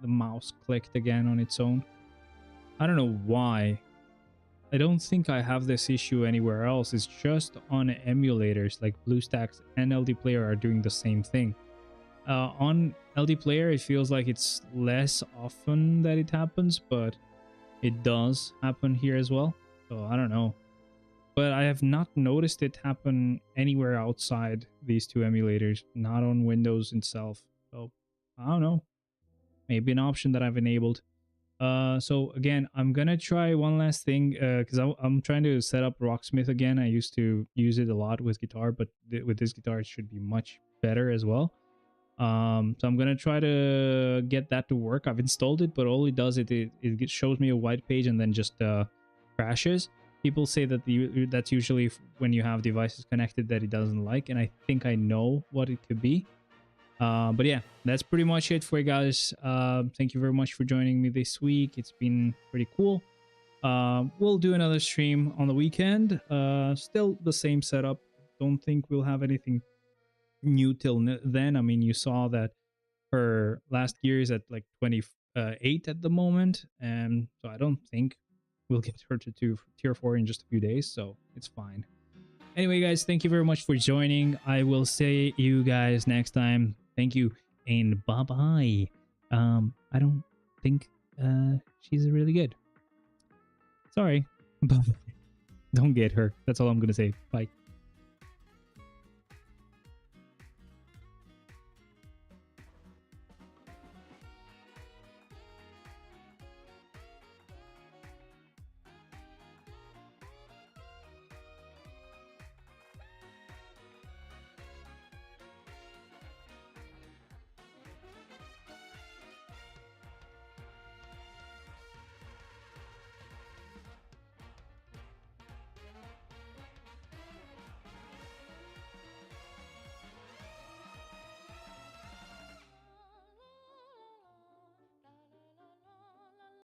The mouse clicked again on its own. I don't know why. I don't think I have this issue anywhere else. It's just on emulators like BlueStacks and LD Player are doing the same thing. On LD Player, it feels like it's less often that it happens, but it does happen here as well. So I don't know. But I have not noticed it happen anywhere outside these two emulators, not on Windows itself. So I don't know. Maybe an option that I've enabled. So again, I'm gonna try one last thing because I'm trying to set up Rocksmith again. I used to use it a lot with guitar, but with this guitar it should be much better as well. So I'm gonna try to get that to work. I've installed it, but all it does it shows me a white page and then just crashes. People say that that's usually when you have devices connected that it doesn't like, and I think I know what it could be. But yeah, that's pretty much it for you guys. Thank you very much for joining me this week. It's been pretty cool. We'll do another stream on the weekend. Still the same setup. Don't think we'll have anything new till then. I mean, you saw that her last gear is at like 28 at the moment, and so I don't think we'll get her to tier 4 in just a few days, so it's fine. Anyway, guys, thank you very much for joining. I will see you guys next time. Thank you, and bye-bye. I don't think she's really good. Sorry. Don't get her. That's all I'm gonna say. Bye.